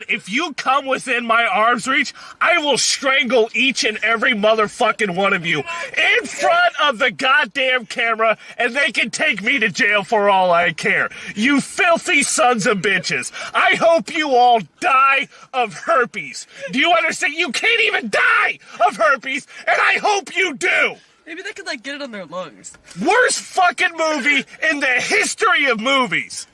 If you come within my arm's reach, I will strangle each and every motherfucking one of you in front of the goddamn camera, and they can take me to jail for all I care. You filthy sons of bitches. I hope you all die of herpes. Do you understand? You can't even die of herpes, and I hope you do. Maybe they could, like, get it on their lungs. Worst fucking movie in the history of movies.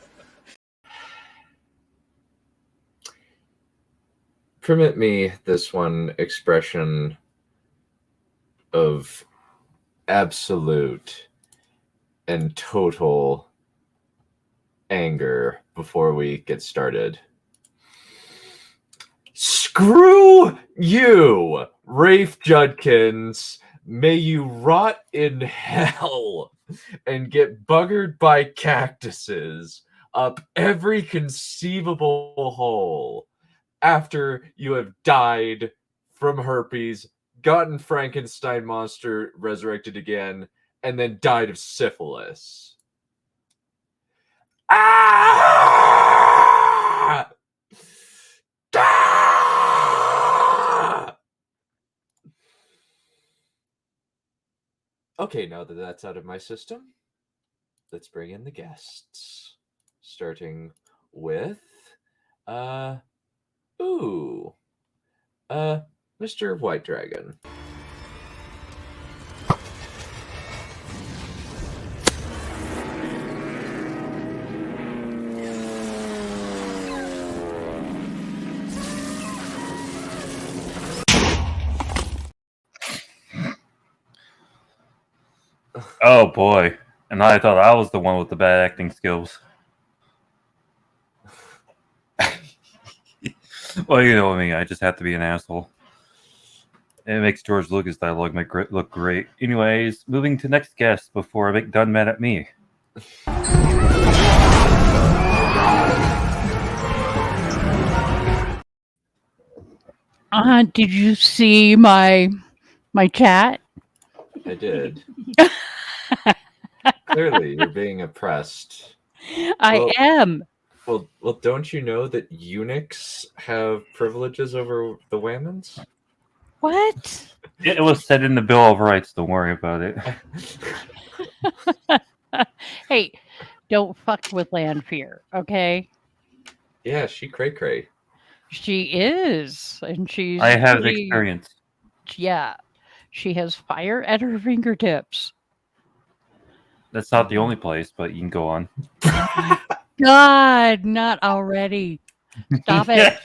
Permit me this one expression of absolute and total anger before we get started. Screw you, Rafe Judkins. May you rot in hell and get buggered by cactuses up every conceivable hole after you have died from herpes, gotten Frankenstein monster resurrected again, and then died of syphilis. Ah! Ah! Okay, now that that's out of my system, let's bring in the guests. Starting with, Mr. White Dragon. Oh boy. And I thought I was the one with the bad acting skills. Well, you know what I mean. I just have to be an asshole. It makes George Lucas dialogue look great. Anyways, moving to next guest before I make done mad at me. Did you see my chat? I did. Clearly, you're being oppressed. I am. Well, don't you know that eunuchs have privileges over the Whammons? What? It was said in the Bill of Rights. Don't worry about it. Hey, don't fuck with Lanfear, okay? Yeah, she cray-cray. She is, and she's... I have experience. Yeah, she has fire at her fingertips. That's not the only place, but you can go on. God, not already. Stop it.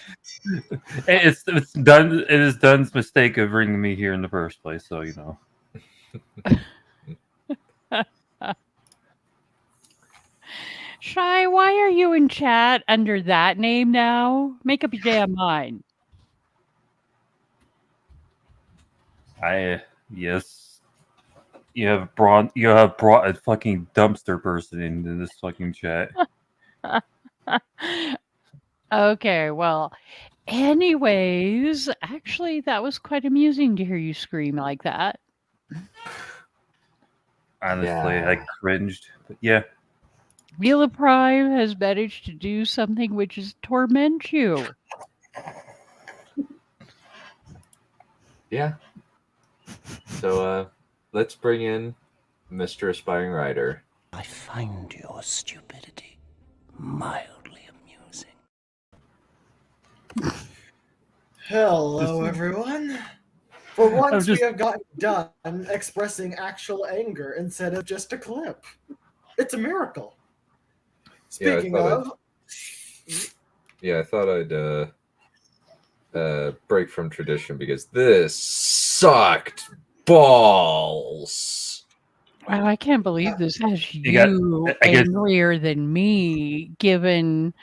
It's done. It is Dunn's mistake of bringing me here in the first place, so you know. Shy, why are you in chat under that name now? Make up your damn mind. Yes. You have brought a fucking dumpster person into this fucking chat. Okay, well, anyways, actually, that was quite amusing to hear you scream like that. Honestly, Yeah. I cringed. But yeah. Vila Prime has managed to do something which is torment you. Yeah. So, let's bring in Mr. Aspiring Writer. I find your stupidity mildly amusing. Hello, everyone. For once, we have gotten done expressing actual anger instead of just a clip. It's a miracle. Speaking of... I thought I'd break from tradition because this sucked balls. Wow, I can't believe this has you angrier than me, given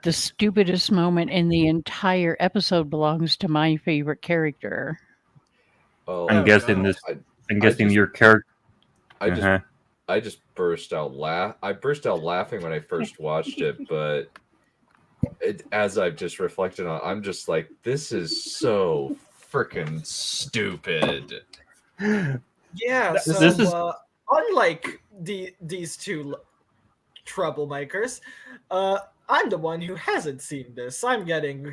the stupidest moment in the entire episode belongs to my favorite character. Well, I'm guessing your character. I just burst out laughing when I first watched it, but as I've just reflected on, I'm just like, this is so freaking stupid. Yeah, so unlike these two troublemakers, I'm the one who hasn't seen this. I'm getting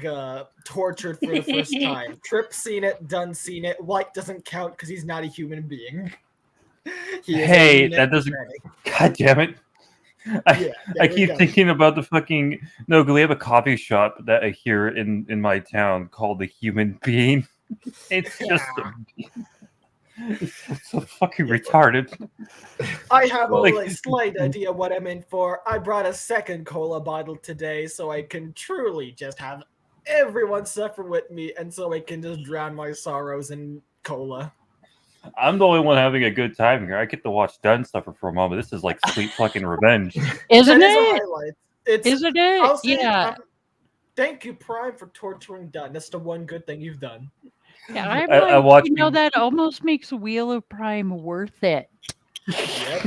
tortured for the first time. Trip's seen it, Dunn's seen it. White doesn't count because he's not a human being. Hey, that doesn't. God damn it! I keep thinking about the fucking no. We have a coffee shop that I hear in my town called the Human Being. It's just it's so fucking retarded. I have a slight idea what I'm in for. I brought a second cola bottle today so I can truly just have everyone suffer with me and so I can just drown my sorrows in cola. I'm the only one having a good time here. I get to watch Dunn suffer for a moment. This is like sweet fucking revenge. Isn't it? Isn't it? Yeah. Thank you, Prime, for torturing Dunn. That's the one good thing you've done. Yeah, I'm like, you know, that almost makes Wheel of Prime worth it. Yep.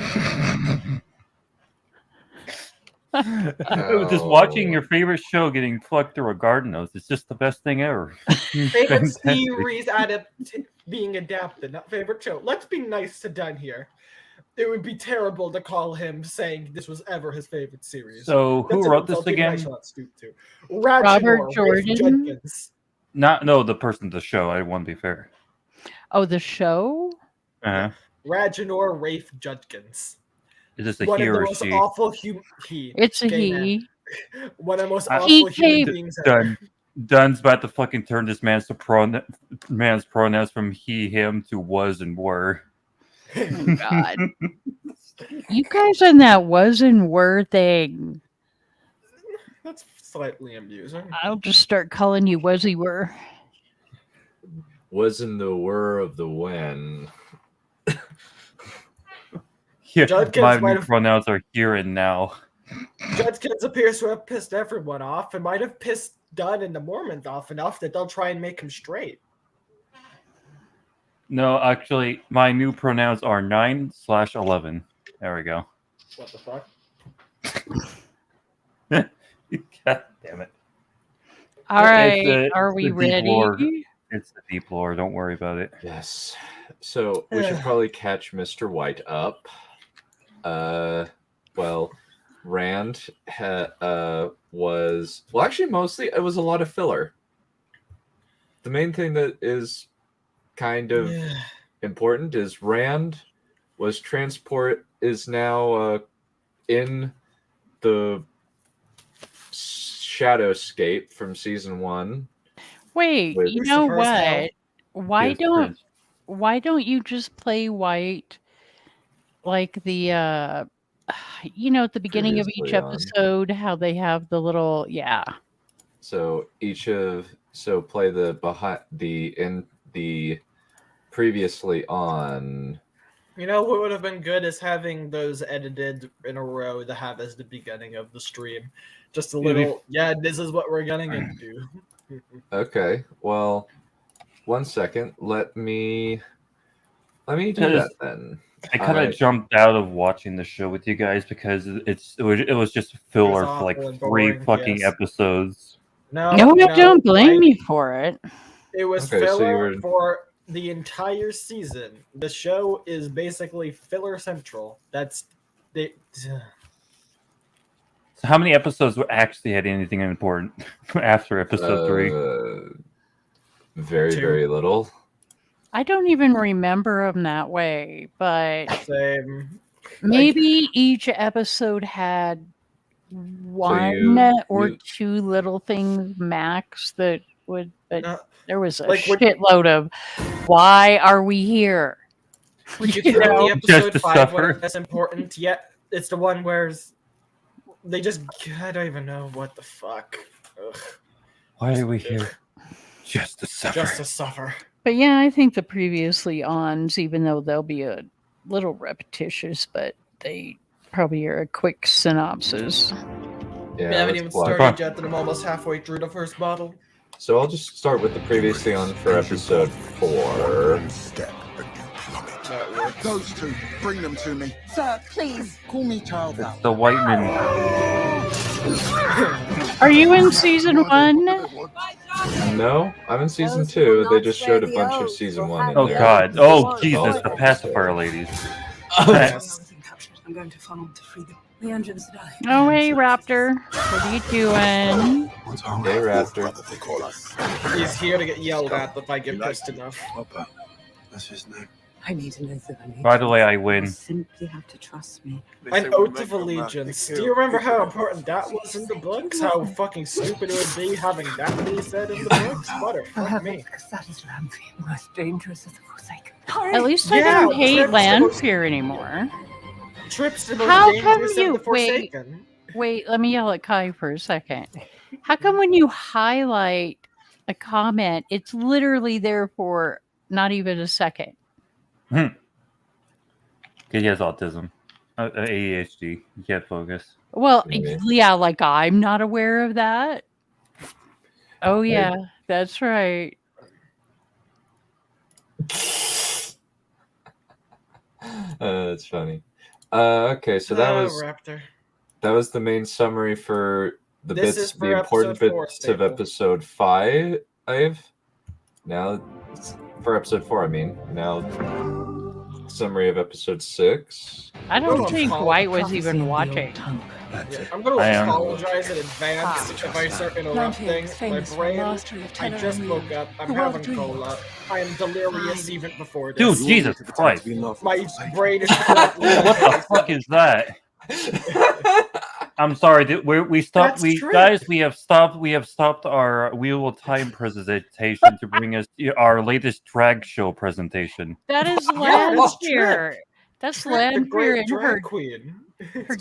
Just watching your favorite show getting plugged through a garden hose. It's just the best thing ever. Favorite series being adapted, not favorite show. Let's be nice to Dunn here. It would be terrible to call him saying this was ever his favorite series. So who wrote this again? Robert Jordan. No, the person, the show. I want to be fair. Oh, the show? Uh-huh. Rajanor Rafe Judkins. Is this a one he of the or most she? Awful It's a he. One of the most awful human beings ever. Dunn's about to fucking turn this man's pronouns from he, him to was and were. Oh, God. You guys on that was and were thing. That's slightly amusing. I'll just start calling you Wuzzy Were. Was in the were of the when. Yeah, my pronouns are here and now. Judkins appears to have pissed everyone off and might have pissed Dunn and the Mormons off enough that they'll try and make him straight. No, actually, my new pronouns are 9/11. There we go. What the fuck? God damn it. All right, are we ready? It's the deep lore. Don't worry about it. Yes. So we should probably catch Mr. White up. Well, Rand was... Well, actually, mostly it was a lot of filler. The main thing that is kind of important is Rand is now in the Shadowscape from season 1. Wait, you know what? Why don't you just play White like the at the beginning of each episode how they have the little So play the previously on. You know what would have been good is having those edited in a row to have as the beginning of the stream. Just a little, this is what we're gonna do. Okay, well, 1 second. Let me do that then. I kind of jumped out of watching the show with you guys because it was just filler for like 3 fucking episodes. No, don't blame me for it. It was filler for the entire season. The show is basically filler central. So how many episodes actually had anything important after episode 3? Very, 2. very little. I don't even remember them that way, but same. Maybe each episode had one or 2 little things max that would, but there was a shitload of why are we here? You know, the episode 5 wasn't as important yet. It's the one where they just, I don't even know what the fuck. Ugh. Why are we here? Just to suffer. Just to suffer. But yeah, I think the previously ons, even though they'll be a little repetitious, but they probably are a quick synopsis. Yeah, we haven't even started yet, and I'm almost halfway through the first bottle. So I'll just start with the previously on for episode 4. Those 2, bring them to me. Sir, please. Call me child. It's the white man. Are you in season 1? No, I'm in season 2. They just showed a bunch of season 1 in there. God. Oh, Jesus, the pacifier ladies. I'm going to funnel to free them. Leandrin's died. Oh, hey, Raptor. What are you doing? Hey, Raptor. He's here to get yelled at if I get pissed enough. That's his name. I need to know that I need By the way, I win. You simply have to trust me. An oath of allegiance. Do you remember how important that was in the books? How fucking stupid it would be having that be said in the books? Fuck me. Because that is Ramsay, most dangerous of the Forsaken. At least I don't hate Lanfear anymore. Trips the How most come dangerous you of the Forsaken. wait? Let me yell at Kai for a second. How come when you highlight a comment, it's literally there for not even a second? He has autism, ADHD. You can't focus. Well, yeah, like I'm not aware of that. Oh yeah, that's right. That's funny. Okay, so that was Raptor. That was the main summary for the This bits, is for the important episode 4, bits of Staple. episode 5. Now for episode 4. I mean, now summary of episode 6. I don't think White was even watching. I'm going to apologize in advance if I start interrupting. My brain, I just woke up. I'm having cola. I am delirious even before this. Dude, Jesus Christ. My brain is... What the fuck is that? I'm sorry. We stopped. We have stopped our Wheel of Time presentation to bring us our latest drag show presentation. That is Lanfear. That's Lanfear and her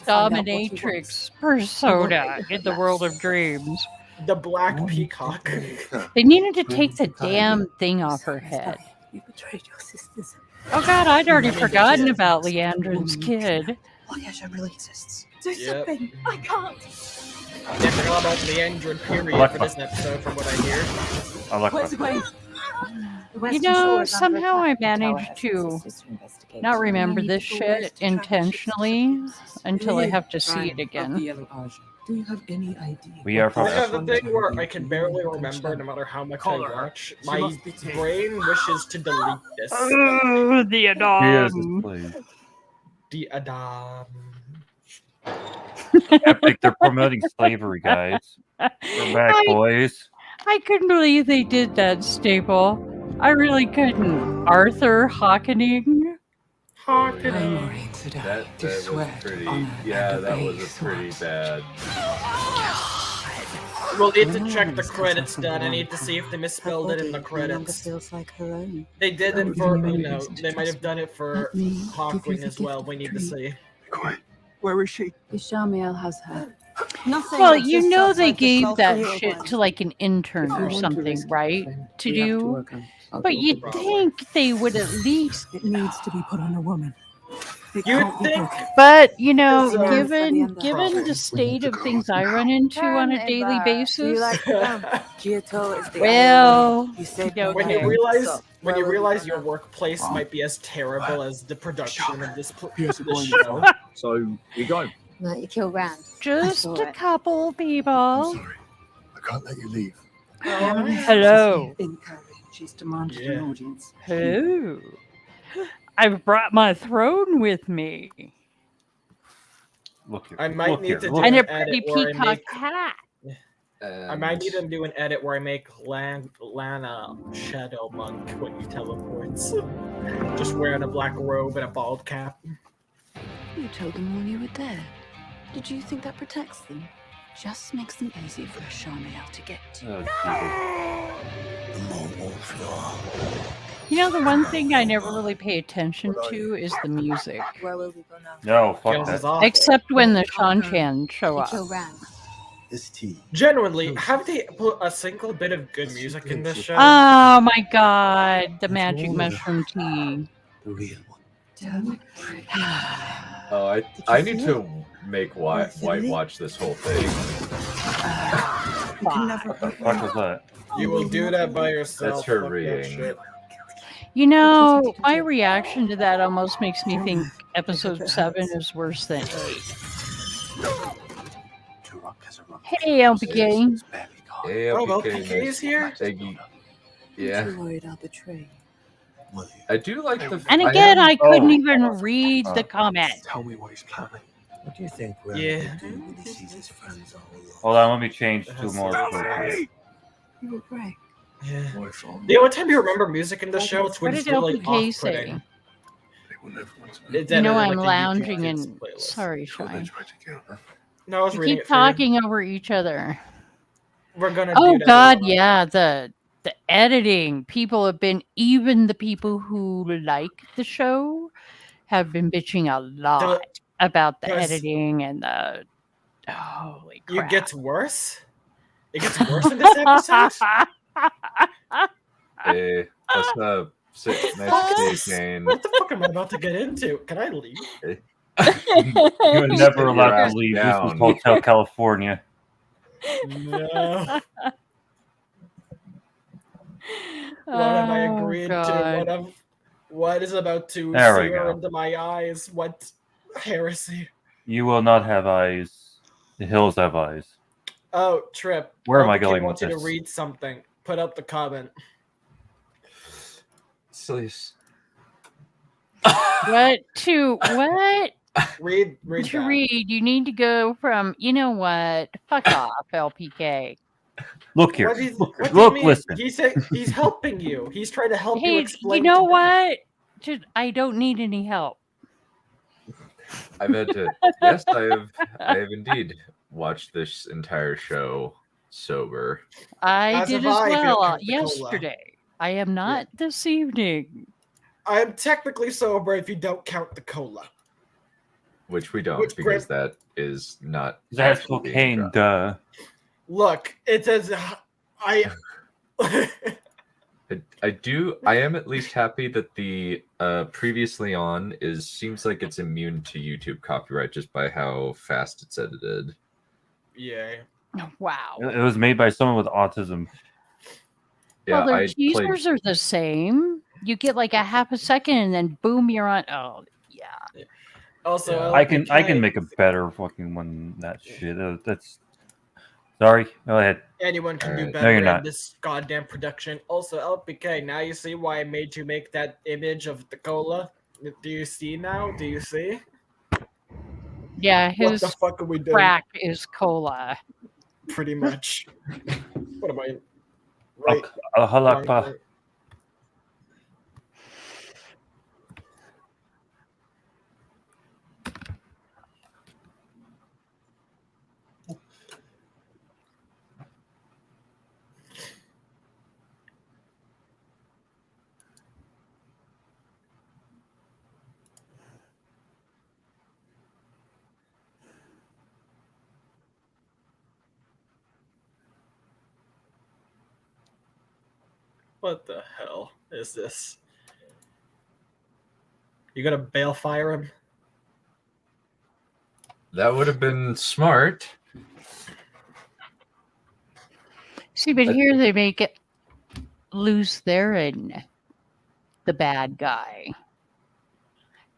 dominatrix persona in the world of dreams. The Black Peacock. They needed to take the damn thing off her head. You betrayed your sisters. Oh god, I'd already forgotten about Leandrin's kid. Leandrin really exists. Do something. I can't. They forgot about the Leandrin period for this episode, from what I hear. You know, somehow I managed to not remember this shit intentionally until I have to see it again. Do you have any idea? We are from I have the thing where I can barely remember no matter how much I watch. My brain wishes to delete this. Oh, the Adam. The Adam. Epic, they're promoting slavery, guys. We're back, boys. I couldn't believe they did that, Staple. I really couldn't. Arthur Hawkening? That was pretty. Yeah, that was a pretty bad. We'll need to check the credits done. I need to see if they misspelled it in the credits. They did it for, they might have done it for Hawkwing as well. We need to see. Where is she? Ishamael has her. Well, you know they gave that shit to like an intern or something, right? To do. But you'd think they would at least. It needs to be put on a woman. You'd think. But you know, given the state of things I run into on a daily basis, well, when you realize your workplace might be as terrible as the production of this show. So we go. You kill Rand. Just a couple people. I'm sorry. I can't let you leave. Hello. She's demanded an audience. Hello. I've brought my throne with me. Look here. I might need to do and a an pretty edit where peacock hat. I might need to do an edit where I make Lana Shadow Monk when he teleports. Just wearing a black robe and a bald cap. You told them all you were there. Did you think that protects them? Just makes them easy for Ishamael to get to. The more wolf you are. You know, the one thing I never really pay attention to is the music. Where will we go now? No, fuck that. Except when the Shan-Chan show up. Kill Rand. This tea. Genuinely, have they put a single bit of good music in this show? Oh my god, the magic mushroom tea. The real one. Oh, I need to make White watch this whole thing. What the fuck was that? You will do that by yourself. That's her Fuck that reading. shit. You know, my reaction to that almost makes me think episode 7 is worse than 8. Hey, LPK. Hey, Oh, LPK, LPK is here? Yeah. Worried I'll betray. I do like the. And again, I couldn't even read the comment. Tell me what he's planning. What do you think Yeah. do when he sees his friends all alone? Hold on, let me change to That's more. You were great. Yeah. The only time you remember music in the show, it's when What it's did really LPK say? off-putting. You know I'm lounging and sorry, Sean. No, I was You reading keep it for you. talking over each other. We're gonna Oh do that God, a lot. yeah, the editing. People have been, even the people who like the show have been bitching a lot about the Because editing and the holy it crap. gets worse. It gets worse in this episode. Hey, let's sit nice to see you, Jane. What the fuck am I about to get into? Can I leave? You were never Sit your allowed ass to leave. This was down. Hotel California. No. What have I agreed to? What is about to There we sear go. into my eyes? What heresy? You will not have eyes. The hills have eyes. Oh, Trip. Where am I LPK going wants with you to this? read something. Put up the comment. Please. What to what? Read To that. read, you need to go from, you know what? Fuck off, LPK. Look here. What do you Look, mean? listen. He said he's helping you. He's trying to help you Hey, explain. you know to me. what? I don't need any help. I've had to. Yes, I have indeed watched this entire show sober. I As did have as I, if you don't well count the cola. yesterday. I am not this evening. I am technically sober if you don't count the cola. Which we don't, because that is not. That's actually being cocaine, drunk. duh. Look, it says I I am at least happy that the previously on seems like it's immune to YouTube copyright just by how fast it's edited. Yeah. Wow. It was made by someone with autism. Well, their I teasers are the same. You get like a half a second and then boom, you're on. Oh, yeah. Also, I can make a better fucking one than that shit. That's sorry. Go ahead. anyone can do No, better you're in not. this goddamn production. Also, LPK, now you see why I made you make that image of the cola? Do you see now? Do you see? Yeah, What his the fuck are we doing? crack is cola. Pretty much. What am I? Right. Halakpa. What the hell is this? You gonna bail fire him? That would have been smart. See, but here they make it Luz Theron, the bad guy.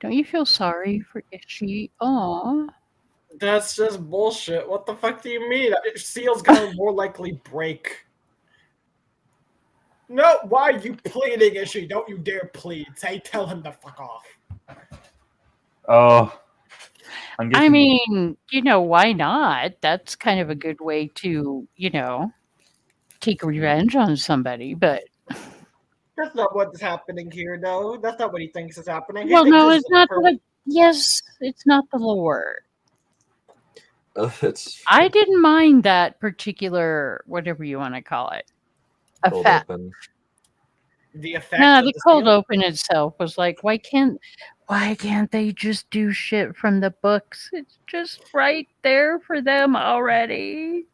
Don't you feel sorry for Ishi? Aw. That's just bullshit. What the fuck do you mean? Seal's gonna more likely break. No, why are you pleading, Ishi? Don't you dare plead. Say, tell him to fuck off. Oh. I mean, why not? That's kind of a good way to, take revenge on somebody, but That's not what's happening here, though. That's not what he thinks is happening. He well, thinks no, this it's is a not perfect- yes, it's not the lore. It's I didn't mind that particular, whatever you want to call it, cold effect. open. The effect. No, of the the cold seal? open itself was like, why can't they just do shit from the books? It's just right there for them already.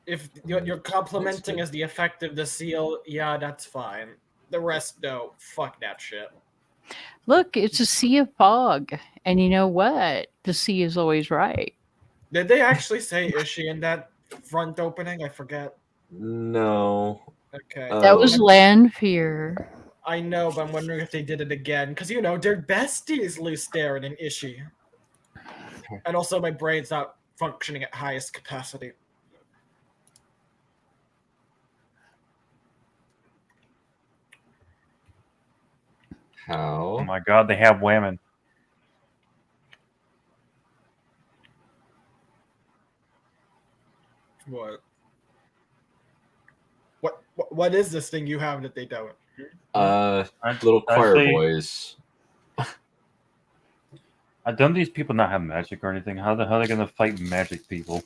If you're complimenting as the effect of the seal, yeah, that's fine. The rest, no. Fuck that shit. Look, it's a sea of fog, and you know what? The sea is always right. Did they actually say Ishi in that front opening? I forget. No. Okay. That was Lanfear. I know, but I'm wondering if they did it again. Because, they're besties, Luz Theron and Ishi. And also, my brain's not functioning at highest capacity. How? Oh my god, they have women. What is this thing you have that they don't? Little choir boys. Don't these people not have magic or anything? How the hell are they gonna fight magic people?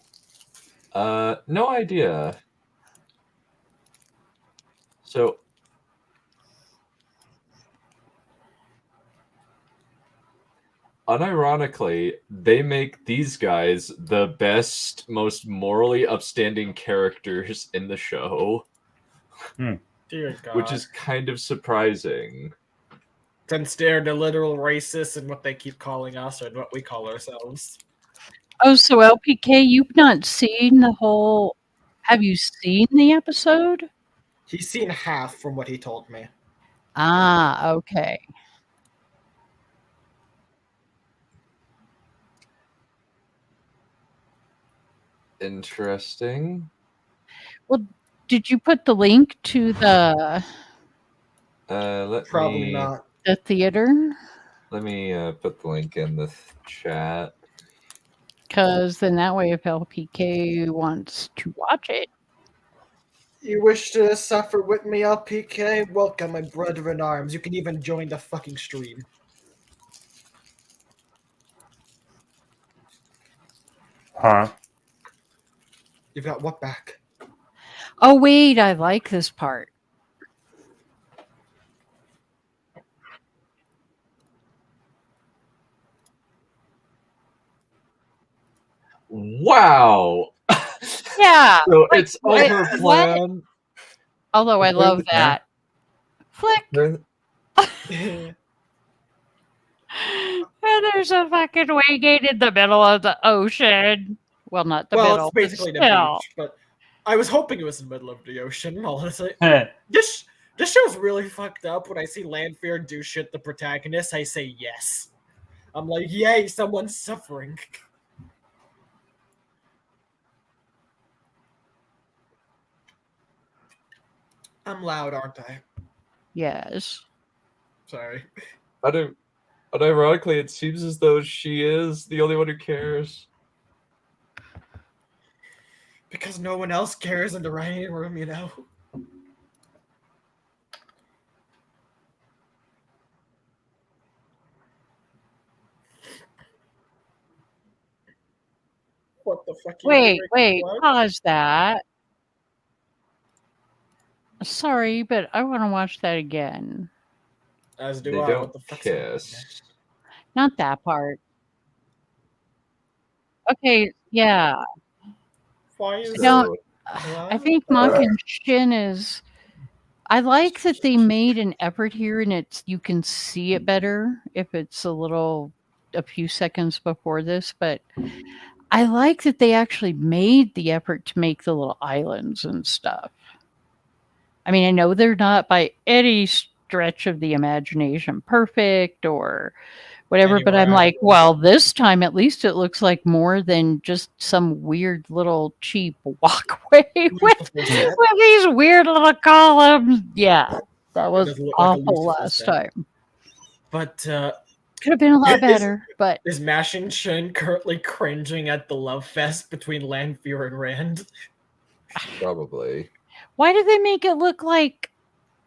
No idea. So unironically, they make these guys the best, most morally upstanding characters in the show. Dear God. Which is kind of surprising. Since they're the literal racists and what they keep calling us and what we call ourselves. Oh, so LPK, you've not seen the whole... Have you seen the episode? He's seen half from what he told me. Ah, okay. Interesting. Well, did you put the link to the... Probably not. The theater? Let me put the link in the chat. Because then that way if LPK wants to watch it. You wish to suffer with me, LPK? Welcome, my brother in arms. You can even join the fucking stream. Huh? You've got what back? Oh, wait, I like this part. Wow. Yeah. So it's all her plan. Although I love that. Flick. And there's a fucking Waygate in the middle of the ocean. Well, not the middle. It's basically the beach, but I was hoping it was in the middle of the ocean, honestly. This show's really fucked up. When I see Lanfear do shit the protagonist, I say yes. I'm like, yay, someone's suffering. I'm loud, aren't I? Yes. Sorry. Unironically, it seems as though she is the only one who cares. Because no one else cares in the writing room, you know? What the fuck? Wait, pause that. Sorry, but I want to watch that again. As do They I. don't What the fuck's kiss. Not that part. Okay, yeah. Why is I think Mock and Shin is... I like that they made an effort here, and you can see it better if it's a few seconds before this, but I like that they actually made the effort to make the little islands and stuff. I mean, I know they're not by any stretch of the imagination perfect or whatever, but I'm like, well, this time at least it looks like more than just some weird little cheap walkway with these weird little columns. Yeah, that was awful last time. But could have been a lot better. But is Mashing Shin currently cringing at the love fest between Lanfear and Rand? Probably. Why did they make it look like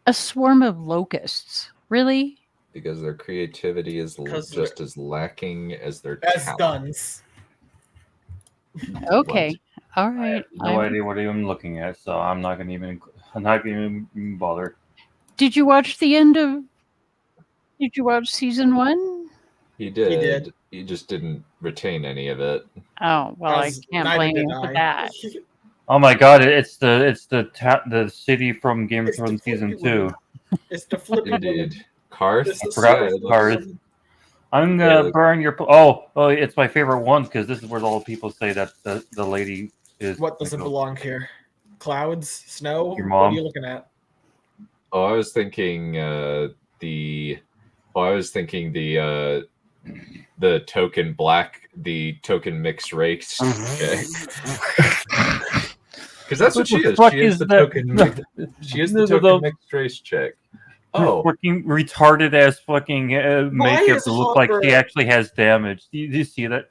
a swarm of locusts? Really? Because their creativity is just as lacking as their as talent. guns. Okay. All right. I have no idea what I'm looking at, so I'm not gonna even bother. Did you watch the end of? Did you watch season 1? He did. He just didn't retain any of it. Oh well, I can't blame him for that. Oh my god! It's the city from Game of Thrones season 2. It's the flipping. Indeed. Karth? I forgot Karth. I'm gonna burn your. Oh, it's my favorite one because this is where all the people say that the lady is. What doesn't belong here? Clouds, snow. Your mom. What are you looking at? Oh, I was thinking the token black, the token mixed race. Okay. Because that's what she is. She is the token. She is the token mixed race chick. Oh, fucking retarded ass fucking makeup to look like she actually has damage. Do you see that?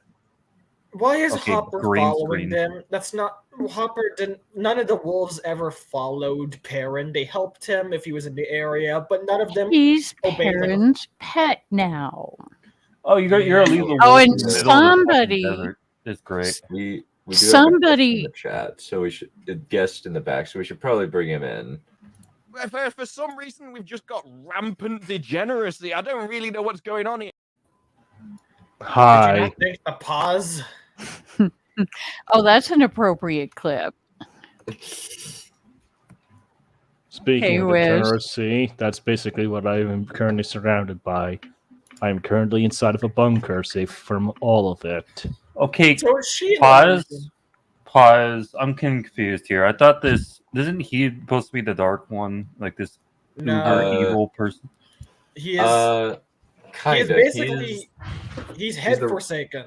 Why is Okay, Hopper green following screen. them? That's not Hopper. Didn't none of the wolves ever followed Perrin? They helped him if he was in the area, but none of them. He's obeyed like a- Perrin's pet now. Oh, you're a legal Oh, wolf and in the middle of the fucking somebody- desert. It's great. We do have a Somebody- guest in the chat, so we should a guest in the back, so we should probably bring him in. For some reason, we've just got rampant degeneracy. I don't really know what's going on here. Did you Hi. not think the pause? Oh, that's an appropriate clip. Speaking Hey, of Wiz. degeneracy, that's basically what I am currently surrounded by. I am currently inside of a bunker, safe from all of it. Okay, So is she. pause. I'm confused here. I thought isn't he supposed to be the dark one, like this No. uber evil person? He is. Kinda. He is basically. He's head the- forsaken.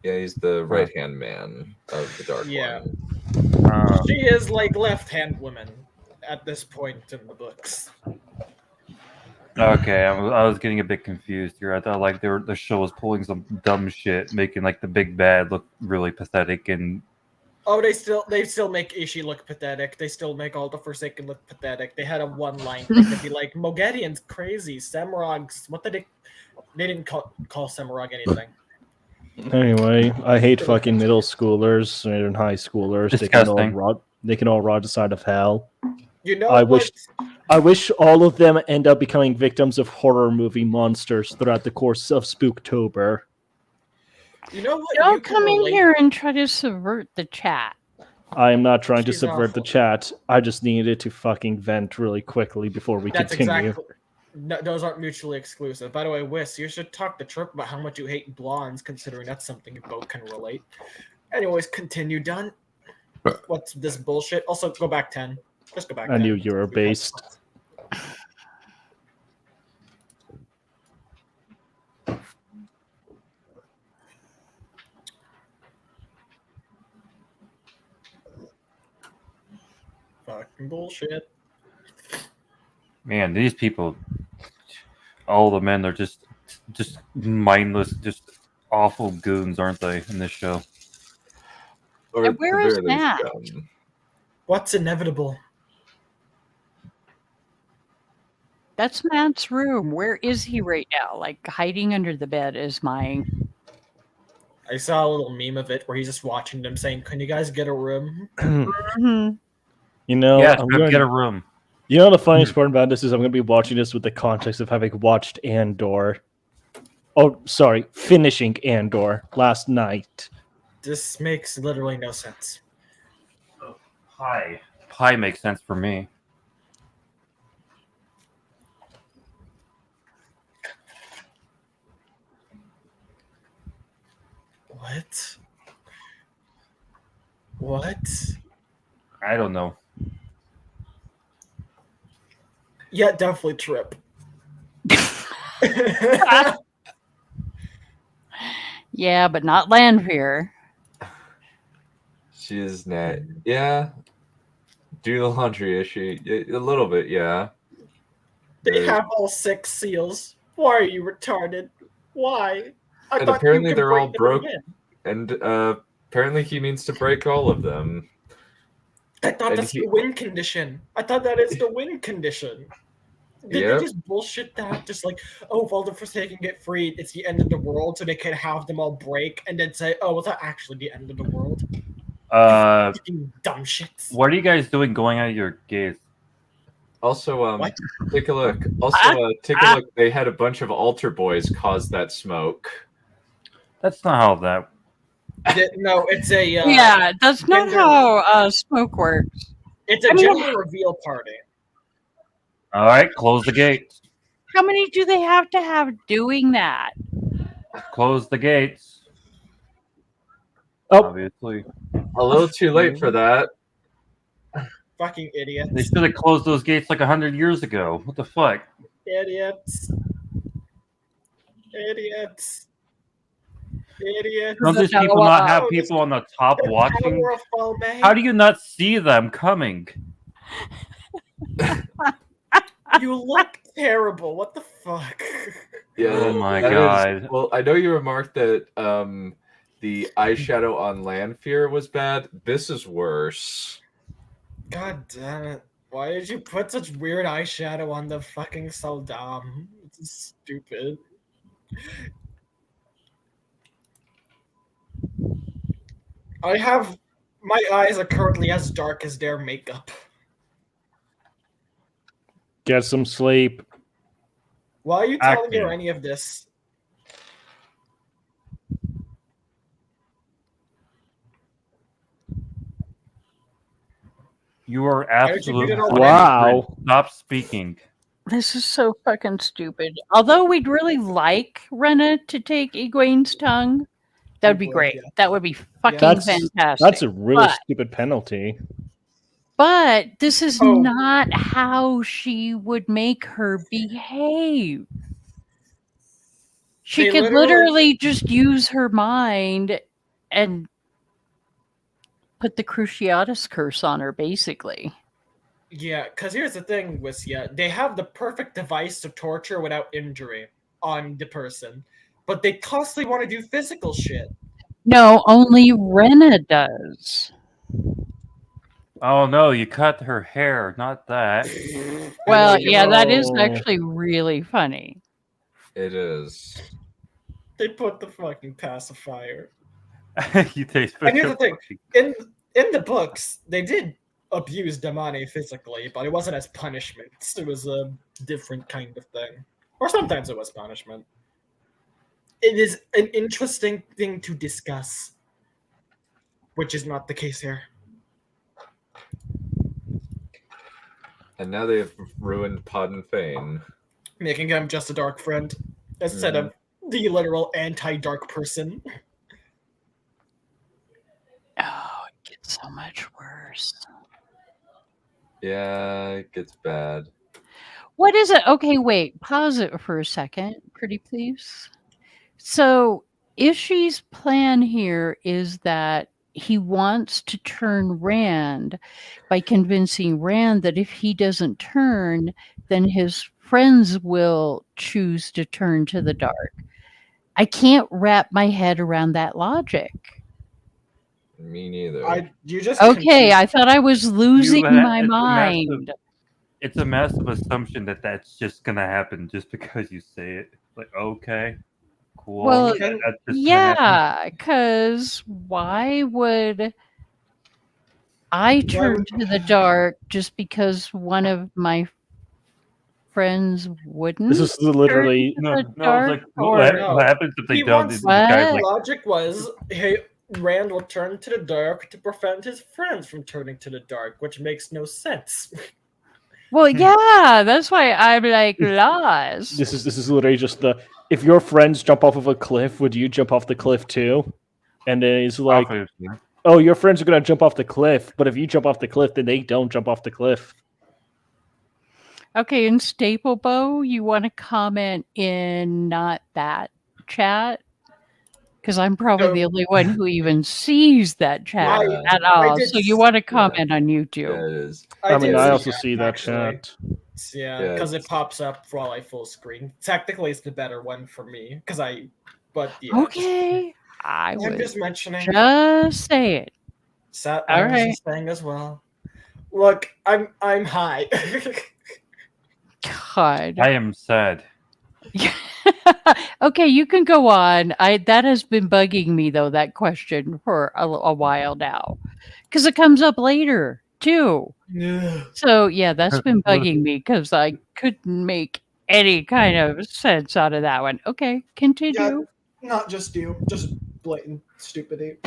Yeah, he's the right hand man of the Dark Yeah. One. She is like left hand woman at this point in the books. Okay, I was getting a bit confused here. I thought like the show was pulling some dumb shit, making like the big bad look really pathetic and. Oh, they still make Ishii look pathetic. They still make all the Forsaken look pathetic. They had a one-line thing to be like, Mogedian's crazy. Samurag's what did they didn't call Samurag anything. Anyway, I hate fucking middle schoolers and high schoolers. Disgusting. They can all rot the side of hell. You know I what? wish all of them end up becoming victims of horror movie monsters throughout the course of Spooktober. You know what? Don't You can come in relate- here and try to subvert the chat. I am not trying to She's subvert the awful. chat. I just needed to fucking vent really quickly before we That's continue. exactly. No, those aren't mutually exclusive. By the way, Whis, you should talk to Trip about how much you hate blondes, considering that's something you both can relate. Anyways, continue, done. What's this bullshit? Also, go back 10. Just go back 10. I knew you were based. Fucking bullshit. Man, these people, all the men are just mindless, just awful goons, aren't they? In this show. Or And at where the is very least, Matt? What's inevitable? That's Matt's room. Where is he right now? Like hiding under the bed is my. I saw a little meme of it where he's just watching them saying, "Can you guys get a room?" You know, Yeah, I'm go going- get a room. You know the funniest part about this is I'm going to be watching this with the context of having watched Andor. Oh, sorry, finishing Andor last night. This makes literally no sense. Pie makes sense for me. What? What? I don't know. Yeah, definitely Trip. Yeah, but not Landfear. She is not. Yeah. Do the laundry issue. A little bit, yeah. They have all 6 seals. Why are you retarded? Why? I And thought you apparently could they're all break them broke. again. And apparently he means to break all of them. I thought And that's he- the win condition. I thought that is the win condition. Did Yep. they just bullshit that? Just like, oh, if all the Forsaken get freed, it's the end of the world, so they can have them all break and then say, oh, it's not actually the end of the world. Fucking dumb shit. What are you guys doing going out of your gates? Also, take a look. Also, take a look. They had a bunch of altar boys cause that smoke. That's not how that. No, it's a Yeah, that's not gender- how smoke works. It's a I mean- gender reveal party. All right, close the gates. How many do they have to have doing that? Close the gates. Oh. Obviously. A little too late for that. Fucking idiots. They should have closed those gates like 100 years ago. What the fuck? Idiots. Idiots. Idiots. Don't these people not have people on the top watching? Power of Falme. How do you not see them coming? You look terrible. What the fuck? Yeah. Oh my that is- God. well, I know you remarked that the eyeshadow on Lanfear was bad. This is worse. God damn it. Why did you put such weird eyeshadow on the fucking Saldam? It's stupid. My eyes are currently as dark as their makeup. Get some sleep. Why are you telling her any of this? You are absolutely wow. Stop speaking. This is so fucking stupid. Although we'd really like Rena to take Egwene's tongue, that would be great. Yeah. That would be fucking fantastic. That's a really stupid penalty. But this is not how she would make her behave. She could literally just use her mind and put the Cruciatus curse on her, basically. Yeah, because here's the thing, Wissia. They have the perfect device to torture without injury on the person, but they constantly want to do physical shit. No, only Rena does. Oh no, you cut her hair, not that. Well, yeah, that is actually really funny. It is. They put the fucking pacifier. You taste. And here's the thing: in the books, they did abuse Damane physically, but it wasn't as punishment. It was a different kind of thing, or sometimes it was punishment. It is an interesting thing to discuss, which is not the case here. And now they have ruined Pod and Fane, Making him just a dark friend instead of the literal anti-dark person. Oh, it gets so much worse. Yeah, it gets bad. What is it? Okay, wait. Pause it for a second, pretty please. So, Ishii's plan here is that he wants to turn Rand by convincing Rand that if he doesn't turn, then his friends will choose to turn to the dark. I can't wrap my head around that logic. Me neither. Okay, I thought I was losing my mind. It's a massive assumption that that's just gonna happen just because you say it. Like, okay, cool. Well, yeah, because why would I turn to the dark just because one of my friends wouldn't? This is literally what happens if they don't? The logic was, hey, Rand will turn to the dark to prevent his friends from turning to the dark, which makes no sense. Well, yeah, that's why I'm like lost. This is literally just if your friends jump off of a cliff, would you jump off the cliff too? And then he's like, oh, your friends are gonna jump off the cliff, but if you jump off the cliff, then they don't jump off the cliff. Okay, in Staplebow, you want to comment in not that chat? Because I'm probably the only one who even sees that chat at all. So you want to comment on YouTube. I also see that chat. Yeah, because it pops up while I full screen. Technically, it's the better one for me Okay, I'm just mentioning. Just say it. All right. Saying as well. Look, I'm high. God, I am sad. Okay, you can go on. That has been bugging me though, that question for a while now, because it comes up later too. Yeah. So yeah, that's been bugging me because I couldn't make any kind of sense out of that one. Okay, continue. Yeah, not just you, just blatant stupidity.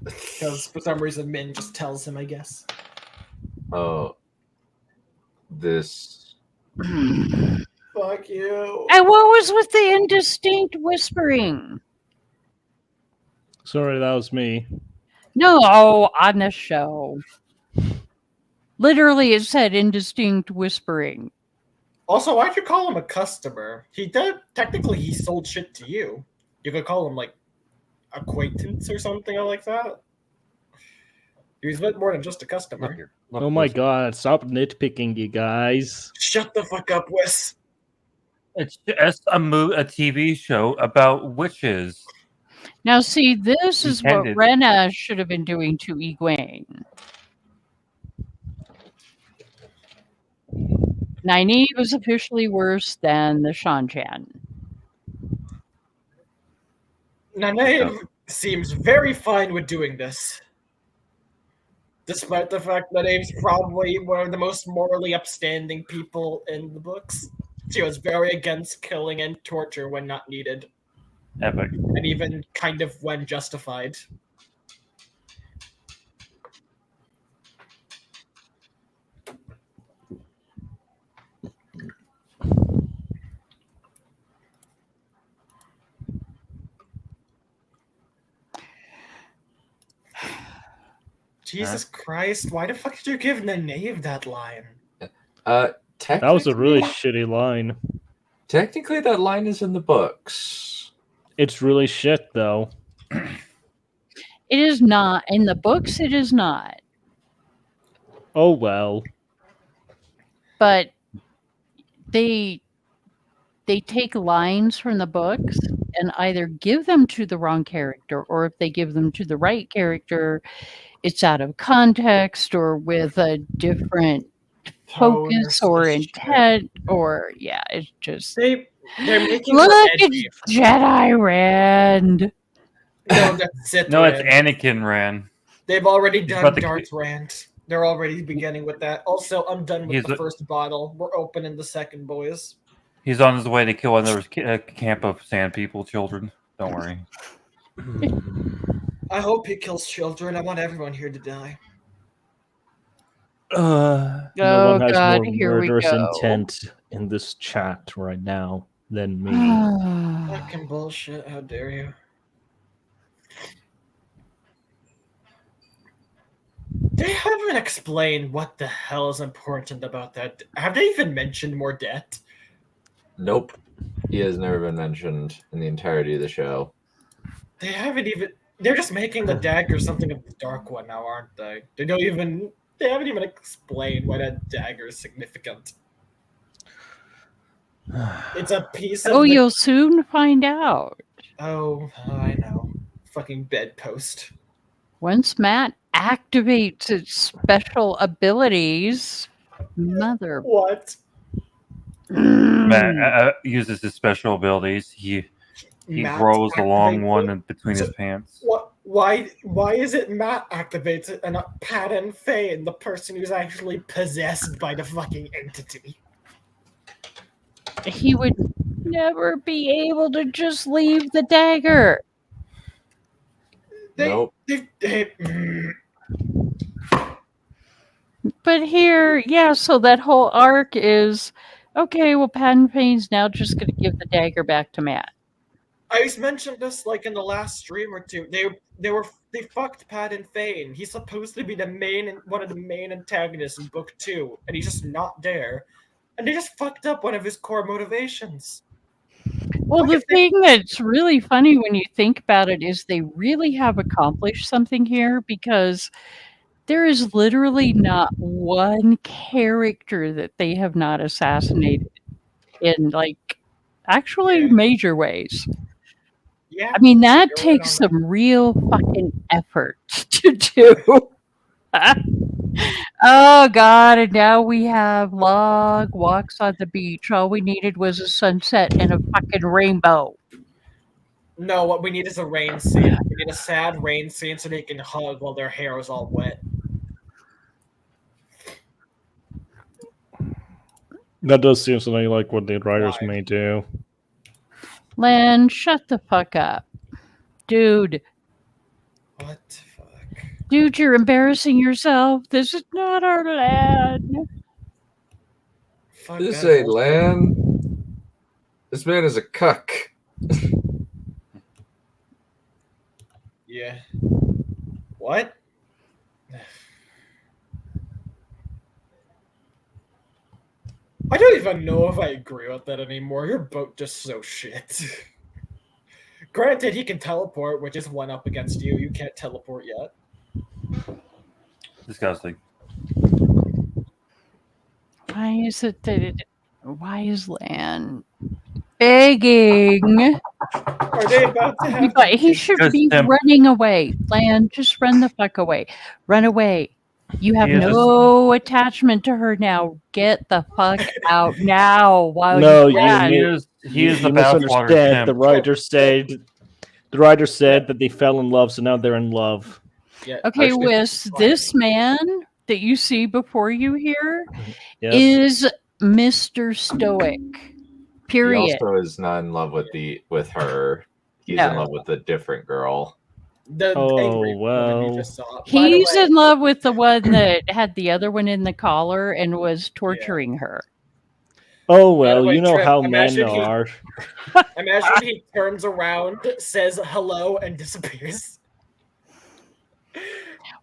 Because for some reason Min just tells him, I guess. Oh. This. Fuck you. And what was with the indistinct whispering? Sorry, that was me. No, on the show. Literally, it said indistinct whispering. Also, why'd you call him a customer? Technically, he sold shit to you. You could call him, like, acquaintance or something like that. He's a bit more than just a customer. Oh my god, stop nitpicking, you guys. Shut the fuck up, Wes. It's just a TV show about witches. Now, see, this is what Intended. Rena should have been doing to Egwene. Nynaeve was officially worse than the Shan-Chan. Nynaeve seems very fine with doing this. Despite the fact that Nynaeve's probably one of the most morally upstanding people in the books. She was very against killing and torture when not needed. Epic. And even kind of when justified. Jesus Christ, why the fuck did you give Nynaeve that line? That was a really shitty line. Technically, that line is in the books. It's really shit, though. It is not. In the books, it is not. Oh, well. But they take lines from the books and either give them to the wrong character, or if they give them to the right character, it's out of context or with a different focus or intent, or it's just they're making look at Jedi Rand. No, that's Sith No, it's Rand. Anakin Rand. They've already He's done about to- Darth Rand. They're already beginning with that. Also, I'm done with He's the a- first bottle. We're opening the second, boys. He's on his way to kill another camp of sand people children. Don't worry. I hope he kills children. I want everyone here to die. No Oh, one has God, more here we murderous go. intent in this chat right now than me. Fucking bullshit. How dare you? They haven't explained what the hell is important about that. Have they even mentioned more debt? Nope. He has never been mentioned in the entirety of the show. They haven't even. They're just making the dagger something of the Dark One now, aren't they? They haven't even explained why that dagger is significant. It's a piece of. Oh, you'll soon find out. Oh, I know. Fucking bedpost. Once Matt activates its special abilities, mother. What? Matt uses his special abilities. He Matt rolls a long activates one it? in between his pants. What? Why is it Matt activates it and not Patton Fane, the person who's actually possessed by the fucking entity? He would never be able to just leave the dagger. Nope. But here, so that whole arc is okay. Well, Patton Fane's now just going to give the dagger back to Matt. I mentioned this like in the last stream or two. They fucked Patton Fane. He's supposed to be one of the main antagonists in book 2, and he's just not there. And they just fucked up one of his core motivations. Well, the thing that's really funny when you think about it is they really have accomplished something here, because there is literally not one character that they have not assassinated in actually major ways. Yeah. I mean, that takes some real fucking effort to do. Oh, God. And now we have log walks on the beach. All we needed was a sunset and a fucking rainbow. No, what we need is a rain scene. We need a sad rain scene so they can hug while their hair is all wet. That does seem something like what the writers may do. Len, shut the fuck up. Dude. What the fuck? Dude, you're embarrassing yourself. This is not our land. This ain't land. This man is a cuck. Yeah. What? I don't even know if I agree with that anymore. Your boat just so shit. Granted, he can teleport, which is one up against you. You can't teleport yet. Disgusting. Why is it that why is Lan begging? Are they about to have? But he should be running away. Lan, just run the fuck away. Run away. You have no attachment to her now. Get the fuck out now while you can. He is the misunderstand. The writer said that they fell in love, so now they're in love. Yeah, okay, Whis, this man that you see before you here is Mr. Stoic. Period. He also is not in love with her. He's in love with a different girl. He's in love with the one that had the other one in the collar and was torturing her. Oh well, you know how men are. Imagine he turns around, says hello, and disappears.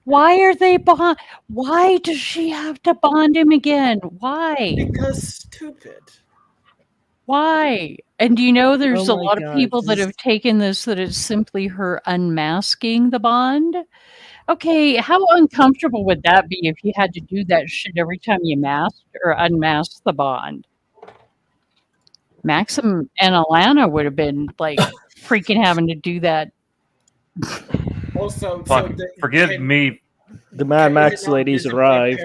Why are they bond? Why does she have to bond him again? Why? Because stupid. Why? And do you know there's a lot of people that have taken this that it's simply her unmasking the bond? Okay, how uncomfortable would that be if you had to do that shit every time you masked or unmasked the bond? Maxim and Alana would have been like freaking having to do that. Also, forgive me. The Mad Max ladies arrived.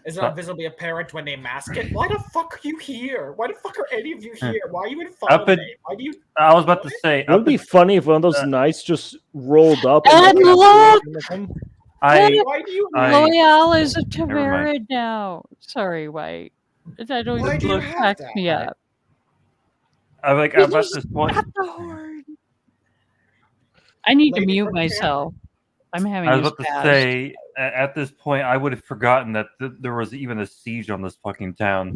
Is it not visibly apparent when they mask it? Why the fuck are you here? Why the fuck are any of you here? Why are you in front of me? Why do you? I was about to say. It would be funny if one of those knights just rolled up. And look! Why do you? Loyal is a Tavera now. Sorry, White. I don't even look back me up. I'm like, I'm at this point. I need to mute myself. I'm having. I was about to say, at this point, I would have forgotten that there was even a siege on this fucking town.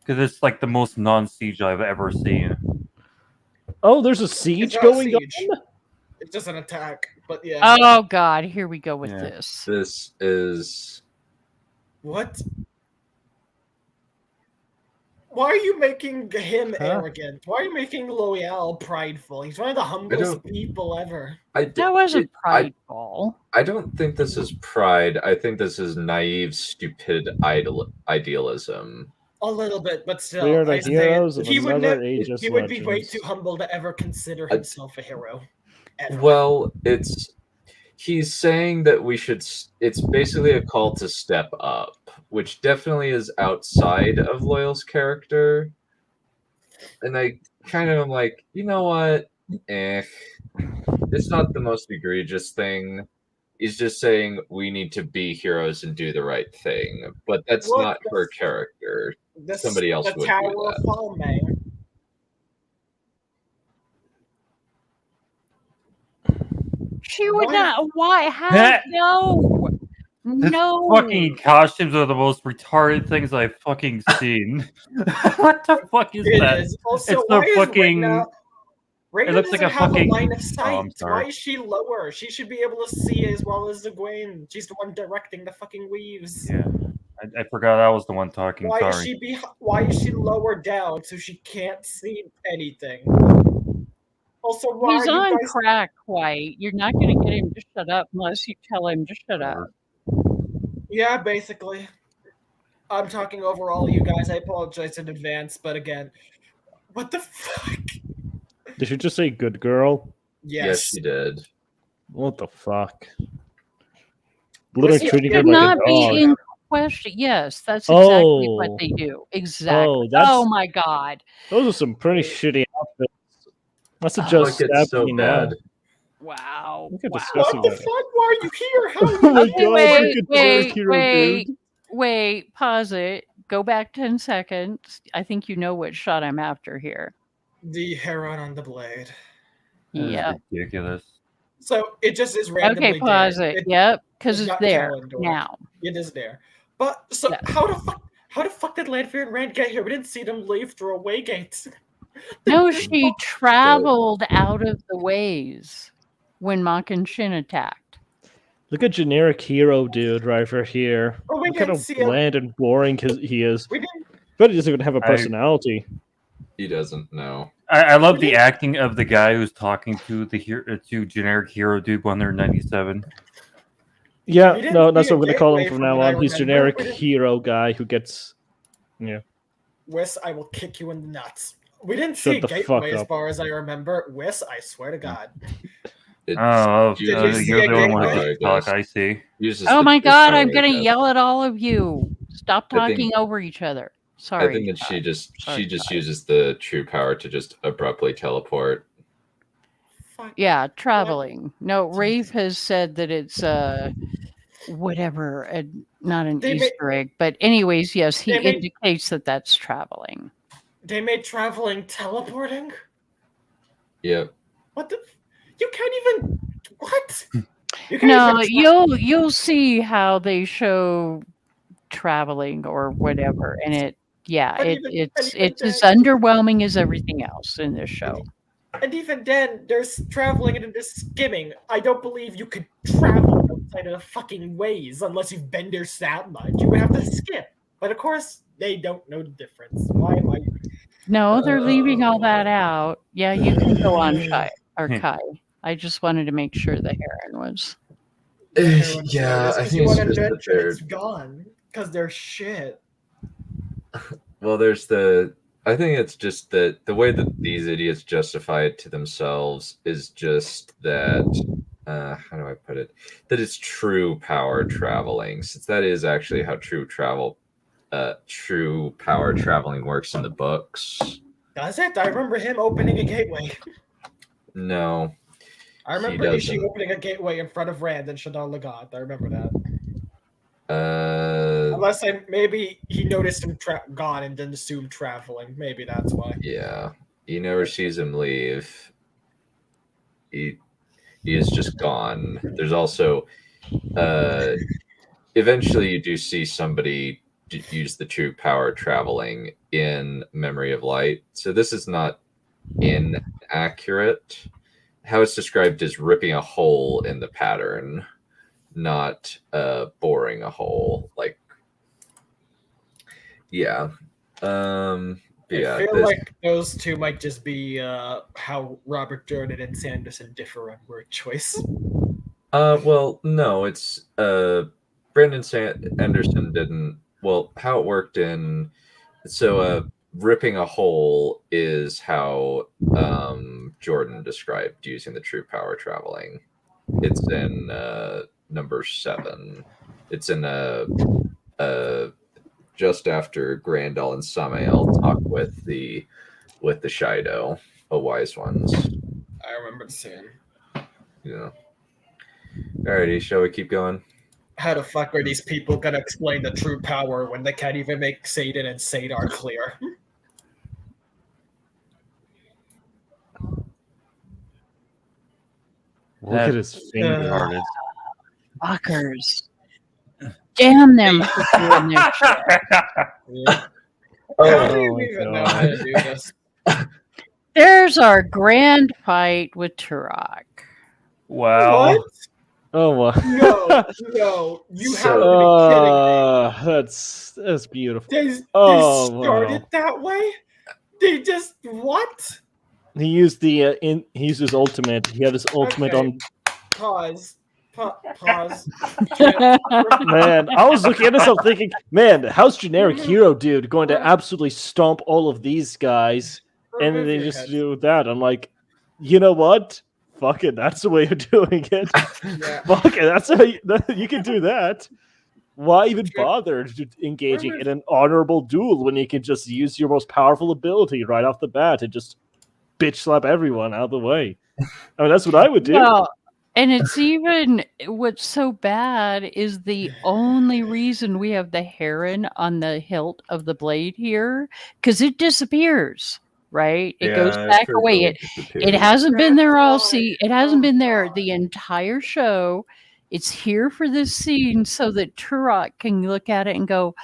Because it's like the most non-siege I've ever seen. Oh, there's a siege going on? It's just an attack, but yeah. Oh god, here we go with this. This is... What? Why are you making him arrogant? Why are you making Loyal prideful? He's one of the humblest people ever. That wasn't prideful. I don't think this is pride. I think this is naive, stupid idealism. A little bit, but still. We are the heroes of another ageless he would be way legends. too humble to ever consider himself a hero. Ever. Well, he's saying that we should... It's basically a call to step up, which definitely is outside of Loyal's character. And I kind of am like, you know what? It's not the most egregious thing. He's just saying we need to be heroes and do the right thing. But that's not her character. Somebody else would do that. Fall, man. She would not. Why? How? No. No. Fucking costumes are the most retarded things I've fucking seen. What the fuck is that? Is. Also, it's the fucking. Reyna it looks like a fucking line of sight. Oh, I'm sorry. Why is she lower? She should be able to see as well as Egwene. She's the one directing the fucking weaves. Yeah, I forgot I was the one talking. Why sorry. Why is she lower down so she can't see anything? Also, why he's on crack, White. You're not going to get him to shut up unless you tell him to shut up. Yeah, basically. I'm talking overall, you guys. I apologize in advance, but again, what the fuck? Did you just say good girl? Yes, she did. What the fuck? Literally treating her like not a dog. In question. Yes, that's exactly what they do. Exactly. Oh my god. Those are some pretty shitty outfits. Must have just stabbed so me bad. now. Wow. Look at What the fuck? Why are you here? How Oh my god, wait, pause it. Go back 10 seconds. I think you know what shot I'm after here. The Heron on the blade. Yeah. Ridiculous. So it just is randomly. Okay, pause it. Yep, because it's there Kalendor. now. It is there. But so how the fuck did Lanfear and Rand get here? We didn't see them leave through away gates. No, she traveled out of the ways when Mach and Shin attacked. Look at generic hero dude right for here. Oh, Look how bland and boring he is. But he doesn't even have a personality. He doesn't know. I love the acting of the guy who's talking to the to generic hero dude 197. Yeah, no, that's what I'm going to call him from now on. He's generic hero guy who gets, yeah. Wes, I will kick you in the nuts. We didn't see Gateway as far as I remember. Wes, I swear to God. You're the only one who can talk. I see. Oh my God! I'm gonna yell at all of you. Stop talking over each other. Sorry. I think that she just uses the true power to just abruptly teleport. Yeah, traveling. No, Rafe has said that it's whatever, not an Easter egg, but anyways, yes, he indicates that that's traveling. They made traveling teleporting? Yep. What the? You can't even. What? No, you'll see how they show traveling or whatever, and it's as underwhelming as everything else in this show. And even then, there's traveling and there's skimming. I don't believe you could travel outside of the fucking ways unless you've been there that much. You would have to skip. But of course, they don't know the difference. Why am I? No, they're leaving all that out. Yeah, you can go on, Kai. I just wanted to make sure the heron was. Yeah, I think it's just that it's gone because they're shit. Well, I think it's just that the way that these idiots justify it to themselves is just that, how do I put it? That it's true power traveling, since that is actually how true power traveling works in the books. Does it? I remember him opening a gateway. No. I remember Ishii opening a gateway in front of Rand and Shadar Lagat. I remember that. Unless maybe he noticed him gone and didn't assume traveling. Maybe that's why. Yeah, he never sees him leave. He is just gone. There's also, eventually you do see somebody use the true power traveling in Memory of Light. So this is not inaccurate. How it's described is ripping a hole in the pattern, not boring a hole. Like, yeah. I feel like those two might just be how Robert Jordan and Sanderson differ on word choice. Well, no, it's Brandon Sanderson didn't. Well, how it worked in ripping a hole is how Jordan described using the true power traveling. It's in number 7. It's in just after Grandal and Samael talk with the Shido, the wise ones. I remember seeing. Yeah. Alrighty, shall we keep going? How the fuck are these people gonna explain the true power when they can't even make Satan and Sadar clear? Look at his finger. Fuckers. Damn them for doing their shit. How do you even know how to do this? There's our grand fight with Turok. Wow. What? Oh my! No! You have to be kidding me. That's beautiful. They started that way. They just what? He used he used his ultimate. He had his ultimate on. Pause. Man, I was looking at this. I'm thinking, man, how's generic hero dude going to absolutely stomp all of these guys, and then they just do that? I'm like, you know what? Fuck it, that's the way of doing it. Yeah. Fuck it, that's how you can do that. Why even bother engaging in an honorable duel when you can just use your most powerful ability right off the bat and just bitch slap everyone out of the way? I mean, that's what I would do. Well, and it's even what's so bad is the only reason we have the heron on the hilt of the blade here because it disappears. Right, it goes back away. It hasn't been there all. It hasn't been there the entire show. It's here for this scene so that Turok can look at it and go,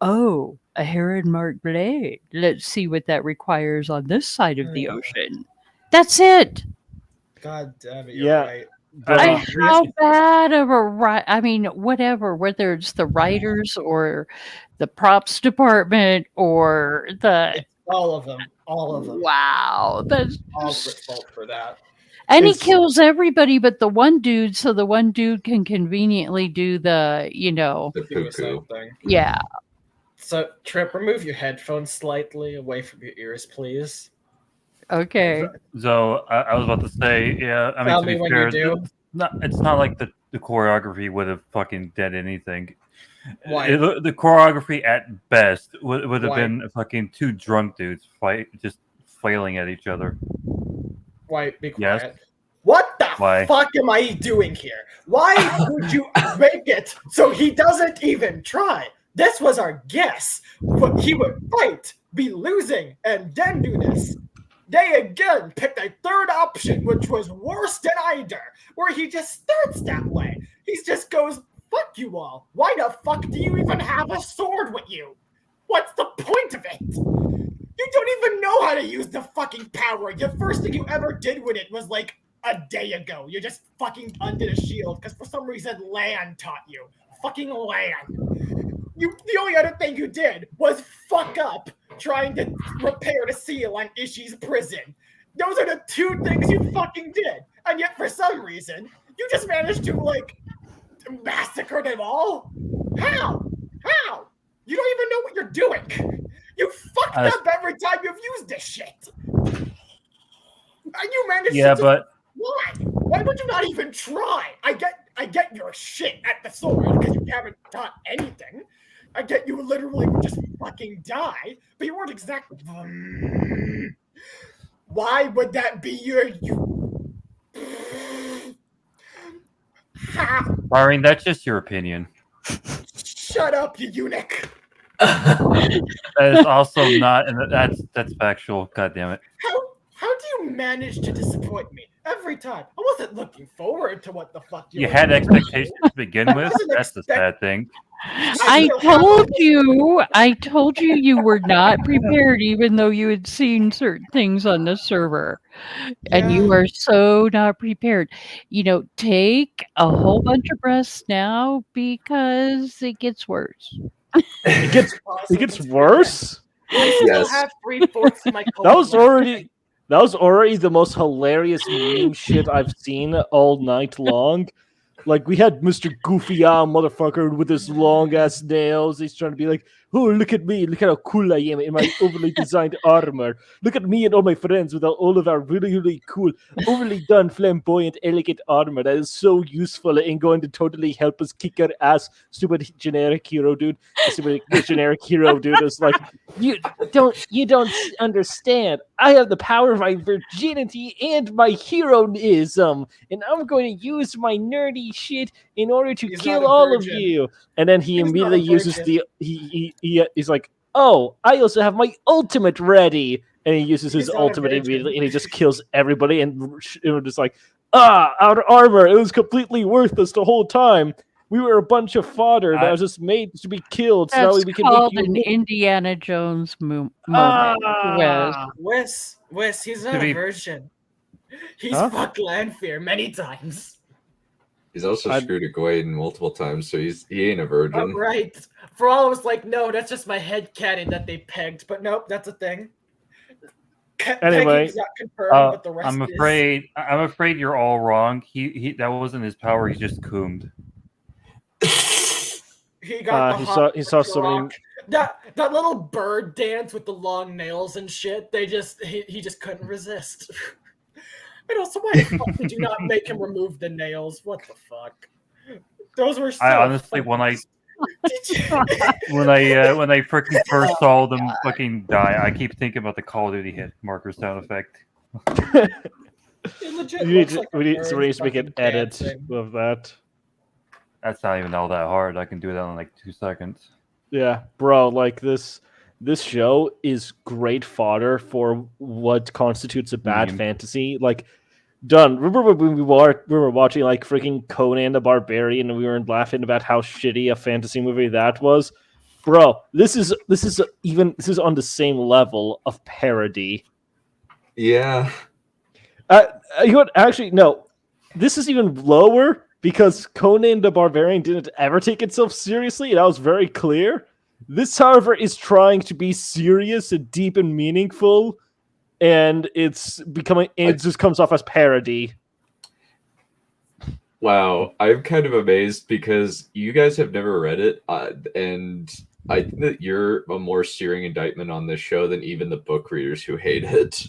"Oh, a heron marked blade. Let's see what that requires on this side of the ocean." That's it. God damn it! You're right. How bad of a I mean, whatever. Whether it's the writers or the props department or all of them. Wow, that's all fault for that. And he kills everybody but the one dude, so the one dude can conveniently do the, The poo-poo. thing. Yeah. So, Trip, remove your headphones slightly away from your ears, please. Okay. So I was about to say, yeah. I mean, Tell to me be when fair, you do. it's not like the choreography would have fucking did anything. Why? The choreography at best would have Why? been fucking two drunk dudes just flailing at each other. Why? Be quiet. Yes. What the Why? fuck am I doing here? Why would you make it so he doesn't even try? This was our guess. He would fight, be losing, and then do this. They again picked a third option, which was worse than either, where he just starts that way. He just goes, fuck you all. Why the fuck do you even have a sword with you? What's the point of it? You don't even know how to use the fucking power. The first thing you ever did with it was like a day ago. You just fucking undid a shield because for some reason Lan taught you. Fucking Lan. The only other thing you did was fuck up trying to repair the seal on Ishii's prison. Those are the two things you fucking did. And yet for some reason, you just managed to like massacre them all? How? How? You don't even know what you're doing. You fucked up every time you've used this shit. And you managed to but why? Why would you not even try? I get your shit at the sword because you haven't taught anything. I get you literally would just fucking die, but you weren't exactly. Why would that be you? Byron, that's just your opinion. Shut up, you eunuch. That is also not, and that's factual. God damn it. How do you manage to disappoint me every time? I wasn't looking forward to what the fuck you had expectations to begin with. That's the sad thing. I told you you were not prepared, even though you had seen certain things on the server. And you are so not prepared. Take a whole bunch of breaths now because it gets worse. It gets worse? I still have 3/4 of my That was already the most hilarious meme shit I've seen all night long. Like, we had Mr. Goofy motherfucker with his long ass nails. He's trying to be like, oh, look at me. Look at how cool I am in my overly designed armor. Look at me and all my friends with all of our really, really cool, overly done, flamboyant, elegant armor that is so useful and going to totally help us kick our ass. Stupid generic hero dude. Stupid generic hero dude is like, you don't understand. I have the power of my virginity and my heroism, and I'm going to use my nerdy shit in order to kill all of you. And then he immediately uses he's like, oh, I also have my ultimate ready, and he uses his ultimate immediately, and he just kills everybody, and we're just like, our armor, it was completely worthless the whole time. We were a bunch of fodder that was just made to be killed. So That's that we can called make an Indiana Jones moment. Wes, he's not a virgin. He's fucked Lanfear many times. He's also screwed Egwene multiple times, so he ain't a virgin. Right. For all I was like, no, that's just my headcanon that they pegged, but nope, that's a thing. Anyway, not confirmed, but the rest I'm afraid you're all wrong. He that wasn't his power. He just coomed. He got he saw so many. That little bird dance with the long nails and shit. He just couldn't resist. And also, why the fuck did you not make him remove the nails? What the fuck? Those were so I honestly, when I freaking first saw them fucking die, I keep thinking about the Call of Duty hit marker sound effect. We need to make an edit of that. That's not even all that hard. I can do that in like 2 seconds. Yeah, bro, like this show is great fodder for what constitutes a bad fantasy. Like, done. Remember when we were watching like freaking Conan the Barbarian and we were laughing about how shitty a fantasy movie that was? Bro, this is on the same level of parody. Yeah. Actually, no. This is even lower because Conan the Barbarian didn't ever take itself seriously. That was very clear. This, however, is trying to be serious and deep and meaningful, and it just comes off as parody. Wow, I'm kind of amazed because you guys have never read it, and I think that you're a more searing indictment on this show than even the book readers who hate it.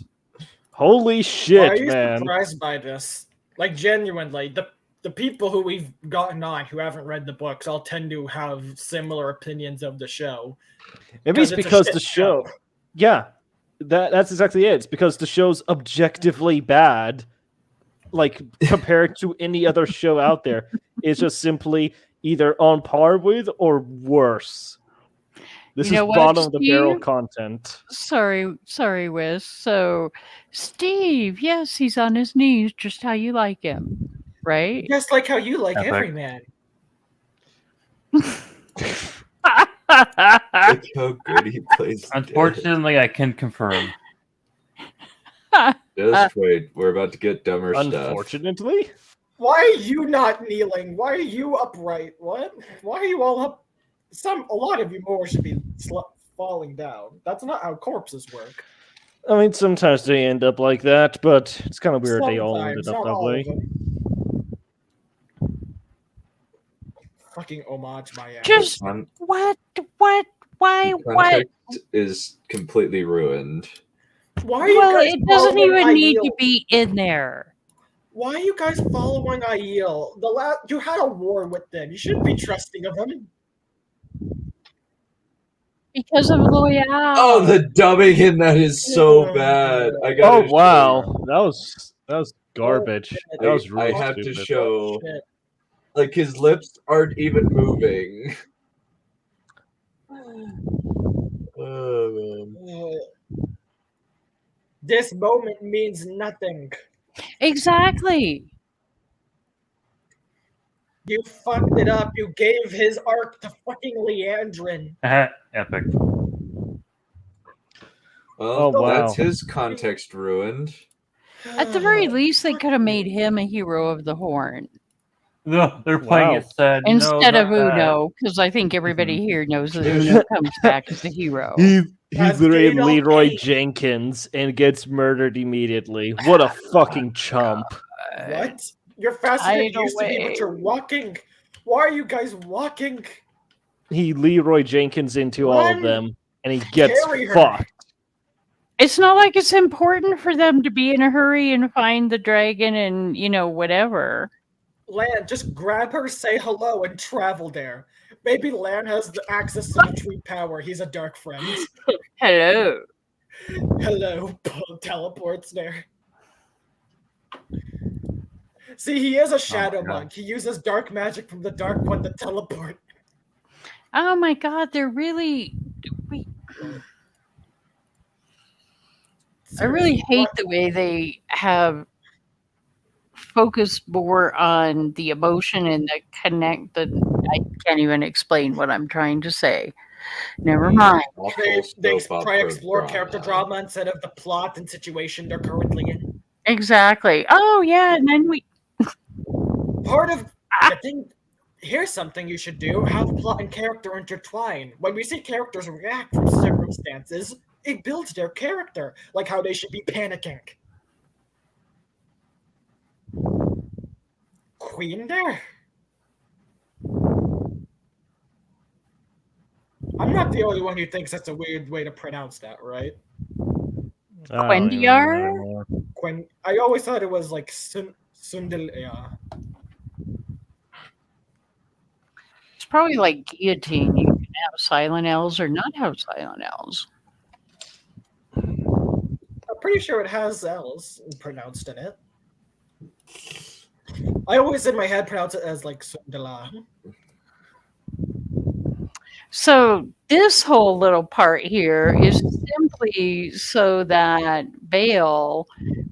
Holy shit, Why are you man! surprised by this? Like, genuinely, the people who we've gotten on who haven't read the books all tend to have similar opinions of the show. Maybe it's because the show. Yeah, that's exactly it. It's because the show's objectively bad. Like, compared to any other show out there, it's just simply either on par with or worse. This is bottom of the barrel content. Sorry, Wes. So, Steve, yes, he's on his knees, just how you like him, right? Just like how you like every man. Look how good he plays. Unfortunately, I can confirm. Just wait, we're about to get dumber stuff. Unfortunately? Why are you not kneeling? Why are you upright? What? Why are you all up? A lot of you more should be falling down. That's not how corpses work. I mean, sometimes they end up like that, but it's kind of weird they all ended up that way. Fucking homage my ass. Just what? Why? What? Is completely ruined. Why are you guys it doesn't even need Aiel? to be in there. Why are you guys following Aiel? You had a war with them. You shouldn't be trusting of him. Because of Loyal. Oh, the dubbing in that is so bad. Oh wow, that was garbage. That was really I have stupid. to show, like, his lips aren't even moving. Oh man. This moment means nothing. Exactly. You fucked it up. You gave his arc to fucking Leandrin. Epic. Well, wow. That's his context ruined. At the very least, they could have made him a hero of the Horn. No, they're playing it sad. Instead of not that. Uno, because I think everybody here knows that Uno comes back as a hero. He's literally Leroy Jenkins and gets murdered immediately. What a fucking chump. What? You're faster than you used to be, but you're walking. Why are you guys walking? He Leroy Jenkins into all of them, and he gets Carry her. fucked. It's not like it's important for them to be in a hurry and find the dragon and, whatever. Lan, just grab her, say hello, and travel there. Maybe Lan has the access to the true power. He's a dark friend. Hello. Hello. Teleports there. See, he is a shadow monk. He uses dark magic from the Dark One to teleport. Oh my god, they're really... I really hate the way they have focused more on the emotion and the connect. I can't even explain what I'm trying to say. Never mind. They try to explore character drama instead of the plot and situation they're currently in. Exactly. Oh yeah, and then we... Part of the thing... Here's something you should do. Have plot and character intertwine. When we see characters react from circumstances, it builds their character, like how they should be panicking. Queen there? I'm not the only one who thinks that's a weird way to pronounce that, right? Quendiar? I always thought it was like Sundel. Yeah. It's probably like guillotine. You can have silent L's or not have silent L's. I'm pretty sure it has L's pronounced in it. I always in my head pronounce it as like Sundela. So this whole little part here is simply so that Vale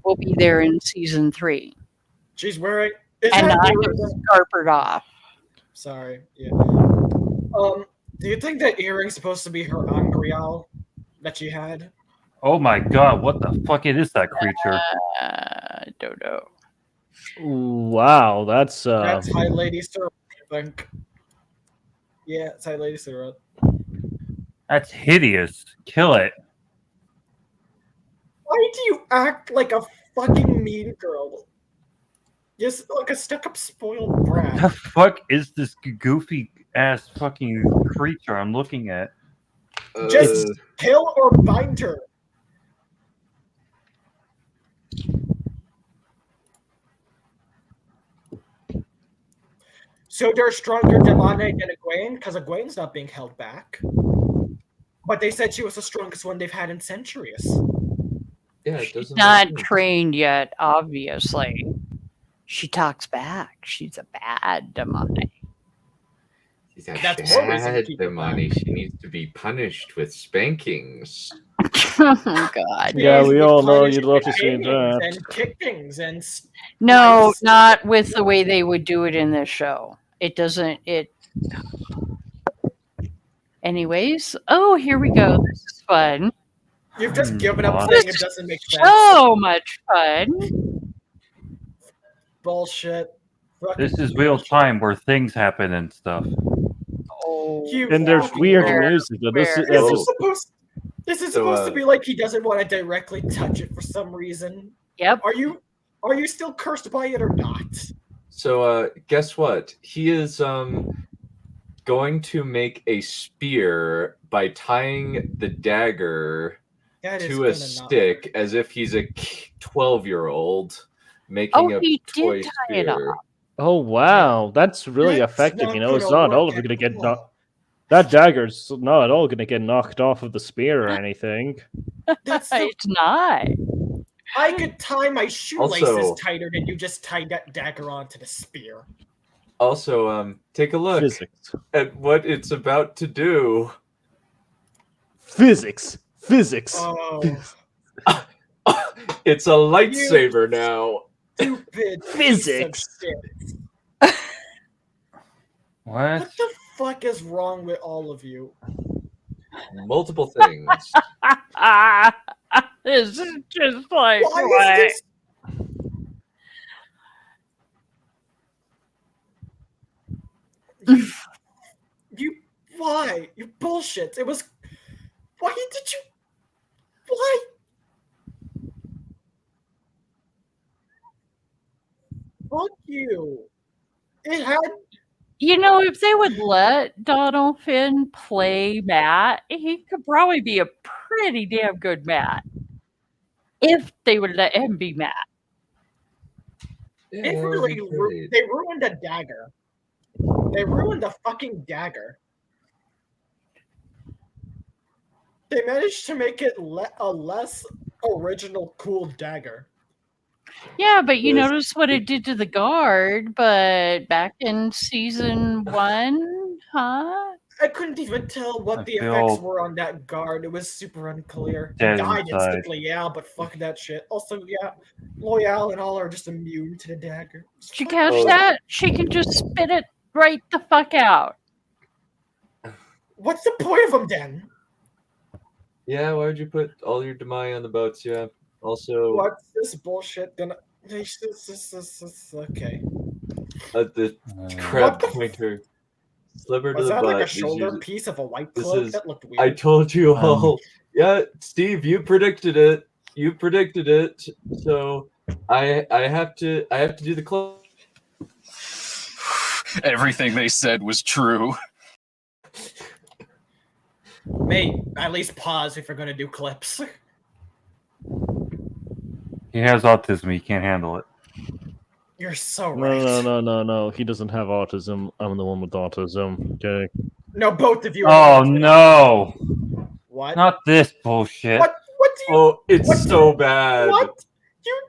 will be there in season 3. She's wearing... And I have scarpered off. Sorry. Yeah. Do you think that earring's supposed to be her Angreal that she had? Oh my god, what the fuck is that creature? I don't know. Wow, that's High Lady Syrup, I think. Yeah, it's High Lady Syrup. That's hideous. Kill it. Why do you act like a fucking mean girl? Just like a stuck-up spoiled brat. The fuck is this goofy ass fucking creature I'm looking at? Just kill or bind her. So they're stronger demonic than Egwene, because Egwene's not being held back. But they said she was the strongest one they've had in centuries. Yeah, it She's doesn't not make sense. trained yet, obviously. She talks back. She's a bad demonic. She's a That's more reason to bad keep her demonic. She needs to be punished with spankings. Oh, God. Yeah, we all know Punished you'd love to with see hangings that. and kickings and No, knives. not with the way they would do it in this show. It doesn't, Anyways, oh, here we go. This is fun. You've just given up This saying it doesn't make sense. So much fun. Bullshit. This is real time where things happen and stuff. Oh, And there's fucking weird where? music. This is, This Oh. is supposed. This is So, supposed to be like he doesn't want to directly touch it for some reason. Yep. Are you still cursed by it or not? So, guess what? He is going to make a spear by tying the dagger That is to gonna a not stick work. as if he's a 12-year-old making Oh, a he toy did tie it spear. off. oh wow, that's really That's effective. not You know, it's gonna not at all work going to at get all. knocked. That dagger's not at all going to get knocked off of the spear or anything. That's the, It's not. I could tie my shoelaces Also- tighter than you just tied that dagger onto the spear. Also, take a look Physics. at what it's about to do. Physics. Physics. Oh, It's a lightsaber now. stupid Physics. piece of shit. What? What the fuck is wrong with all of you? Multiple things. This is just like Why what? is this? Why? You bullshit. It was. Why did you? Why? Fuck you. It had. You know, if they would let Donald Finn play Matt, he could probably be a pretty damn good Matt. If they would let him be Matt. It really. They ruined the dagger. They ruined the fucking dagger. They managed to make it a less original, cool dagger. Yeah, but you Yes. notice what it did to the guard, but back in season 1, huh? I couldn't even tell what I the feel effects were on that guard. It was super unclear. He dead died inside. instantly, yeah, but fuck that shit. Also, yeah, Loyal and all are just immune to the dagger. Did you catch Oh. that? She can just spit it right the fuck out. What's the point of them then? Yeah, why would you put all your Demai on the boats? Yeah. Also, What's this bullshit? Then this, okay. the crab pointer sliver to Was the that butt. like a is shoulder usually- piece of a white This cloak? is- That looked weird. I told you all. Yeah, Steve, you predicted it. You predicted it. So I have to do the close. Everything they said was true. Mate, at least pause if you're gonna do clips. He has autism. He can't handle it. You're so right. No. He doesn't have autism. I'm the one with autism. Okay. No, both of you. Oh no! What? Not this bullshit. What do you? Oh, it's what so bad. What? You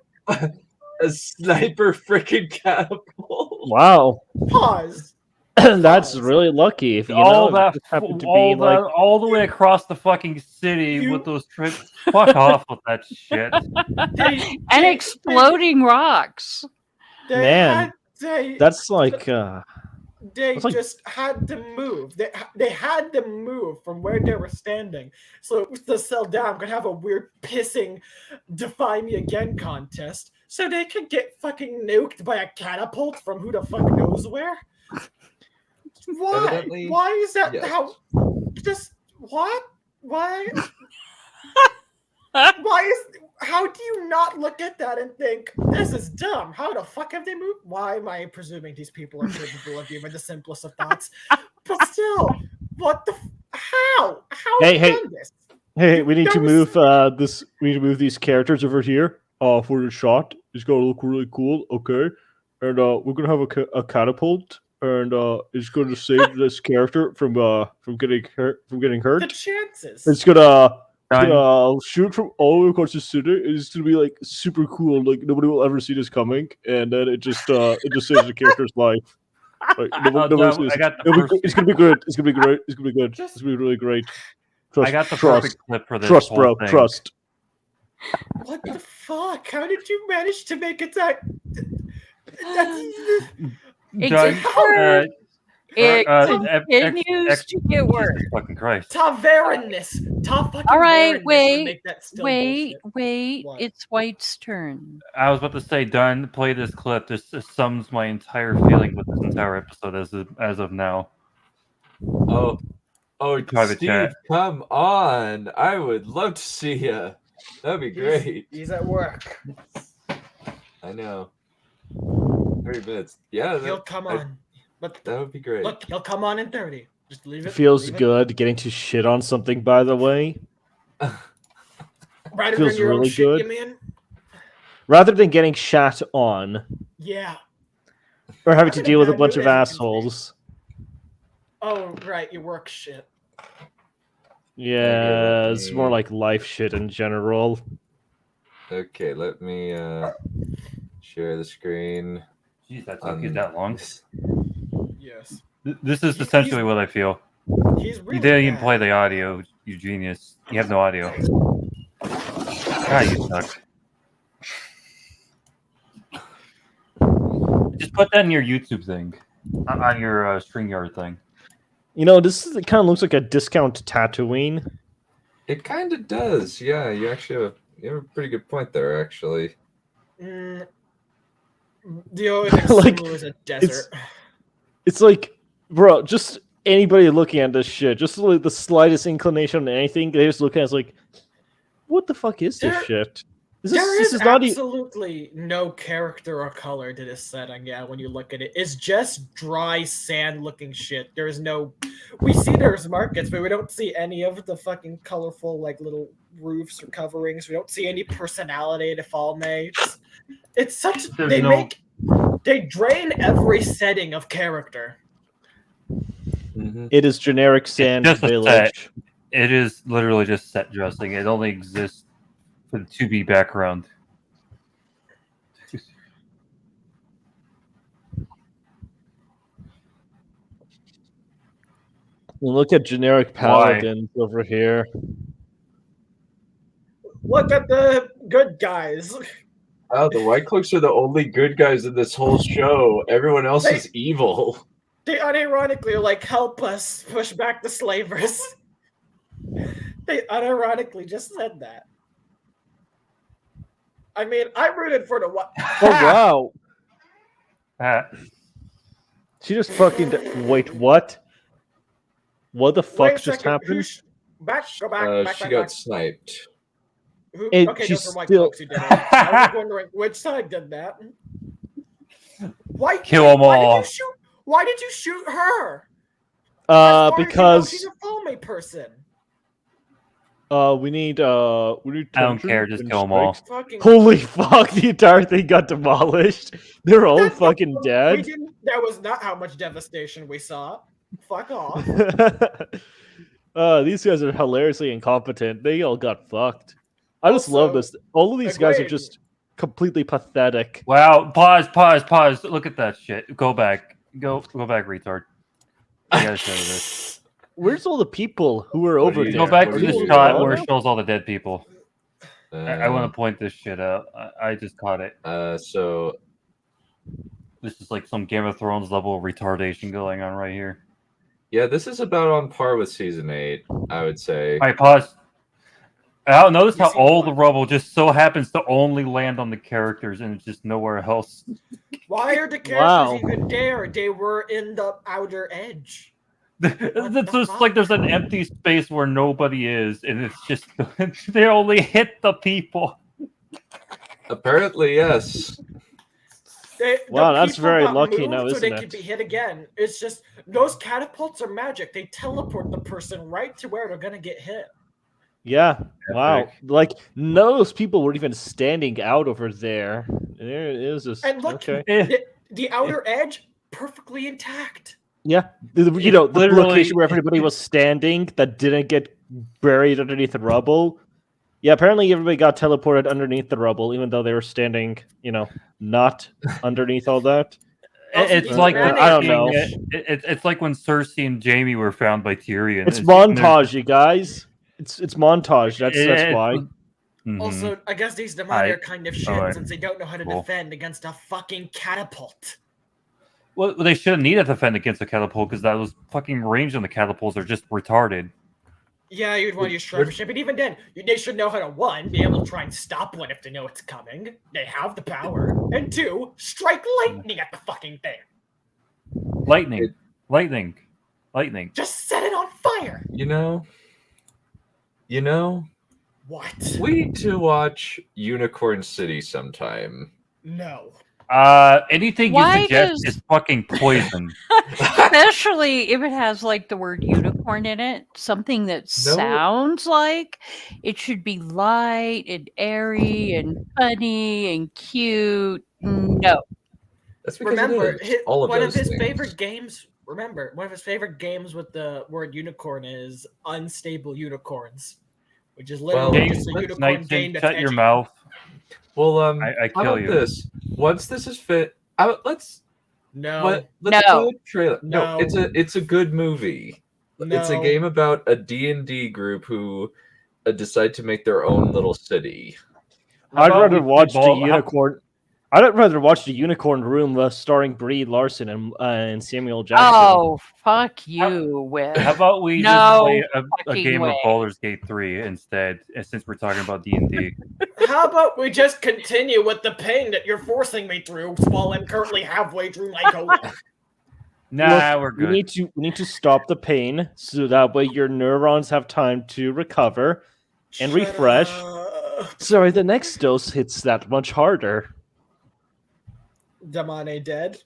A sniper freaking catapult. Wow. pause. That's really lucky. If you all know, that, it just happened to all be like all the way across the fucking city with those trips. Fuck off with that shit. And exploding rocks. They Man, had, they, that's like they that's like- just had to move. They had to move from where they were standing. So to sell down could have a weird pissing defy me again contest. So they could get fucking nuked by a catapult from who the fuck knows where. Why? Evidently, Why is that yes. how? Just what? Why? How do you not look at that and think, this is dumb? How the fuck have they moved? Why am I presuming these people are capable of even the simplest of thoughts? But still, what the... How? How have you done this? Hey, we need to move this. We need to move these characters over here. For the shot, it's gonna look really cool. Okay, and we're gonna have a catapult, and it's going to save this character from getting hurt. The chances. It's gonna shoot from all the way across the city. It's gonna be like super cool. Like nobody will ever see this coming, and then it just saves the character's life. Like, it's gonna be good. It's gonna be great. It's gonna be good. It's gonna be really great. Trust, I got the perfect clip for this. Trust, whole bro. thing. Trust. What the fuck? How did you manage to make it that? It continues to get worse. Fucking Christ. Tavernness. All right, wait. It's White's turn. I was about to say, done. Play this clip. This sums my entire feeling with this entire episode as of now. Oh, Private Steve, chat. come on! I would love to see you. That'd be great. He's at work. I know. 30 minutes. Yeah, He'll come on. But that would be great. Look, he'll come on in 30. Just leave it. Feels good getting to shit on something. By the way, Rather feels than your own really shit, good. you mean? Rather than getting shat on, Yeah. or having to can deal with a imagine bunch of it. assholes. Oh, right, your work shit. Yeah, it's more like life shit in general. Okay, let me share the screen. Jeez, that took you that long. Yes. This is essentially what I feel. He's really You didn't even bad. play the audio, you genius. You have no audio. God, you suck. Just put that in your YouTube thing, on your StreamYard thing. You know, this is, it kind of looks like a discount Tatooine. It kind of does. Yeah, you actually have a pretty good point there, actually. The only thing Like, similar is a desert. It's like, bro, just anybody looking at this shit, just like the slightest inclination on anything, they just look at it as like, what the fuck is this shit? There This is is not absolutely no character or color to this setting. Yeah, when you look at it, it's just dry sand-looking shit. There is no. We see there's markets, but we don't see any of the fucking colorful like little roofs or coverings. We don't see any personality to fall mates. It's such. They drain every setting of character. It is generic sand Just a village. set. It is literally just set dressing. It only exists for the 2B background. Look at generic paladins over here. Look at the good guys. Oh, the White Cloaks are the only good guys in this whole show. Everyone else is evil. They unironically are like, help us push back the slavers. They unironically just said that. I mean, I rooted for the what? Oh wow! She just fucking wait. What? What the fuck just happened? Go back. She got sniped. Okay, those are White Cloaks who did it. I was wondering which side did that. Kill them all. Why did you shoot her? Because she's a folmate person. We need. I don't care. Just kill them all. Holy fuck! The entire thing got demolished. They're all fucking dead. That was not how much devastation we saw. Fuck off. These guys are hilariously incompetent. They all got fucked. I just love this. All of these guys are just completely pathetic. Wow! Pause. Look at that shit. Go back. Go back, retard. I gotta show you this. Where's all the people who are over there? Go back to the shot where it shows all the dead people. I want to point this shit out. I just caught it. So this is like some Game of Thrones level retardation going on right here. Yeah, this is about on par with season 8, I would say. All right, pause. Now notice how all the rubble just so happens to only land on the characters and it's just nowhere else. Why are the characters even there? They were in the outer edge. It's just like there's an empty space where nobody is, and it's just they only hit the people. Apparently, yes. Wow, that's very lucky now, now, so isn't they it? can be hit again. It's just those catapults are magic. They teleport the person right to where they're gonna get hit. Yeah. Wow. Like none of those people were even standing out over there. There it is. Just, And look, okay. the outer edge perfectly intact. Yeah. You know, the Literally- location where everybody was standing that didn't get buried underneath the rubble. Yeah, apparently everybody got teleported underneath the rubble, even though they were standing, you know, not underneath all that. It's like I don't know. It's like when Cersei and Jaime were found by Tyrion. It's montage, you guys. It's montage. That's why. Also, I guess these Demani are kind of shit since they don't know how to defend against a fucking catapult. Well, they shouldn't need to defend against a catapult because those fucking range on the catapults are just retarded. Yeah, you'd want to use shrimpship, but even then, they should know how to, 1, be able to try and stop one if they know it's coming. They have the power. And 2, strike lightning at the fucking thing. Lightning. Just set it on fire. You know. What? We need to watch Unicorn City sometime. No. Anything you suggest is fucking poison. Especially if it has like the word unicorn in it, something that sounds like it should be light and airy and funny and cute. No. That's because remember, one of his things. favorite games. Remember, one of his favorite games with the word unicorn is Unstable Unicorns, which is literally just a unicorn game that's shut your edgy. mouth. Well, I how kill about you. this? Once this is fit, let's No. let's No. do a trailer. No, it's a good movie. It's a No. game about a D&D group who decide to make their own little city. I'd rather watch the unicorn. I'd rather watch the Unicorn Room starring Brie Larson and Samuel Jackson. Oh, fuck you, Will. How about we just No play a fucking game way. of Baldur's Gate 3 instead, since we're talking about D&D? How about we just continue with the pain that you're forcing me through while I'm currently halfway through my goal? Nah, Look, we're good. We need to stop the pain so that way your neurons have time to recover and refresh. So the next dose hits that much harder. Damane dead.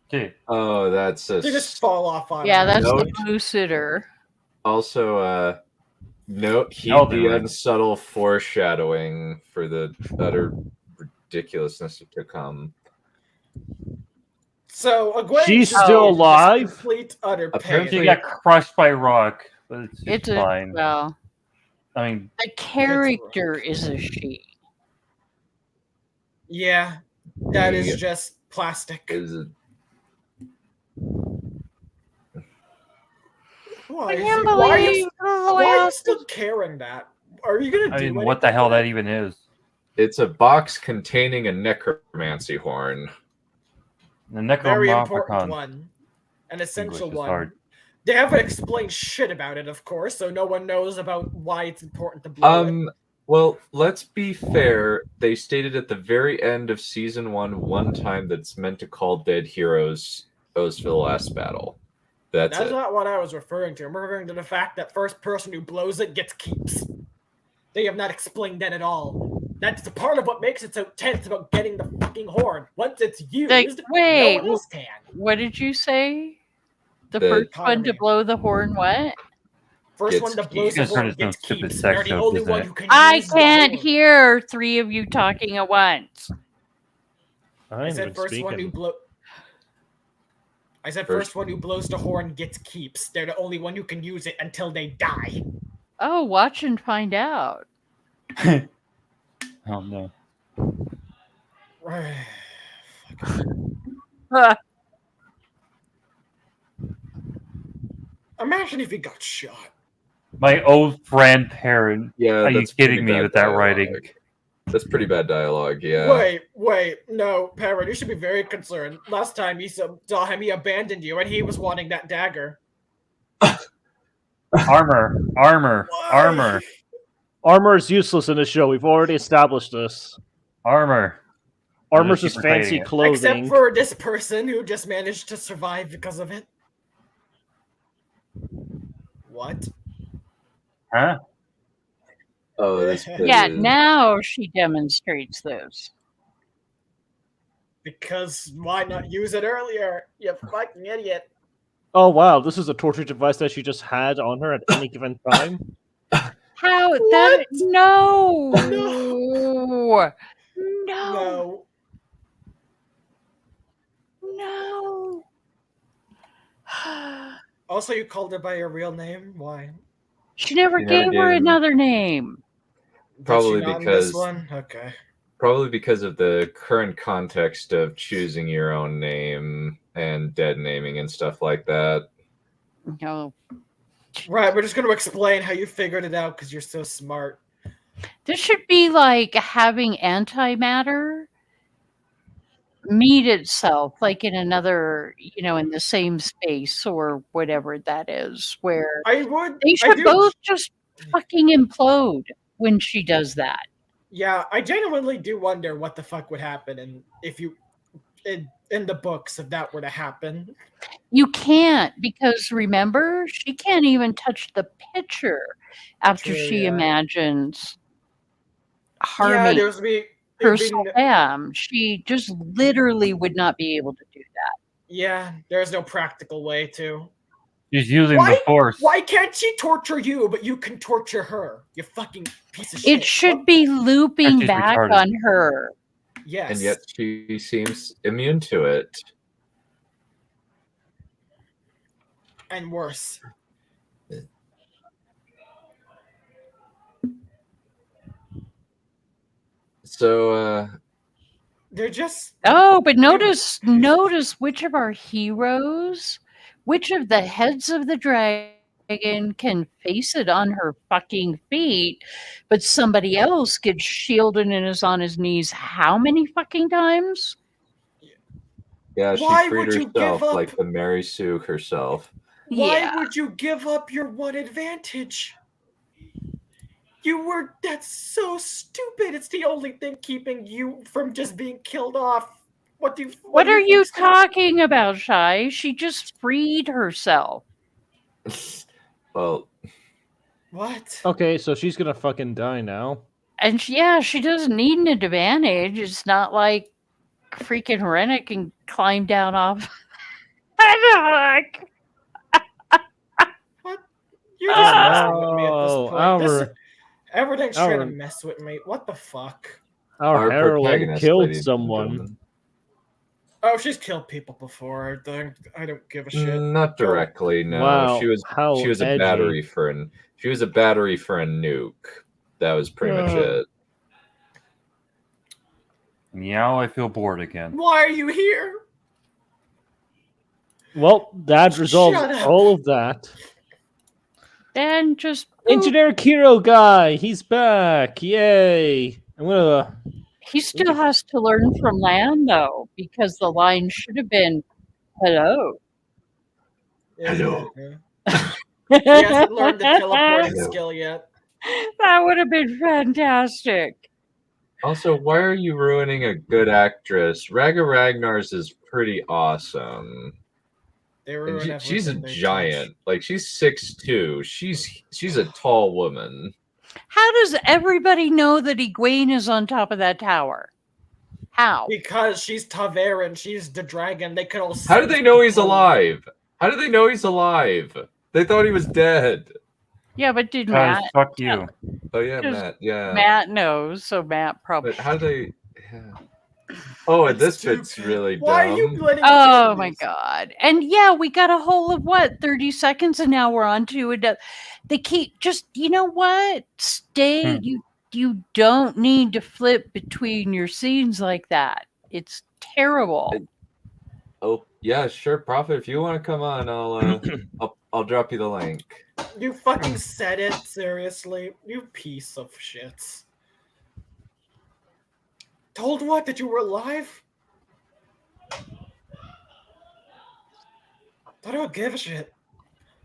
Okay. Oh, that's a They just fall off on Yeah, her. that's Note. the Lucider. Also, heed Elden the Ring. unsubtle foreshadowing for the utter ridiculousness to come. So Egwene She's just still is alive? Complete utter Apparently- She pain. got crushed by rock, but it's It's fine. well, I mean, the character is a she. Yeah, that is Yeah. just plastic. Is it? Why I is can't he- why are believe you, the why way are you else- still carrying that? Are you gonna I do mean, what the anything hell with that it? even is? It's a box containing a necromancy horn. The Very important Necronomicon. one, an essential English is one. hard. They haven't explained shit about it, of course, so no one knows about why it's important to blow it. Well, let's be fair. They stated at the very end of season one time that it's meant to call dead heroes owes for the last battle. That's That's it. not what I was referring to. I'm referring to the fact that first person who blows it gets keeps. They have not explained that at all. That's the part of what makes it so tense about getting the fucking horn. Once it's used, Like, no wait, one else can. what did you say? The The- first one to blow the horn, what? First Gets one that keeps. blows the It's gonna horn turn into gets some stupid keeps. sex They're the joke, only isn't one it? who can I use the can't horn. hear three of you talking at once. I said first one who blow. I said first one who blows the horn gets keeps. They're the only one who can use it until they die. Oh, watch and find out. Oh no. Imagine if he got shot. My old friend parent. Yeah, Are you that's pretty kidding me bad with that dialogue. writing? That's pretty bad dialogue. Yeah. Wait, no, Parrot, you should be very concerned. Last time you saw him, he abandoned you, and he was wanting that dagger. Armor. Armor is useless in this show. We've already established this. Armor. Armor's Keep just fancy repeating it. clothing. Except for this person who just managed to survive because of it. What? Huh? Oh, this Yeah, now she demonstrates this. Because why not use it earlier? You fucking idiot. Oh wow, this is a torture device that she just had on her at any given time. How What? that? No. No. No. No. Also, you called her by her real name? Why? She never She never gave her gave him- another name. Probably Did she not in this because one? Okay. probably because of the current context of choosing your own name and dead naming and stuff like that. No. Right, we're just going to explain how you figured it out because you're so smart. This should be like having antimatter meet itself, like in another, in the same space or whatever that is, where they should both just fucking implode when she does that. Yeah, I genuinely do wonder what the fuck would happen in the books if that were to happen. You can't, because remember, she can't even touch the picture after True, she yeah. imagines Yeah, harming there's me. her Sam. She just literally would not be able to do that. Yeah, there's no practical way to. She's using the force. Why can't she torture you, but you can torture her? You fucking piece of shit. It should be looping She's back retarded. on her. Yes. And yet she seems immune to it. And worse. So They're just Oh, but notice which of our heroes, which of the heads of the dragon can face it on her fucking feet, but somebody else gets shielded and is on his knees how many fucking times? yeah, she Why freed would you herself give up? like the Mary Sue herself. Why would you give up your one advantage? That's so stupid. It's the only thing keeping you from just being killed off. What What are you talking about, Shai? She just freed herself. Well, what? Okay, so she's gonna fucking die now. And she doesn't need an advantage. It's not like freaking Renna can climb down off the hook. You're just messing with me at this Oh, point. Everything's trying to our- mess with me. What the fuck? Our heroine protagonist, killed ladies and someone. gentlemen. Oh, she's killed people before. I don't give a shit. Not directly, no. Wow, she was how a edgy. battery for a nuke. That was pretty much it. Now I feel bored again. Why are you here? Well, that resolves Shut up. all of that. Then just Engineer Kiro guy, he's back! Yay! I'm gonna. he still has to learn from Lan though, because the line should have been hello. Hello. He hasn't learned the teleporting skill yet. That would have been fantastic. Also, why are you ruining a good actress? Raga Ragnar's is pretty awesome. They And ruin she's a everything they giant. Like she's 6'2". She's a tall woman. How does everybody know that Egwene is on top of that tower? How? Because she's Taveran, she's the dragon. They could all. How do they know he's alive? How do they know he's alive? They thought he was dead. Yeah, but did Guys, Matt? fuck you. Oh yeah, Just Matt. Yeah. Matt knows, so Matt probably. But how do they? Yeah. Oh, and this bit's really dumb. Why are you letting? Oh my god! And yeah, we got a whole of 30 seconds, and now we're on to it. They keep just, you know what? Stay. You don't need to flip between your scenes like that. It's terrible. Oh yeah, sure, Prophet. If you want to come on, I'll drop you the link. You fucking said it, seriously. You piece of shit. Told what? That you were alive? I don't give a shit.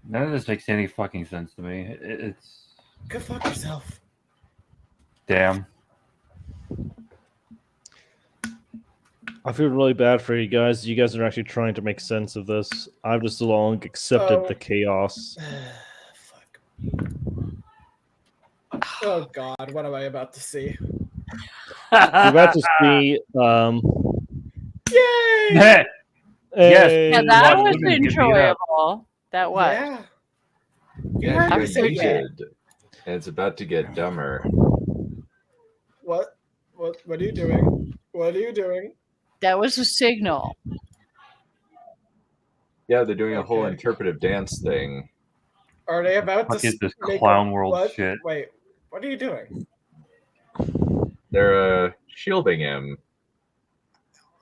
None of this makes any fucking sense to me. It's Go fuck yourself. damn. I feel really bad for you guys. You guys are actually trying to make sense of this. I've just long accepted the chaos. Fuck Oh God, what am I about to see? You're about to see. Yay! Yes, Yeah, that was enjoyable. That was. Yeah. Yeah, heard me say you yeah. did. And it's about to get dumber. What? What are you doing? What are you doing? That was a signal. Yeah, they're doing a whole interpretive dance thing. Are they about What to is this make clown a, world what? shit? Wait, what are you doing? They're shielding him.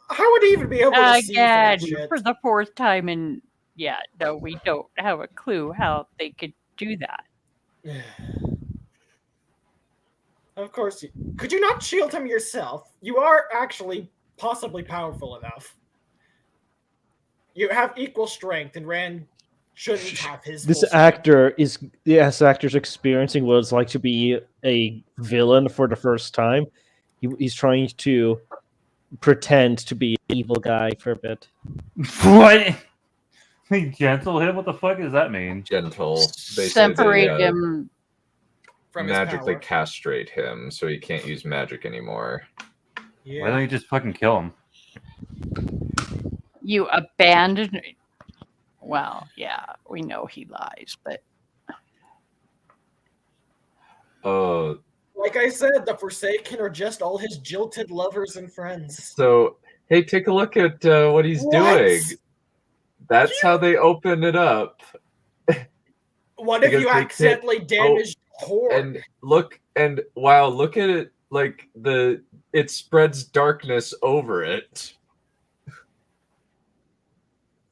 How would he even be able to see for that Again, shit? for the fourth time, and yeah, no, we don't have a clue how they could do that. Of course, could you not shield him yourself? You are actually possibly powerful enough. You have equal strength, and Rand shouldn't have his. This full actor's experiencing what it's like to be a villain for the first time. He's trying to pretend to be an evil guy for a bit. What? Gentle him? What the fuck does that mean? Gentle. Separate him from his magically power. castrate him so he can't use magic anymore. Yeah. Why don't you just fucking kill him? You abandoned. Well, yeah, we know he lies, but like I said, the Forsaken are just all his jilted lovers and friends. So, hey, take a look at what he's doing. That's how they open it up. What if you accidentally damaged Horde? And look at it, like it spreads darkness over it.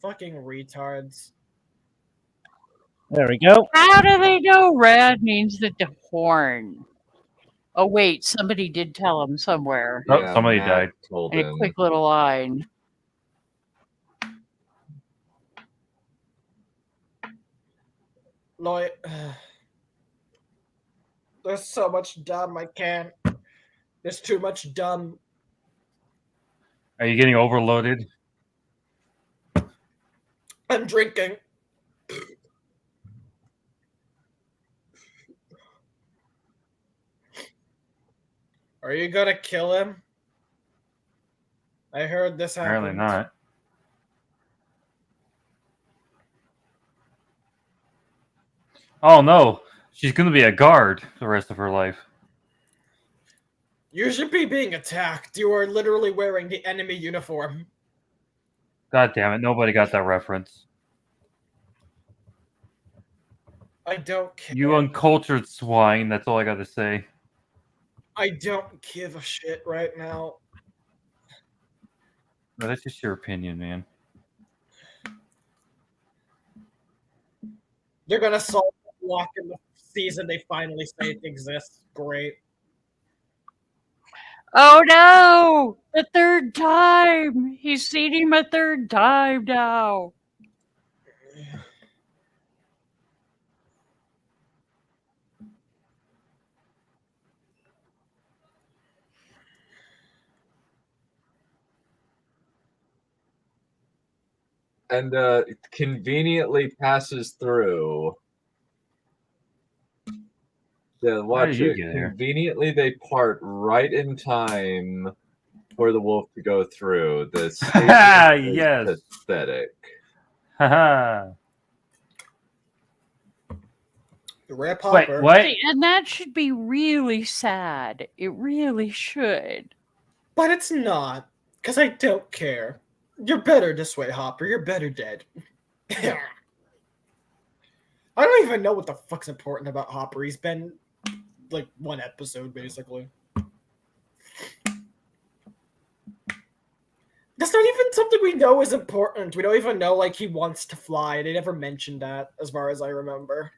Fucking retards. There we go. how do they know Rad means the horn? Oh wait, somebody did tell him somewhere. Oh, somebody died. In a quick little line. Lloyd, there's so much dumb I can't. There's too much dumb. Are you getting overloaded? I'm drinking. Are you gonna kill him? I heard this happened. Apparently not. Oh no, she's gonna be a guard the rest of her life. You should be being attacked. You are literally wearing the enemy uniform. God damn it, nobody got that reference. I don't care. You uncultured swine, that's all I gotta say. I don't give a shit right now. No, that's just your opinion, man. They're gonna solve the block in the season they finally say it exists. Great. Oh no! The third time! He's seen him a third time now. And conveniently passes through. Yeah, watch it. Conveniently, they part right in time for the wolf to go through. The station is pathetic. Haha. Rip Hopper. Wait, what? See, and that should be really sad. It really should. But it's not, because I don't care. You're better this way, Hopper. You're better dead. I don't even know what the fuck's important about Hopper. He's been like one episode, basically. That's not even something we know is important. We don't even know, like, he wants to fly. They never mentioned that, as far as I remember.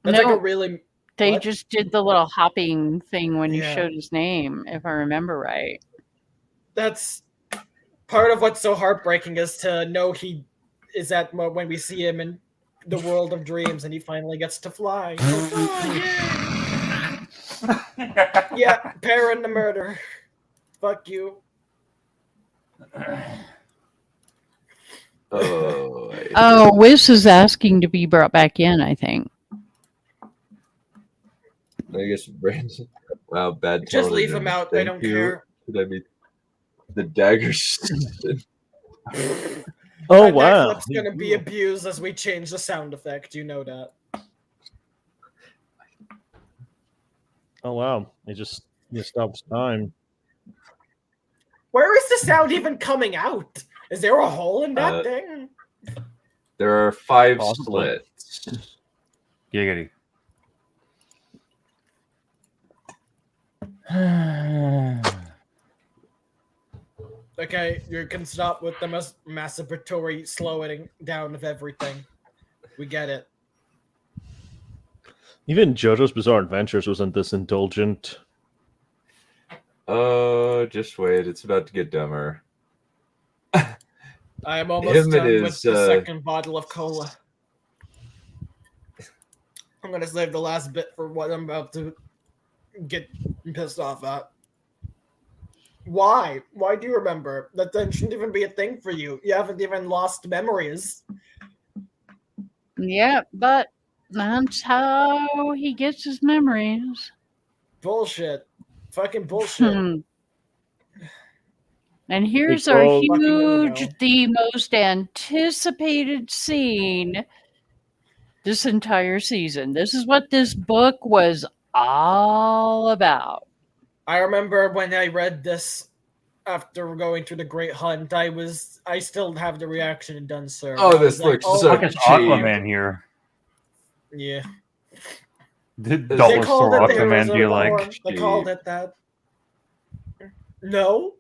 That's like a really... They what? just did the little hopping thing when you Yeah. showed his name, if I remember right. That's part of what's so heartbreaking, is to know he is that when we see him in the world of dreams and he finally gets to fly. Yeah, Perrin the murder. Fuck you. Oh, Oh, Wiz is asking to be brought back in, I think. I guess Brandon. Wow, bad Just television. leave him out. I don't care. Should I be the daggers? Oh That wow! clip's gonna be abused as we change the sound effect. You know that. Oh wow! It just stops time. Where is the sound even coming out? Is there a hole in that thing? There are 5 Possibly. splits. Giggity. Okay, you can stop with the masturbatory slowing down of everything. We get it. Even JoJo's Bizarre Adventures wasn't this indulgent. Oh, just wait. It's about to get dumber. I am almost done with the second bottle of cola. I'm going to save the last bit for what I'm about to get pissed off at. Why? Why do you remember? That shouldn't even be a thing for you. You haven't even lost memories. Yeah, but that's how he gets his memories. Bullshit. Fucking bullshit. And here's our huge, the most anticipated scene this entire season. This is what this book was all about. I remember when I read this after going through the Great Hunt, I still have the reaction in done, sir. Oh, this looks so cheap. Aquaman here. Yeah. The Dollar Store Aquaman, do you like? They called it that. No.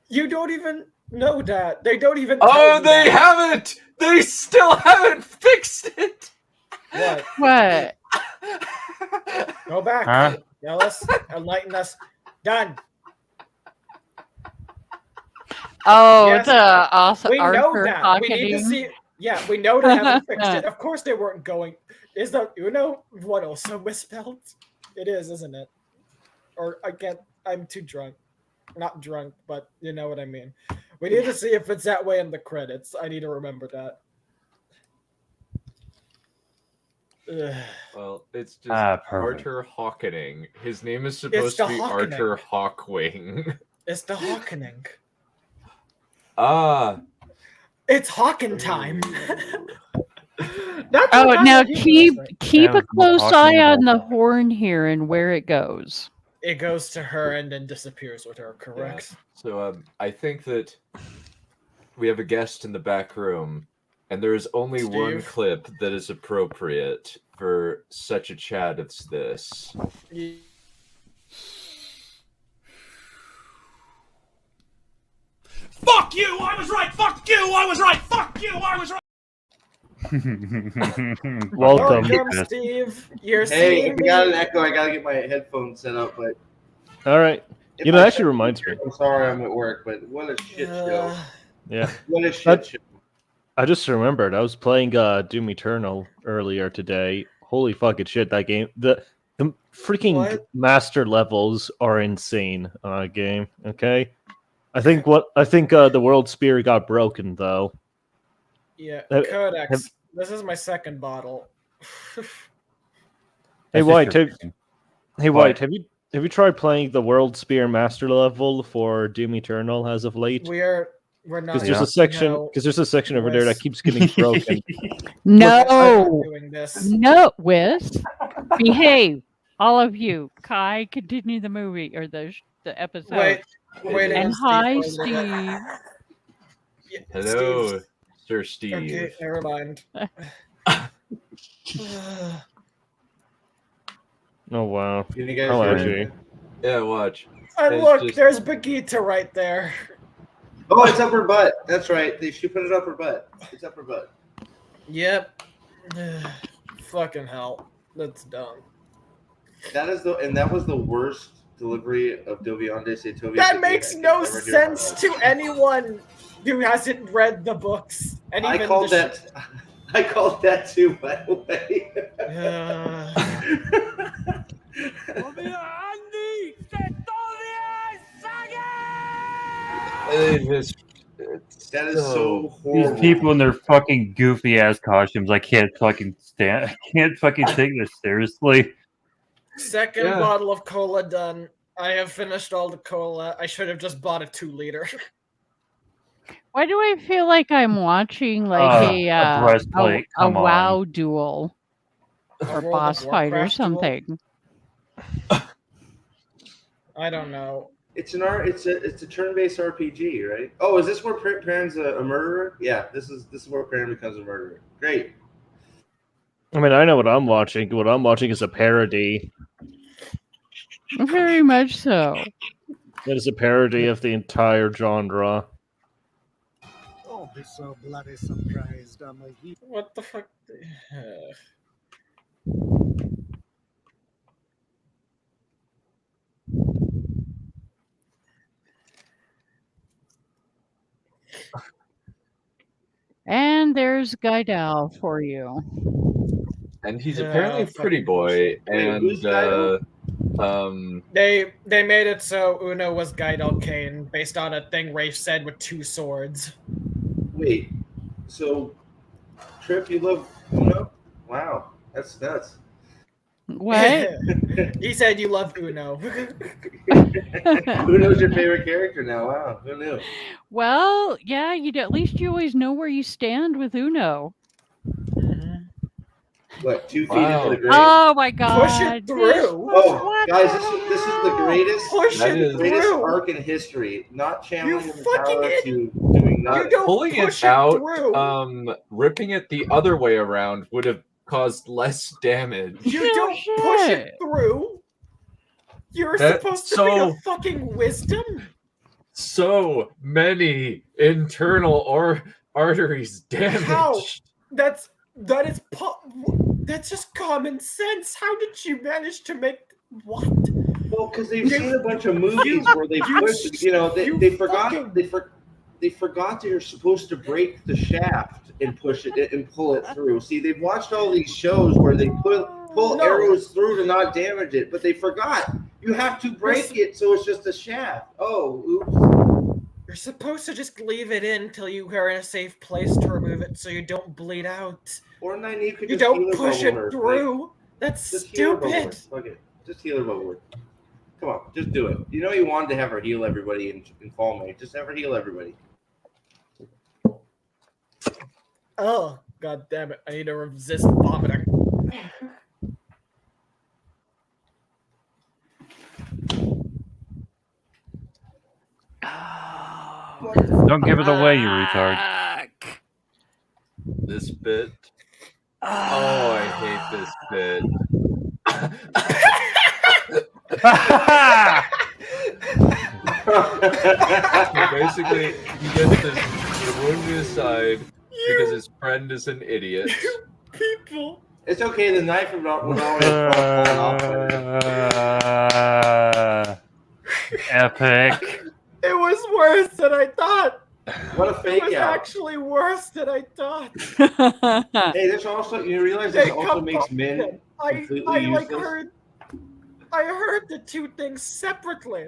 You don't even know that. They don't even. Oh, they haven't! They still haven't fixed it! What? Go back. Huh? Tell us. Enlighten us. Done. Oh, Yes, the author we know Arthur that. We need to Hockening. see. Yeah, we know they haven't fixed it. Of course they weren't going. Is the Uno one also misspelled? It is, isn't it? Or I can't. I'm too drunk. Not drunk, but you know what I mean. We need to see if it's that way in the credits. I need to remember that. Ugh. Well, it's just perfect. Arthur Hockening. His name is supposed to be Hockening. Arthur Hawkwing. It's the Hawkening. Ah. It's Hawken time. Oh, now keep Yeah, a close talking eye on about the horn here and where it goes. It goes to her and then disappears with her, correct? Yeah. So I think that we have a guest in the back room, and there is only one Steve? clip that is appropriate for such a chat as this. Fuck you! I was right! Fuck you! I was right! Fuck you! I was right! Welcome. Steve. You're Hey, seeing if we got an echo, I gotta get my headphones set up. But All right. You know, that actually reminds me. I'm sorry I'm at work, but what a shit show! Yeah. What a shit show! I just remembered. I was playing Doom Eternal earlier today. Holy fucking shit! That game. The freaking master levels are insane on that game. Okay. I think the world spear got broken though. Yeah, Have- Codex. This is my second bottle. Hey White, have What? you tried playing the World Spear Master level for Doom Eternal as of late? We're not. Because there's a section over there that keeps getting broken. No, doing this. no, with behave, all of you. Kai, continue the movie or the episode. Wait, and hi, Steve. Yeah, Hello, Steve's- Sir Steve. Okay, never mind. Oh wow! Can you guys Oh, hear actually. me? Yeah, watch. And It's look, just- there's Bagheeta right there. Oh, it's up her butt. That's right. She put it up her butt. It's up her butt. Yep. Fucking hell. That's dumb. That was the worst delivery of Dovionde Setovia. That makes no sense to anyone who hasn't read the books. And even I called that too, by the way. That is so horrible. These people in their fucking goofy ass costumes, I can't fucking stand. I can't fucking take this seriously. Second bottle of cola done. I have finished all the cola. I should have just bought a 2-liter. Why do I feel like I'm watching like a breastplate? a WoW duel or boss fight or something? I don't know. It's a turn-based RPG, right? Oh, is this where Perrin's a murderer? Yeah, this is where Perrin becomes a murderer. Great. I mean, I know what I'm watching. What I'm watching is a parody. Very much so. It is a parody of the entire genre. Don't be so bloody surprised. What the fuck? And there's Guidal for you. And he's apparently a pretty boy. And they made it so Uno was Guidal Kane based on a thing Rafe said with 2 swords. Wait, so Trip, you love Uno? Wow, that's nuts. What? He said you love Uno. Uno's your favorite character now. Wow, who knew? Well, yeah, at least you always know where you stand with Uno. What, 2 feet into the grave? Oh my god. Push it through. Oh, guys, this is the greatest, Push arc in history. Not channeling the fucking power idiot. to doing nothing. Pulling it out, ripping it the other way around would have caused less damage. You don't push it through. You're supposed to be a fucking wisdom. So many internal arteries damaged. How? That's just common sense. How did you manage to make what? Well, because they've seen a bunch of movies where they push. They forgot. They forgot that you're supposed to break the shaft and push it and pull it through. See, they've watched all these shows where they pull arrows through to not damage it, but they forgot you have to break it so it's just a shaft. Oh, oops. You're supposed to just leave it in till you are in a safe place to remove it so you don't bleed out. Or then you could You just don't push it through. That's stupid. Fuck it. Just heal her bubble. Come on, just do it. You know you wanted to have her heal everybody in Fall May. Just have her heal everybody. Oh, god damn it. I need to resist vomiting. Don't give it away, you retard. This bit. Oh, I hate this bit. Basically, he gets the wounded aside because his friend is an idiot. People. It's okay. The knife would always fall off. Epic. It was worse than I thought. What a fake It was out. actually worse than I thought. Hey, there's also, you realize this also makes men completely useless? I heard the 2 things separately,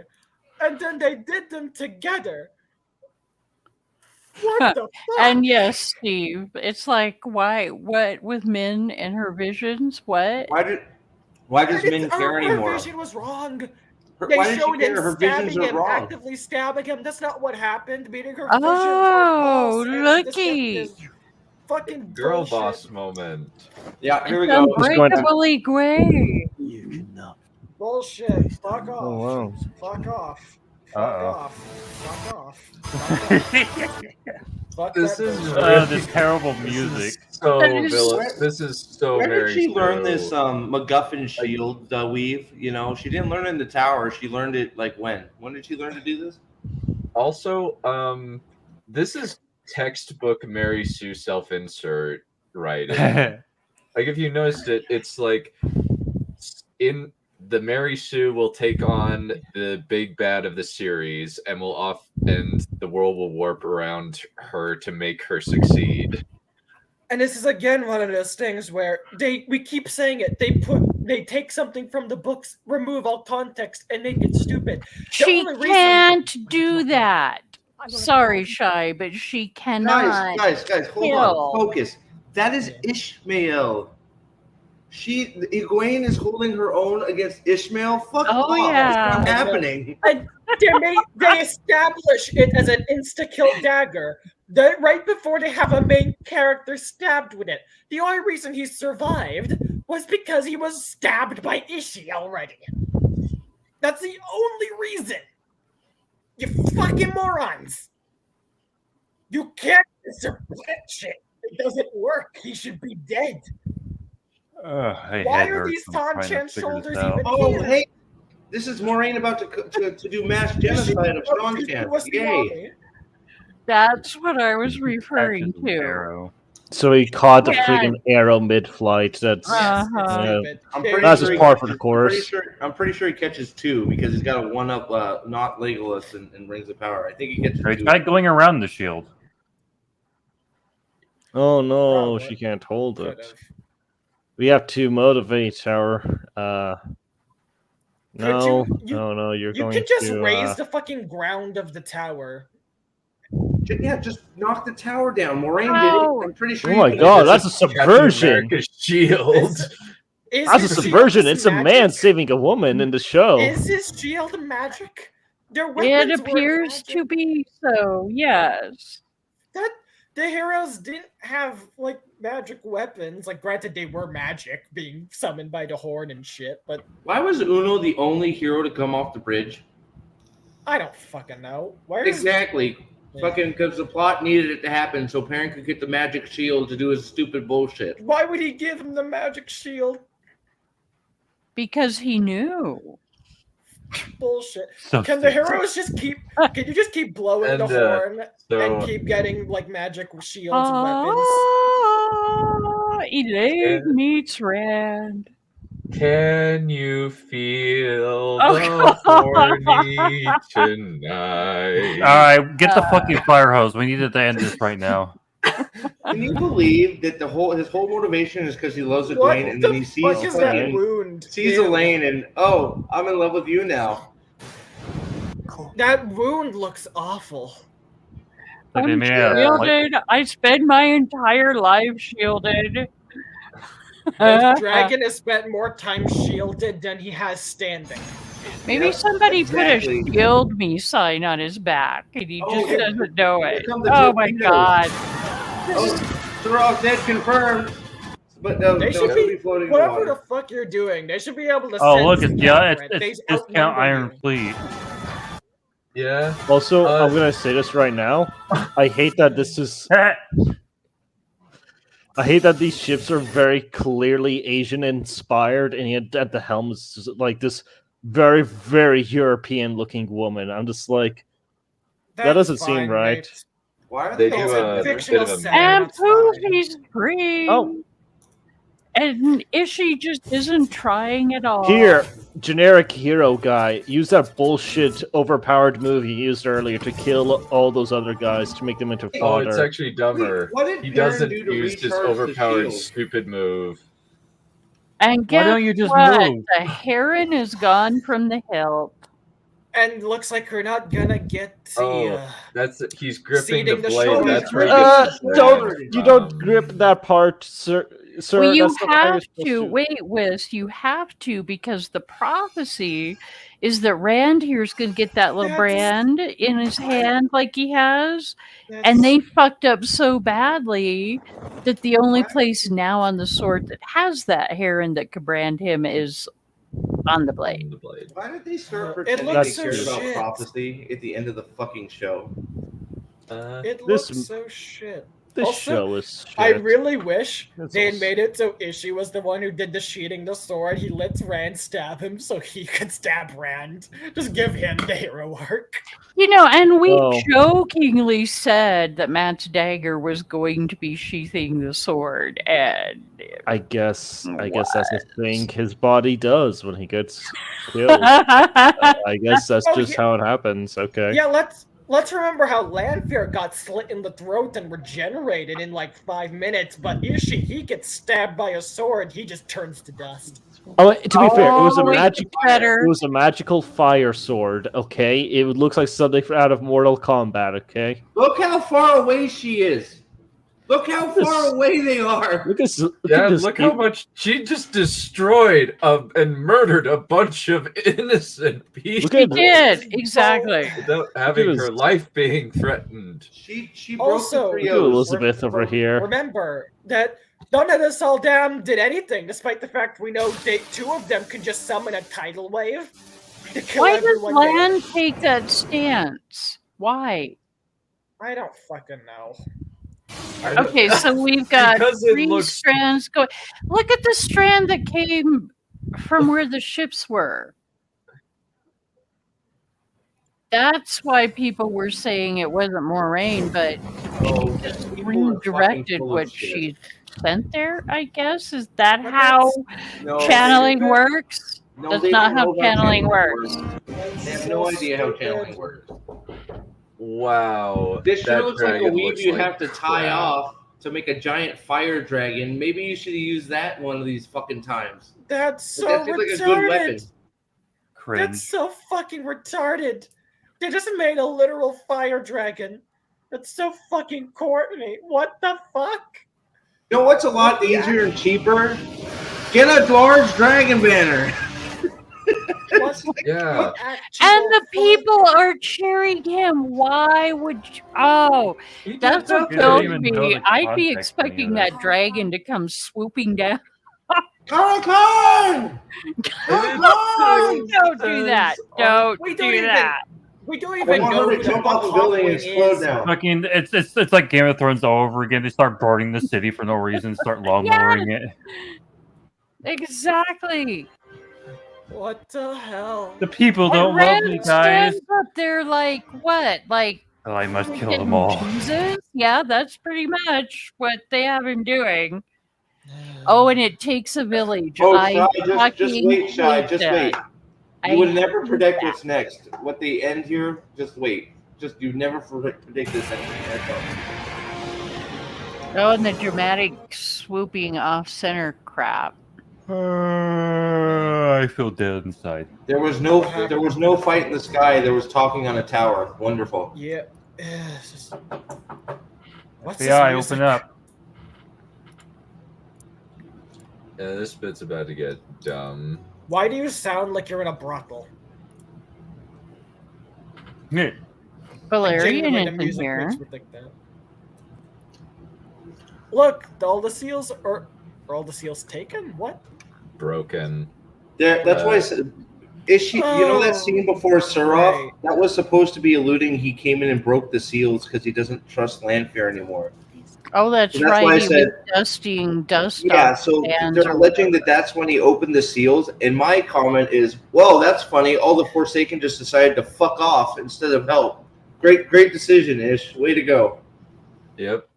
and then they did them together. What the fuck? And yes, Steve, it's like, why? What with Min and her visions? What? Why does Min care anymore? Her vision was wrong. Why They does she showed him care? Her visions stabbing are him, wrong. actively stabbing him. That's not what happened. Meaning her visions Oh, were false, and looky. this is fucking Girl bullshit. boss moment. Yeah, here we go. Unbreakably great. Bullshit. Fuck off. Oh, wow. Fuck off. Fuck off. Fuck off. Fuck This that is bullshit. This terrible music. This is so Where very did she learn true. this MacGuffin shield weave? You know, she didn't learn it in the tower. She learned it like when? When did she learn to do this? Also, this is textbook Mary Sue self-insert writing. Like if you noticed it, it's like in the Mary Sue will take on the big bad of the series and and the world will warp around her to make her succeed. And this is again one of those things where we keep saying it. They take something from the books, remove all context, and make it stupid. She can't do that. Sorry, Shy, but she cannot. Guys, hold on. Focus. That is Ishmael. Egwene is holding her own against Ishmael. Fuck off. Yeah. It's not happening. And they establish it as an insta-kill dagger. Right before they have a main character stabbed with it. The only reason he survived was because he was stabbed by Ishii already. That's the only reason. You fucking morons. You can't support shit. It doesn't work. He should be dead. Why are these Tanchan shoulders even here? Hey, this is Moraine about to do mass genocide of Tanchan. Yay. That's what I was referring to. So he caught the freaking arrow mid-flight. That's that's just par for the course. I'm pretty sure he catches 2 because he's got a 1-up, not Legolas and Rings of Power. I think he catches 2. Try going around the shield. Oh no, she can't hold it. We have to motivate our. No, you're going to. You can just raise the fucking ground of the tower. Yeah, just knock the tower down. Moraine did it. I'm pretty sure. Oh my god, that's a subversion. Shield. That's a subversion. It's a man saving a woman in the show. Is his shield magic? It appears to be so. Yes. The heroes didn't have like magic weapons. Like, granted, they were magic, being summoned by the horn and shit. But why was Uno the only hero to come off the bridge? I don't fucking know. Exactly. Fucking because the plot needed it to happen so Perrin could get the magic shield to do his stupid bullshit. Why would he give him the magic shield? Because he knew. Bullshit. So Can the heroes just keep? Can you just keep blowing the horn and keep getting like magic shields and weapons? Elaine meets Rand. Can you feel the horny tonight? All right, get the fucking fire hose. We need to end this right now. Can you believe that his whole motivation is because he loves Egwene, and then he sees Elaine, and I'm in love with you now. That wound looks awful. I'm shielded. I spend my entire life shielded. This dragon has spent more time shielded than he has standing. Maybe somebody put a shield me sign on his back and he just doesn't know it. Oh my god. They're all dead confirmed. But no, they should be floating. Whatever the fuck you're doing, they should be able to. Oh look, it's discount Iron Fleet. Yeah. Also, I'm gonna say this right now. I hate that this is. I hate that these ships are very clearly Asian inspired, and yet at the helm is like this very, very European looking woman. I'm just like, that doesn't seem right. Why are they do a fictional and Poofy's free. Oh. And Ishii just isn't trying at all. Here, generic hero guy, use that bullshit overpowered move you used earlier to kill all those other guys to make them into fodder. Oh, it's actually dumber. He doesn't use his overpowered stupid move. And guess why don't you just what? move? The heron is gone from the hilt. And looks like we're not gonna get the. He's gripping the seating the blade. shoulders. That's where he gets his You don't grip that part, sir. Well, you that's not how you're have supposed to. Wait, Wiz, you have to, because the prophecy is that Rand here is going to get that little brand in his hand like he has. And they fucked up so badly that the only place now on the sword that has that heron that could brand him is on the blade. Why did they start pretending they cared about prophecy at the end of the fucking show? It looks so shit. This show is shit. I really wish they had also- made it so Ishii was the one who did the sheathing the sword. He lets Rand stab him so he could stab Rand. Just give him the hero arc. You know, and we jokingly said that Matt's dagger was going to be sheathing the sword, and I guess that's the thing his body does when he gets killed. I guess that's just how it happens. Okay. Yeah, let's remember how Lanfear got slit in the throat and regenerated in like 5 minutes, but Ishii, he gets stabbed by a sword, he just turns to dust. Oh, to be fair, it was a Oh, magic. better. It was a magical fire sword. Okay, it looks like something out of Mortal Kombat. Okay. Look how far away she is. Look how far away they are. Look at Look how much she just destroyed and murdered a bunch of innocent people. She did, exactly. Without having her life being threatened. She broke Also, the Elizabeth over here. Remember that none of this all damn did anything, despite the fact we know two of them can just summon a tidal wave to kill Why does everyone. Lan take that stance? Why? I don't fucking know. Okay, so we've got Because it 3 looks- strands going. Look at the strand that came from where the ships were. That's why people were saying it wasn't Moraine, but just redirected what she sent there, I guess. Is that how channeling works? No, That's they not don't how know about channeling works. They have no idea how channeling works. Wow. This sure that looks like a dragon weave looks you like have to tie crap. off to make a giant fire dragon. Maybe you should have used that one of these fucking times. That's so That seems like a good weapon. retarded. Cringe. That's so fucking retarded. They just made a literal fire dragon. That's so fucking corny. What the fuck? You know what's a lot easier and cheaper? Get a large dragon banner. Yeah. And the people are cheering him. Why would you? Oh, that's what He doesn't killed even know me. the I'd be context of any of expecting this. that dragon to come swooping down. Khan! Don't do that. Don't We do don't even- that. We don't I even want know her who to jump off the building and explode now. Fucking, it's like Game of Thrones all over again. They start burning the city for no reason, start lowering it. Exactly. What the hell? The people don't love Ren me, guys. stands up there like what? Like Oh, I must kill freaking them all. Jesus? Yeah, that's pretty much what they have him doing. Oh, and it takes a village. Oh, I Shy, just fucking wait, Shy, hate just that. wait. I You would never hate predict that. what's next. What they end here, just wait. Just you never predict this ending. That's all. Oh, and the dramatic swooping off center crap. I feel dead inside. There was no fight in the sky. There was talking on a tower. Wonderful. Yeah. It's just- What's Yeah, I this open music? up. Yeah, this bit's about to get dumb. Why do you sound like you're in a brothel? Yeah. Valerian Genuinely, the is in music here. makes me think that. Look, all the seals are all the seals taken? What? Broken. That's why I said. Is she? You know that scene before Suroff? Right. That was supposed to be alluding. He came in and broke the seals because he doesn't trust Landfair anymore. Oh, that's, So that's why I right. He was said- dusting dust. Yeah, off so hands they're or alleging that that's when he opened the seals. And my comment is, well, that's funny. All the Forsaken just decided to fuck off instead of help. Great decision, Ish. Way to go. Yep.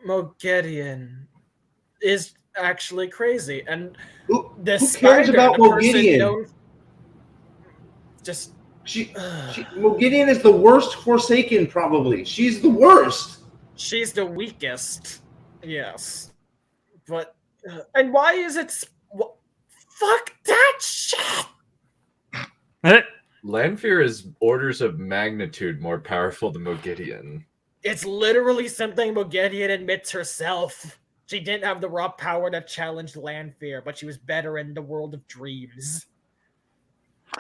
Moghedian is actually crazy, and Who the cares spider, about the person Moghedian? known- Just Moghedian is the worst Forsaken, probably. She's the worst. she's the weakest. Yes, but and why is it? Fuck that shit. Lanfear is orders of magnitude more powerful than Moghedian. It's literally something Moghedian admits herself. She didn't have the raw power to challenge Lanfear, but she was better in the world of dreams.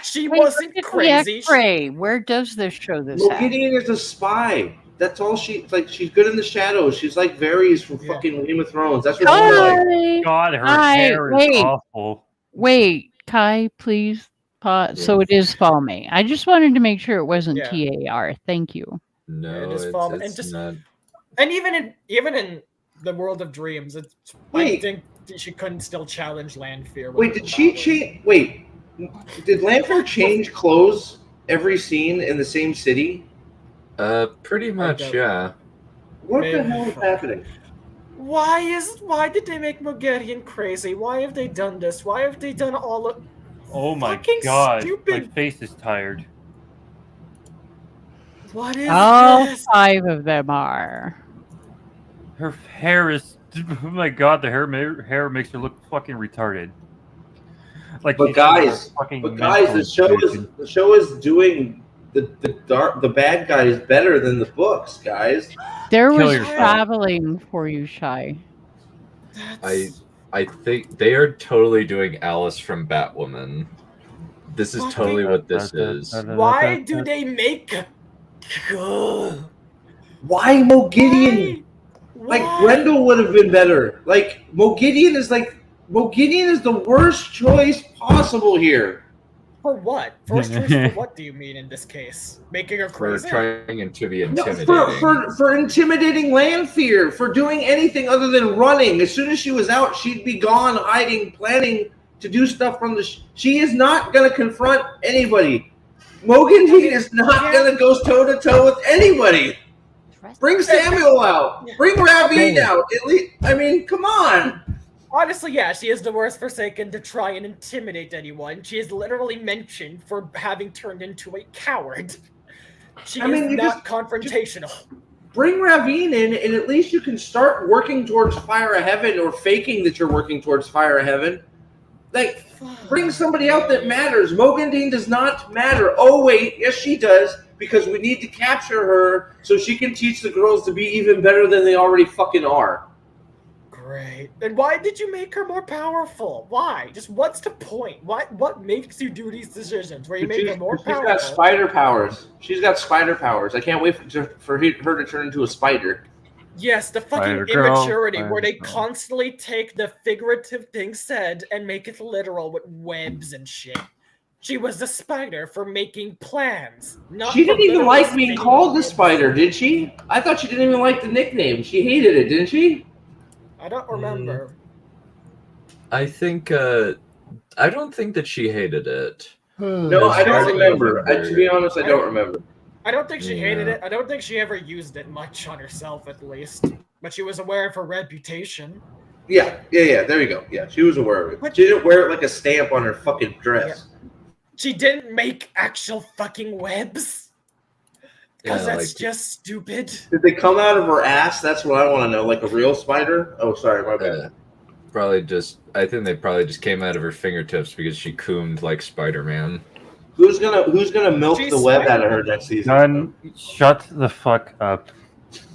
She Wait, wasn't look at the crazy. X-ray. Where does this show this at? Moghedian is a spy. That's all she's good in the shadows. She's like Varys from fucking Game of Thrones. That's what she's like. God, her Kai, hair is wait. awful. Wait, Kai, please pause. So it is Falme. I just wanted to make sure it wasn't Yeah. TAR. Thank you. No, It is it's, Falme, and it's just- not. And even in the world of dreams, I Wait. think she couldn't still challenge Lanfear. Wait, did she change? Wait, did Lanfear change clothes every scene in the same city? Pretty much, don't- yeah. What the Maybe. hell is happening? Why did they make Moghedian crazy? Why have they done this? Why have they done all of Oh my Fucking god, stupid. my face is tired. what is All this? 5 of them are. Her hair is. Oh my god, the hair makes her look fucking retarded. Like, but guys, the show is doing the bad guys better than the books, guys. There was traveling for you, Shy. I think they are totally doing Alice from Batwoman. This is totally what this is. Why do they make? Why Mo Gideon? Like Grendel would have been better. Like Mo Gideon is the worst choice possible here. For what? First choice for what do you mean in this case? Making her crazy? For trying to be intimidating. For intimidating Lanfear, for doing anything other than running. As soon as she was out, she'd be gone, hiding, planning to do stuff from the... She is not going to confront anybody. Mogan Dean is not going to go toe-to-toe with anybody. Bring Samuel out. Bring Ravine out. At least, I mean, come on. Honestly, yeah, she is the worst Forsaken to try and intimidate anyone. She is literally mentioned for having turned into a coward. She is not confrontational. Bring Ravine in, and at least you can start working towards Fire of Heaven or faking that you're working towards Fire of Heaven. Like, bring somebody out that matters. Mogandine does not matter. Oh, wait, yes, she does, because we need to capture her so she can teach the girls to be even better than they already fucking are. Great. And why did you make her more powerful? Why? Just what's the point? What makes you do these decisions where you make her more powerful? She's got spider powers. She's got spider powers. I can't wait for her to turn into a spider. Yes, the fucking immaturity where they constantly take the figurative thing said and make it literal with webs and shit. She was the spider for making plans. She didn't even like being called the spider, did she? I thought she didn't even like the nickname. She hated it, didn't she? I don't remember. I think, I don't think that she hated it. No, I don't remember. To be honest, I don't remember. I don't think she hated it. I don't think she ever used it much on herself, at least. But she was aware of her reputation. Yeah. There you go. Yeah, she was aware of it. But she didn't wear it like a stamp on her fucking dress. Yeah. She didn't make actual fucking webs. Because that's just stupid. Did they come out of her ass? That's what I want to know. Like a real spider? Oh, sorry, my bad. I think they probably just came out of her fingertips because she coomed like Spider-Man. Who's gonna milk the web out of her next season? None. Shut the fuck up.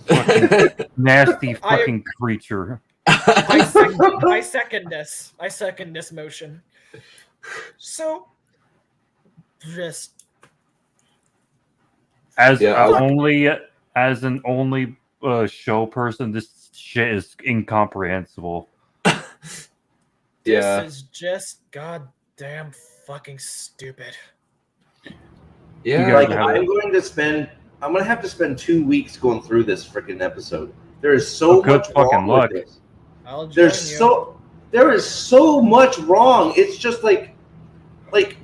Fucking nasty fucking creature. I second this. I second this motion. So, just as an only show person, this shit is incomprehensible. This is just goddamn fucking stupid. Yeah, like I'm gonna have to spend 2 weeks going through this freaking episode. There is so much wrong with this. There is so much wrong. It's just like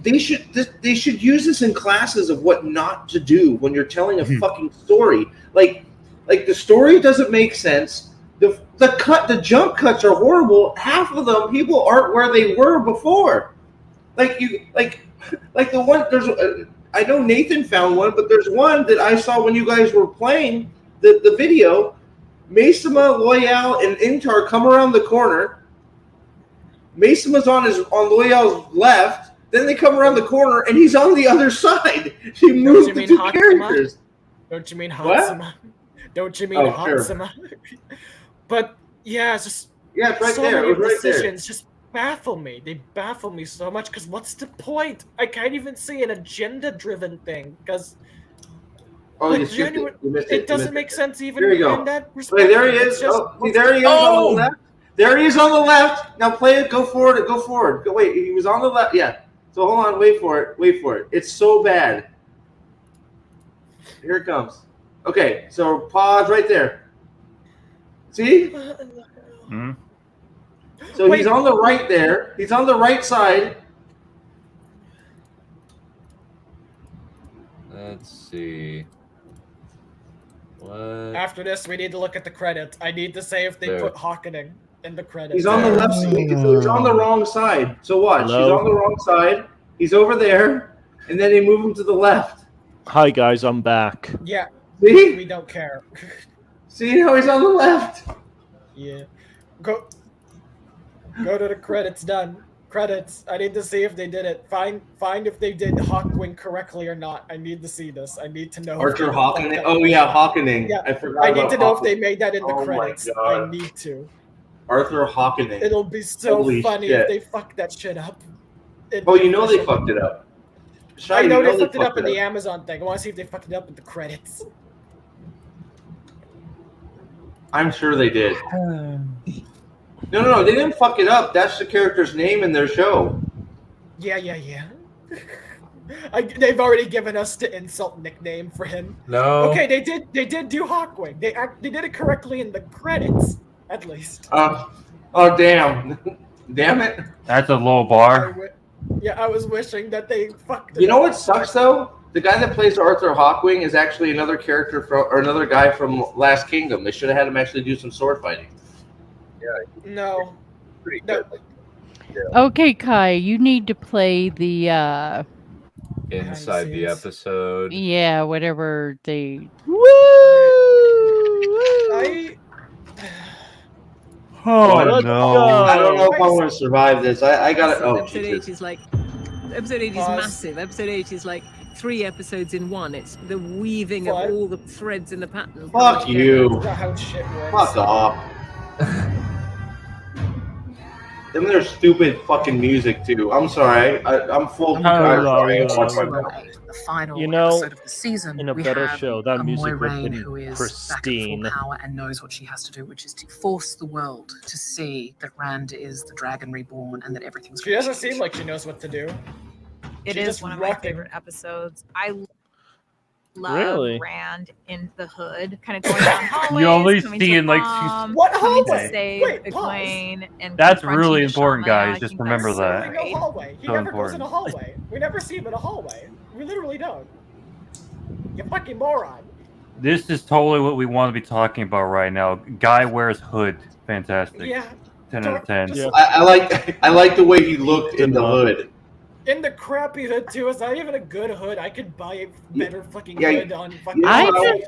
they should use this in classes of what not to do when you're telling a fucking story. Like the story doesn't make sense. The jump cuts are horrible. Half of them people aren't where they were before. Like the one there's. I know Nathan found one, but there's one that I saw when you guys were playing the video. Mesima, Loyal, and Intar come around the corner. Mesima's on Loyal's left. Then they come around the corner, and he's on the other side. He moved the two characters. Don't you mean Hatsuma? Don't you mean Hatsuma? Sure. But yeah, it's just it's right so there. many It was right decisions there. just baffle me. They baffle me so much because what's the point? I can't even see an agenda-driven thing because it doesn't make sense even in that respect. Wait, there he is. There he is on the left. There he is on the left. Now play it. Go forward. Go forward. Wait, he was on the left. Yeah. So hold on. Wait for it. It's so bad. Here it comes. Okay. So pause right there. See? Mm-hmm. So he's on the right there. He's on the right side. Let's see. What? After this, we need to look at the credits. I need to say if they put Hawkening in the credits. He's on the left side. He's on the wrong side. So watch. Hello? He's on the wrong side. He's over there. And then they move him to the left. Hi, guys. I'm back. Yeah. See? We don't care. See how he's on the left? Yeah. Go to the credits. Done. Credits. I need to see if they did it. Find if they did Hawkwing correctly or not. I need to see this. I need to know. Arthur Hawkening. Oh yeah, Hawkening. Yeah, I forgot. I need to know if Hawkening. they made that in the Oh my credits. God. I need to. Arthur Hawkening. It'll be so Holy funny shit. if they fuck that shit up. Oh, you know they fucked it up. I know you they fucked it up in the Amazon thing. I want to see if they fucked it up in the credits. I'm sure they did. No, they didn't fuck it up. That's the character's name in their show. Yeah. They've already given us the insult nickname for him. No. Okay, they did do Hawkwing. They did it correctly in the credits, at least. Oh damn. Damn it. That's a low bar. I was wishing that they fucked it You know up. what sucks though? The guy that plays Arthur Hawkwing is actually another character from, or another guy from Last Kingdom. They should have had him actually do some sword fighting. No. Pretty good. Okay, Kai, you need to play the Inside the episode. yeah, whatever they Oh let's no. go. I don't know if I want to survive this. I got to. Oh, Episode 8 is like episode 8 is massive. Episode 8 is like 3 episodes in one. It's the weaving of all the threads in the pattern. Fuck you. That's not how shit works. Fuck off. Them their stupid fucking music too. I'm sorry. I'm full. The final You know, episode of the season, in a we better have show, that a music would have Moiraine been who is pristine. back at full power and knows what she has to do, which is to force the world to see that Rand is the dragon reborn and that everything's. She doesn't seem like she knows what to do. It She's is just one of my rocking. favorite episodes. I love Really? Rand in the hood, kind of going down hallways. You only coming see to in, like, mom, What coming hallway? to save Wait, Egwene, and That's confronting really the important, shaman. guys. I Just think remember that's so that. No hallway. He So never goes in important. a hallway. We never see him in a hallway. We literally don't. You fucking moron. This is totally what we want to be talking about right now. Guy wears hood. Fantastic. Yeah. 10 out of 10. I like the way he looked in the hood. In the crappy hood too. It's not even a good hood. I could buy a better fucking Yeah, hood on fucking. I know,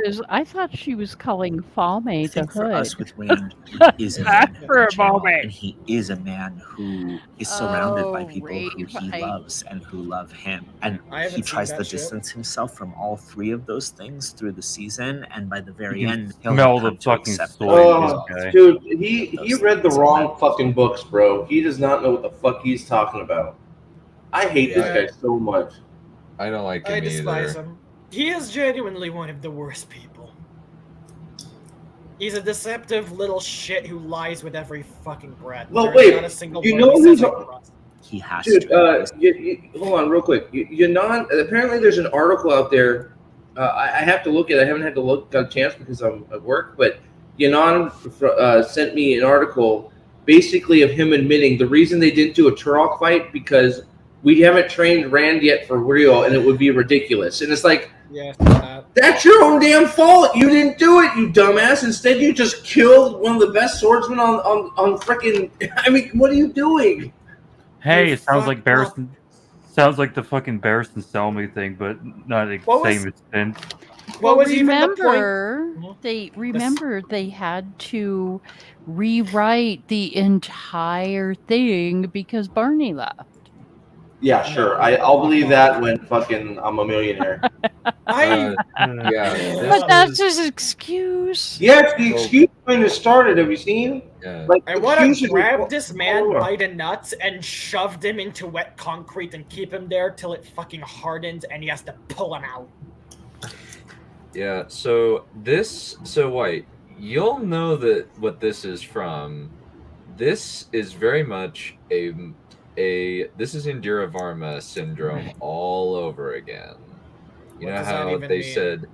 just thought she was calling Falme the For us hood. with Rand, he is a man For a general, moment. and he is a man who is surrounded by people who he I- loves and who love him, and I haven't he seen tries that to shit. distance himself from all 3 of those things through the season, and by the very You can end, he'll smell come the to fucking accept soy that in he is Oh, this guy. dude, he read the wrong fucking books, bro. He does not know what the fuck he's talking about. I hate this guy so much. I don't like him I despise either. him. He is genuinely one of the worst people. He's a deceptive little shit who lies with every fucking breath. Well, There's wait, not a single you word know he who's says I a- trust. He has Dude, to. hold on real quick. Apparently there's an article out there. I have to look at it. I haven't got a chance because I'm at work, but Yanon sent me an article basically of him admitting the reason they didn't do a Turok fight because we haven't trained Rand yet for real and it would be ridiculous. And it's like, Yeah. that's your own damn fault. You didn't do it, you dumbass. Instead, you just killed one of the best swordsmen on freaking. I mean, what are you doing? Hey, You it sounds like fucked up. Barristan. Sounds like the fucking Barristan Selmy thing, but not the What was- same extent. What was even the remember they had to rewrite the entire thing because Barney left. Yeah, sure. I'll believe that when fucking I'm a millionaire. But that's his excuse. Yeah, it's the excuse when it started. Have you seen? Yeah. Like, I want to excuses are- grab this man by the nuts and shoved him into wet concrete and keep him there till it fucking hardens and he has to pull him out. Yeah, White, you'll know that what this is from. This is very much this is Indira Varma syndrome all over again. You What know does that how even they mean? said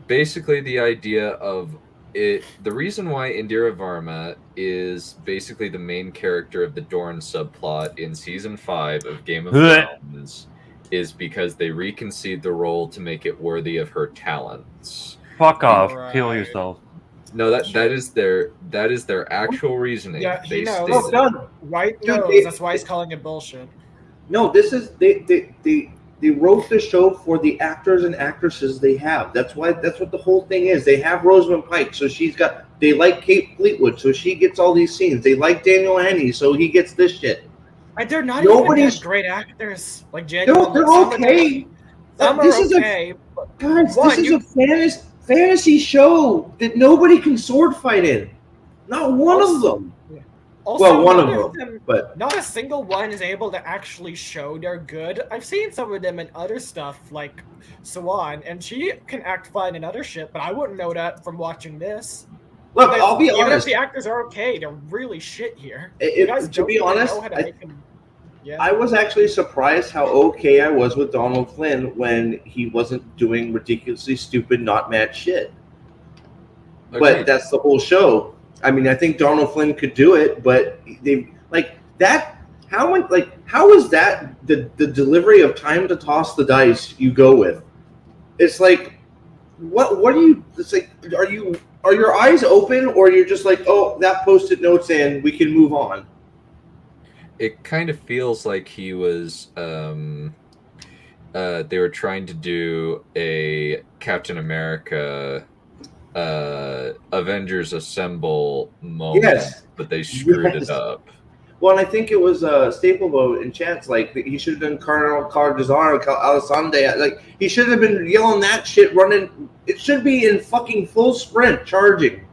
basically the idea of it. The reason why Indira Varma is basically the main character of the Dorne subplot in season 5 of Game of Thrones is because they reconceived the role to make it worthy of her talents. Fuck off. Kill yourself. No, that is their actual reasoning. Yeah, he They knows. stated it. White Dude, knows. That's why he's calling it bullshit. No, this is they wrote the show for the actors and actresses they have. That's what the whole thing is. They have Rosamund Pike, so They like Kate Fleetwood, so she gets all these scenes. They like Daniel Henney, so he gets this shit. And they're not even that great actors. Like genuinely, They're okay. Some This are is okay. Guys, this is a fantasy show that nobody can sword fight in. Not one of them. Also, Well, one none of them, but not a single one is able to actually show they're good. I've seen some of them in other stuff, like Swan, and she can act fine in other shit, but I wouldn't know that from watching this. Look, I'll be even honest. if the actors are okay, they're really shit here. To be honest, I was actually surprised how okay I was with Donald Flynn when he wasn't doing ridiculously stupid, not mad shit. Okay. But that's the whole show. I mean, I think Donald Flynn could do it, but they like that. How is that the delivery of time to toss the dice you go with? It's like, what do you? It's like, are your eyes open, or you're just like, oh, that Post-it note's in, we can move on? It kind of feels like he was. They were trying to do a Captain America. Avengers Assemble moment, Yes. but they screwed Yes. it up. Well, and I think it was Stapleboat in chats. Like, he should have done Colonel Cardizano, Alisande. Like, he should have been yelling that shit, running. It should be in fucking full sprint, charging.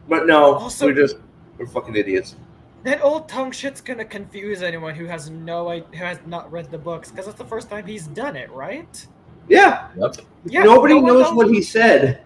But no, we're fucking idiots. That old tongue shit's gonna confuse anyone who has not read the books, because it's the first time he's done it, right? Yeah. Yep. Yeah, Nobody no one knows what he said.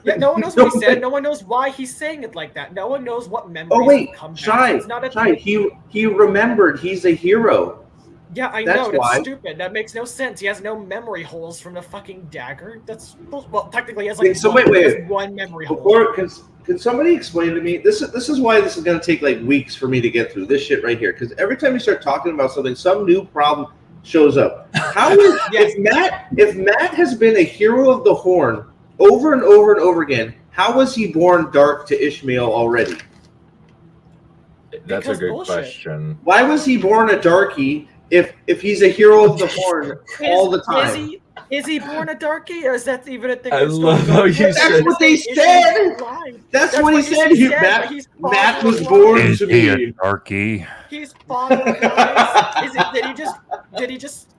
Yeah, no one knows what he said. No one knows why he's saying it like that. No one knows what memories Oh wait, come back. Shy. It's not a Shy. He remembered. He's a hero. Yeah, I That's know. That's why. stupid. That makes no sense. He has no memory holes from the fucking dagger. That's well, technically he has Okay, like so one, wait. one memory hole. Before, can somebody explain to me? This is why this is going to take like weeks for me to get through this shit right here. Because every time you start talking about something, some new problem shows up. How is if Matt has been a hero of the Horn over and over and over again? How was he born dark to Ishmael already? That's a good question. Why was he born a darkie if he's a hero of the Horn all the time? Is he born a darkie, or is that even a thing? I love how you said. That's what they said. That's what he said. Matt was born to be a darkie. He's father of lies.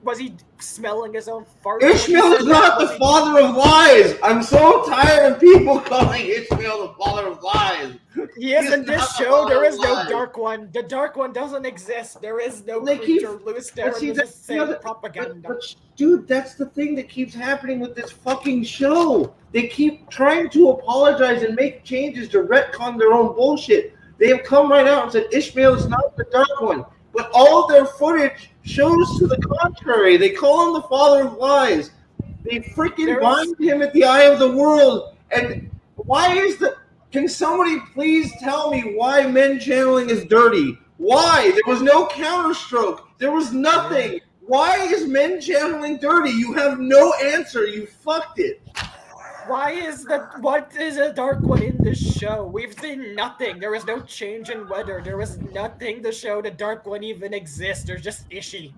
Was he smelling his own fart? Ishmael is not the father of lies. I'm so tired of people calling Ishmael the father of lies. He is in this show. There is no Dark One. The Dark One doesn't exist. There is no creature loose there. It's the same propaganda. But, dude, that's the thing that keeps happening with this fucking show. They keep trying to apologize and make changes to retcon their own bullshit. They have come right out and said Ishmael is not the Dark One. But all of their footage shows to the contrary. They call him the father of lies. They freaking bind him at the eye of the world. And why is the... Can somebody please tell me why men channeling is dirty? Why? There was no counterstroke. There was nothing. Why is men channeling dirty? You have no answer. You fucked it. What is a Dark One in this show? We've seen nothing. There is no change in weather. There is nothing to show the Dark One even exists. There's just Ishii.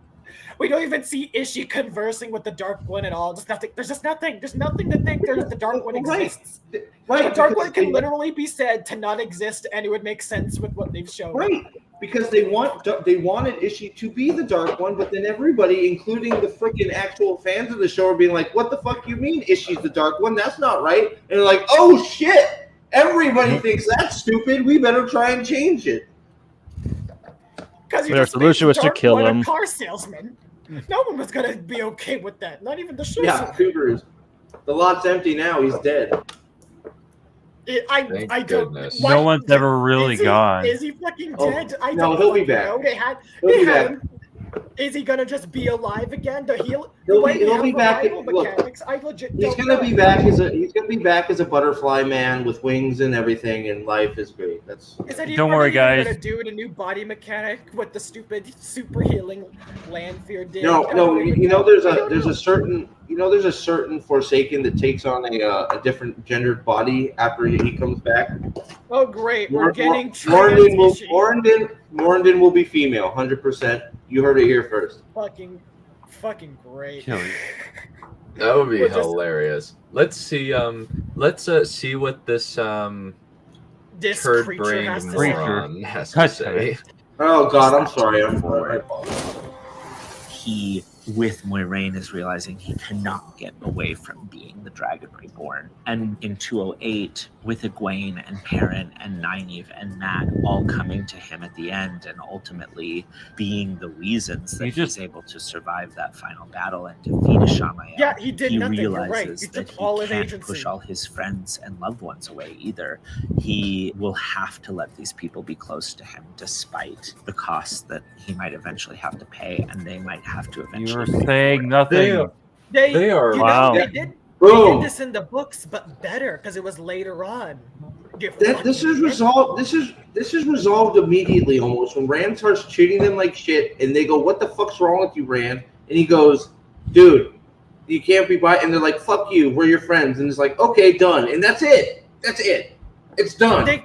We don't even see Ishii conversing with the Dark One at all. Just nothing. There's just nothing. There's nothing to think the Dark One exists. Right. The Dark One can literally be said to not exist, and it would make sense with what they've shown. Right. Because they wanted Ishii to be the Dark One, but then everybody, including the freaking actual fans of the show, are being like, "What the fuck you mean Ishii's the Dark One? That's not right." And they're like, "Oh shit! Everybody thinks that's stupid. We better try and change it." Because their solution was to kill him. A car salesman. No one was gonna be okay with that. Not even the show. Yeah, Cougars. The lot's empty now. He's dead. I don't. No one's ever really gone. Is he fucking dead? I no, don't he'll be fucking back. know. He'll be back. Him. Is he gonna just be alive again? He'll be back. Look, he's gonna be back as a butterfly man with wings and everything, and life is great. Don't worry, guys. Gonna do a new body mechanic with the stupid super healing land fear dig. No. You know, there's a certain Forsaken that takes on a different gendered body after he comes back. Oh great, we're getting Morndon will be female, 100%. You heard it here first. Fucking great. That would be hilarious. Let's see. Let's see what this this turd-brained creature has to moron has to say. Oh God, I'm sorry. He, with Moiraine, is realizing he cannot get away from being the Dragon Reborn. And in 208, with Egwene and Perrin and Nynaeve and Mat all coming to him at the end and ultimately being the reasons that he's able to survive that final battle and defeat Ishamael, Yeah, he did nothing. You're right. realizes He that took all he his can't agency. push all his friends and loved ones away either. He will have to let these people be close to him despite the costs that he might eventually have to pay, and they might have to eventually You're saying nothing. They are. You Wow. know, they did this in the books, but better because it was later on. This is resolved. This is resolved immediately, almost when Rand starts treating them like shit, and they go, "What the fuck's wrong with you, Rand?" And he goes, "Dude, you can't be by." And they're like, "Fuck you, we're your friends." And it's like, "Okay, done." And that's it. That's it. It's done.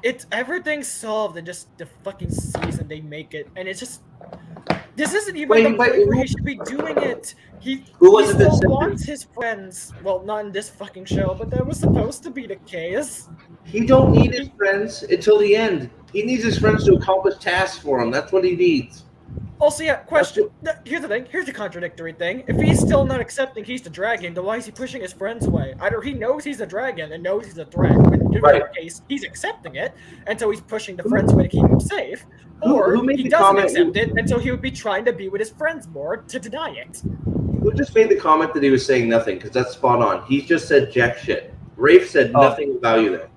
It's everything's solved in just the fucking season they make it, and it's just. This isn't even the point where he should be doing it. He still wants his friends. Well, not in this fucking show, but that was supposed to be the case. He don't need his friends until the end. He needs his friends to accomplish tasks for him. That's what he needs. Also, yeah, question. Here's the thing. Here's the contradictory thing. If he's still not accepting he's the dragon, then why is he pushing his friends away? Either he knows he's a dragon and knows he's a threat, but in either case, he's accepting it, and so he's pushing the friends away to keep him safe. Or he doesn't accept it, and so he would be trying to be with his friends more to deny it. Who just made the comment that he was saying nothing? Because that's spot on. He just said jack shit. Rafe said nothing of value there.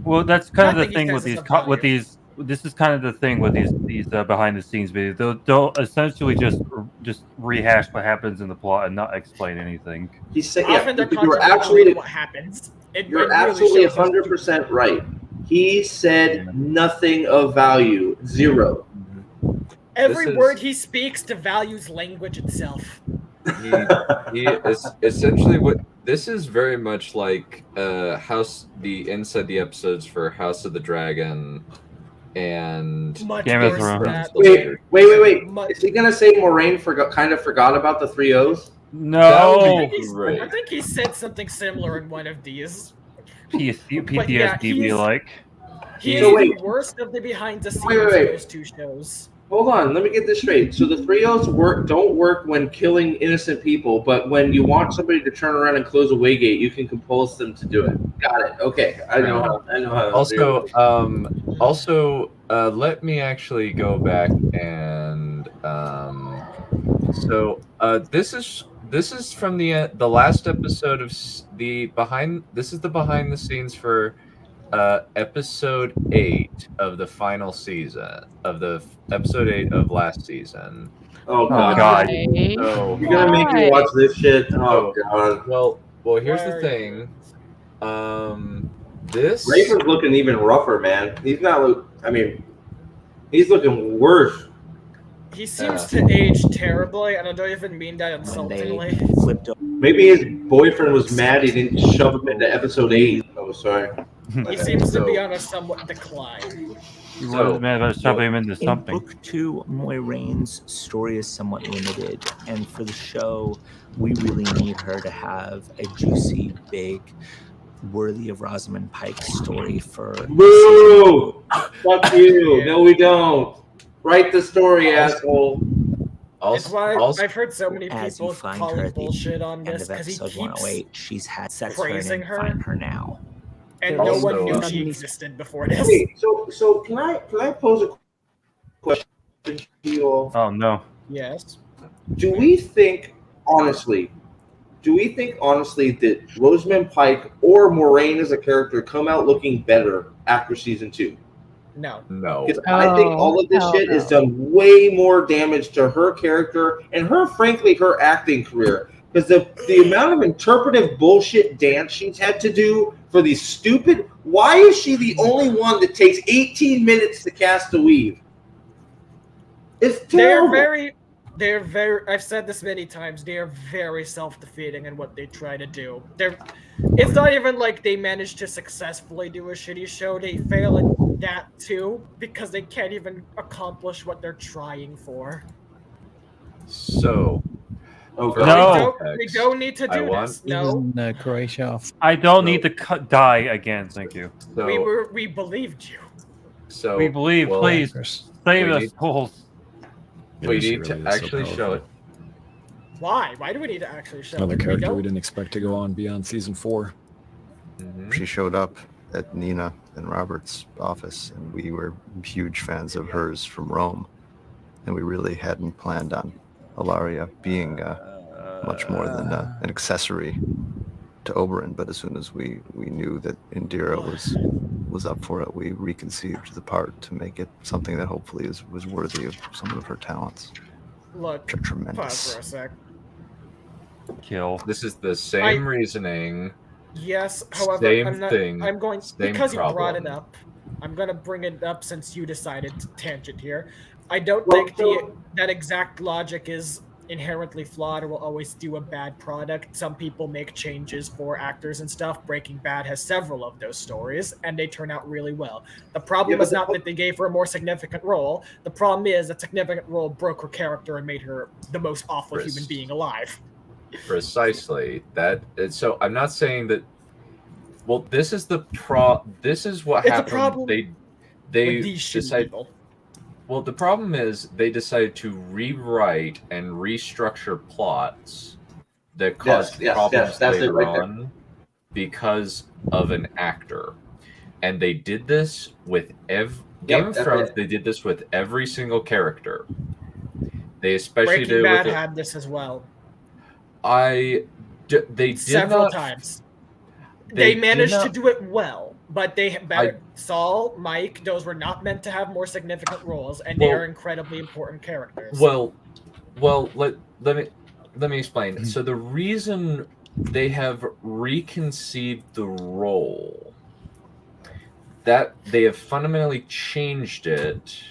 Well, that's kind of the thing with these. This is kind of the thing with these behind the scenes videos. They'll essentially just rehash what happens in the plot and not explain anything. He said, Often they're you're absolutely what happens. You're absolutely 100% right. He said nothing of value. Zero. Every word he speaks devalues language itself. He is essentially what this is very much like inside the episodes for House of the Dragon and Game of Thrones. Wait. Is he gonna say Moiraine kind of forgot about the 3 O's? No. I think he said something similar in one of these. PTSD be like. He's the worst of the behind the scenes of those two shows. Hold on, let me get this straight. So the 3 O's don't work when killing innocent people, but when you want somebody to turn around and close a waygate, you can compulse them to do it. Got it. Okay, I know how. Also, let me actually go back and this is from the last episode of the behind. This is the behind the scenes for episode 8 of the final season of the episode 8 of last season. Oh God! So, you're gonna make me watch this shit? Oh God! Well, here's the thing. This Rafe is looking even rougher, man. He's not. I mean, he's looking worse. He seems to age terribly, and I don't even mean that insultingly. Maybe his boyfriend was mad he didn't shove him into episode 8. Oh, sorry. He seems to be on a somewhat decline. In book 2, Moiraine's story is somewhat limited, and for the show, we really need her to have a juicy, big, worthy of Rosamund Pike story for. Boo! Fuck you! No, we don't. Write the story, asshole. It's why I've heard so many people call him bullshit on this because he keeps she's had sex praising her. Find her now. And no one knew she existed before this. Wait, so can I pose a question to you all? Oh no. Yes. Do we think honestly that Rosamund Pike or Moiraine as a character come out looking better after season 2? No. Because I think all of this shit has done way more damage to her character and frankly, her acting career. Because the amount of interpretive bullshit dance she's had to do for these stupid. Why is she the only one that takes 18 minutes to cast a weave? It's terrible. They're very. I've said this many times. They are very self-defeating in what they try to do. It's not even like they manage to successfully do a shitty show. They fail at that too because they can't even accomplish what they're trying for. So, Oh No. We don't need to do this. No. In Croatia. I don't need to die again. Thank you. We believed you. So we believe. Please save we us, need- fools. We need to actually show it. Why? Why do we need to actually show Another it? character we didn't expect to go on beyond season 4. She showed up at Nina and Robert's office, and we were huge fans of hers from Rome, and we really hadn't planned on Ilaria being much more than an accessory to Oberyn. But as soon as we knew that Indira was up for it, we reconceived the part to make it something that hopefully was worthy of some of her talents. Look, Which are tremendous. pause for a sec. Kill. This is the same reasoning. Yes, however, Same I'm not. thing, I'm going same because you brought it problem. up. I'm going to bring it up since you decided to tangent here. I don't think that exact logic is inherently flawed or will always do a bad product. Some people make changes for actors and stuff. Breaking Bad has several of those stories, and they turn out really well. The problem is not that they gave her a more significant role. The problem is that significant role broke her character and made her the most awful human being alive. Precisely that. So I'm not saying that. Well, this is the This is what It's a happened. problem They with these shitty decided. people. Well, the problem is they decided to rewrite and restructure plots that caused problems that's it later right there. on because of an actor, and they did this with Game of that's Thrones. it. They did this with every single character. They especially Breaking did Bad with had this as well. they did Several not, times. they They did managed not- to do it well, but Saul, Mike, those were not meant to have more significant roles, and they Well- are incredibly important characters. Well, let me explain. So the reason they have reconceived the role, that they have fundamentally changed it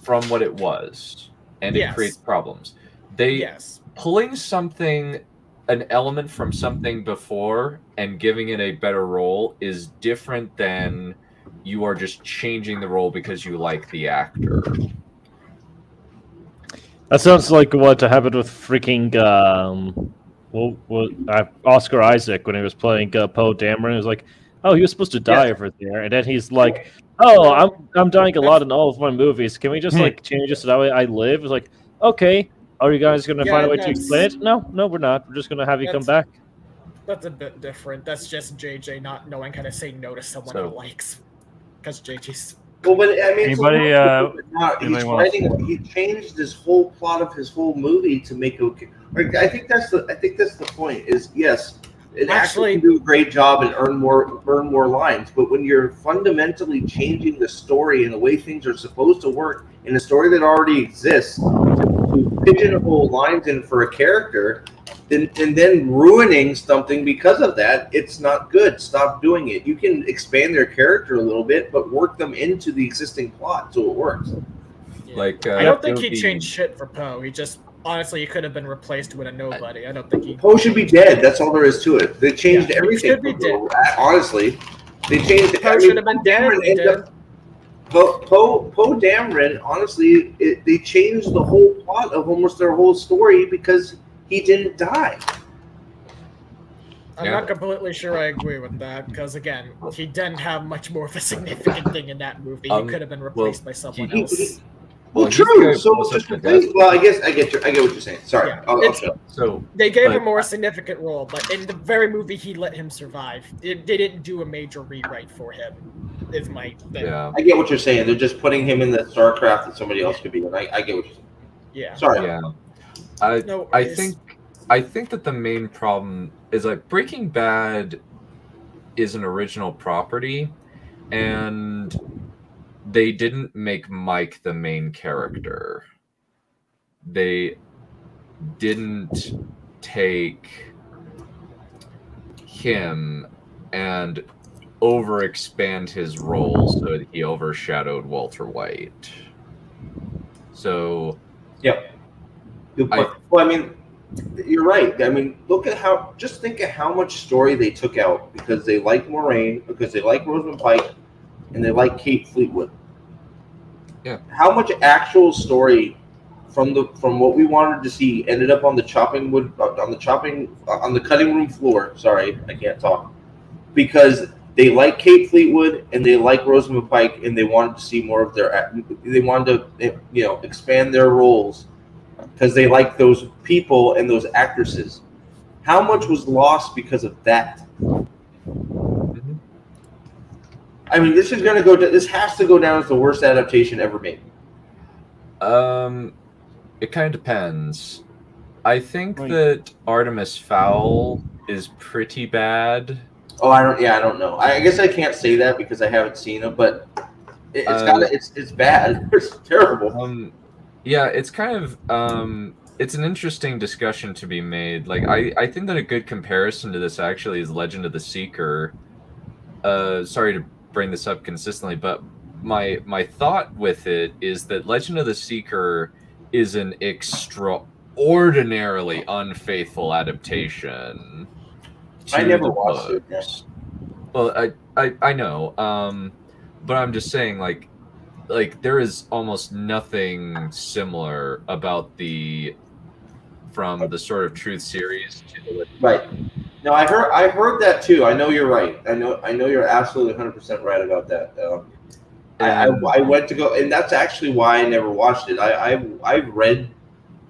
from what it was, and it Yes. creates problems. Pulling an element from something before and giving it a better role is different than you are just changing the role because you like the actor. That sounds like what happened with freaking Oscar Isaac when he was playing Poe Dameron. It was like, oh, he was supposed to die over there, and then he's like, oh, I'm dying a lot in all of my movies. Can we just like change this so that way I live? It's like, okay. Are you guys going to find a way to explain it? No, we're not. We're just going to have you come back. That's a bit different. That's just JJ not knowing how to say no to someone he likes. Because JJ's... Well, but I mean, Anybody, he changed this whole plot of his whole movie to make it. I think that's the point. Is yes, it actually can do a great job and earn more lines. But when you're fundamentally changing the story and the way things are supposed to work in a story that already exists, to pigeonhole lines in for a character, and then ruining something because of that, it's not good. Stop doing it. You can expand their character a little bit, but work them into the existing plot so it works. Like I don't think he changed shit for Poe. He just honestly he could have been replaced with a nobody. I don't think he. Poe should be dead. That's all there is to it. They changed everything. He should be dead. Honestly, they changed. Poe should have been dead. He did. Poe Dameron, honestly, they changed the whole plot of almost their whole story because he didn't die. I'm not completely sure I agree with that because again, he didn't have much more of a significant thing in that movie. He could have been replaced by someone else. Well, true. So just well, I get what you're saying. Sorry. So they gave him a more significant role, but in the very movie he let him survive. They didn't do a major rewrite for him. Is my thing. Yeah. I get what you're saying. They're just putting him in the StarCraft that somebody else could be in. I get what you're saying. Yeah. Sorry. Yeah. No I worries. think that the main problem is like Breaking Bad is an original property, and they didn't make Mike the main character. They didn't take him and overexpand his role so that he overshadowed Walter White. So, yep. Well, I mean, you're right. I mean, just think of how much story they took out because they like Moraine, because they like Rosamund Pike, and they like Kate Fleetwood. Yeah. How much actual story from what we wanted to see ended up on the cutting room floor. Sorry, I can't talk. Because they like Kate Fleetwood and they like Rosamund Pike, and they wanted to see more of they wanted to expand their roles because they like those people and those actresses. How much was lost because of that? I mean, this has to go down as the worst adaptation ever made. It kind of depends. I think that Artemis Fowl is pretty bad. Oh, I don't know. I guess I can't say that because I haven't seen it, but it's bad. It's terrible. Yeah, it's kind of it's an interesting discussion to be made. Like I think that a good comparison to this actually is Legend of the Seeker. Sorry to bring this up consistently, but my thought with it is that Legend of the Seeker is an extraordinarily unfaithful adaptation. I never watched it. Yes. Well, I know, but I'm just saying, like there is almost nothing similar about from the Sword of Truth series to the right. No, I heard that too. I know you're right. I know you're absolutely 100% right about that. I went to go, and that's actually why I never watched it. I read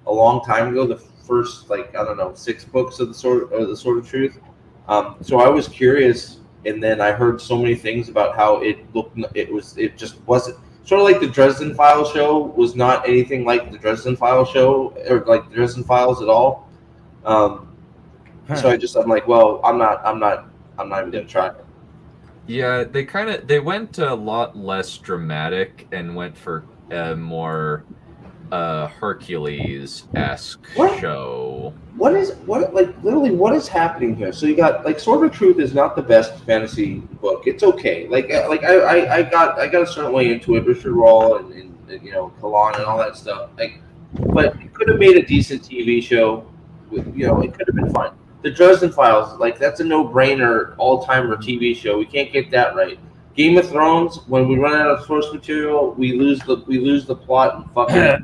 a long time ago the first 6 books of the Sword of Truth. So I was curious, and then I heard so many things about how it looked. It just wasn't sort of like the Dresden Files show was not anything like the Dresden Files show or like the Dresden Files at all. So I'm like, well, I'm not even gonna try it. Yeah, they went a lot less dramatic and went for a more Hercules-esque show. What is happening here? So you got Sword of Truth is not the best fantasy book. It's okay. I got a certain way into it, Richard Rawl and Kalan and all that stuff. But it could have made a decent TV show. It could have been fun. The Dresden Files, that's a no-brainer all-timer TV show. We can't get that right. Game of Thrones, when we run out of source material, we lose the plot and fuck it.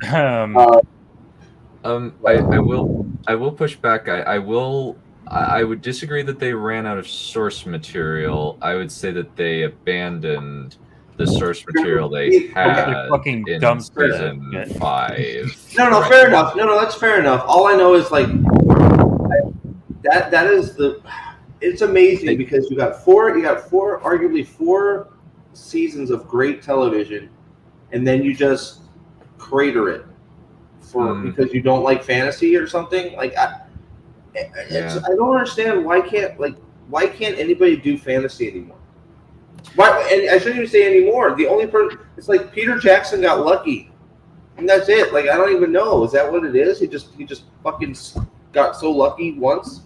I will push back. I would disagree that they ran out of source material. I would say that they abandoned the source material they had in season 5. No, fair enough. No, that's fair enough. All I know is that is it's amazing because you got arguably four seasons of great television, and then you just crater it because you don't like fantasy or something. I don't understand why can't anybody do fantasy anymore? Why? And I shouldn't even say anymore. The only person, it's like Peter Jackson got lucky, and that's it. I don't even know. Is that what it is? He just fucking got so lucky once.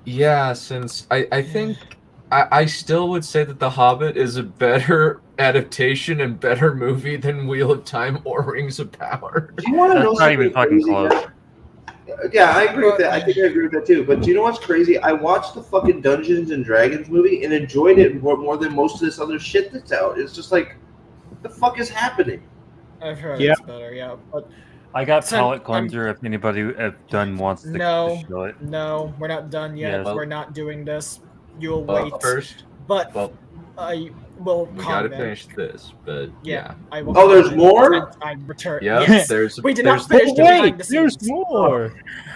Yeah, since I think I still would say that The Hobbit is a better adaptation and better movie than Wheel of Time or Rings of Power. Do you want to know That's not even fucking close. Yeah, I agree with that. I think I agree with that too. But do you know what's crazy? I watched the fucking Dungeons and Dragons movie and enjoyed it more than most of this other shit that's out. It's just what the fuck is happening? I've heard it's better, yeah. But I got palette cleanser if anybody wants to show it. No, we're not done yet. Yes. We're not doing this. You'll wait. First, but I will we comment. gotta finish this, but yeah. I will there's more? I return. Yeah, yes. we did not finish the behind the There's scenes. more.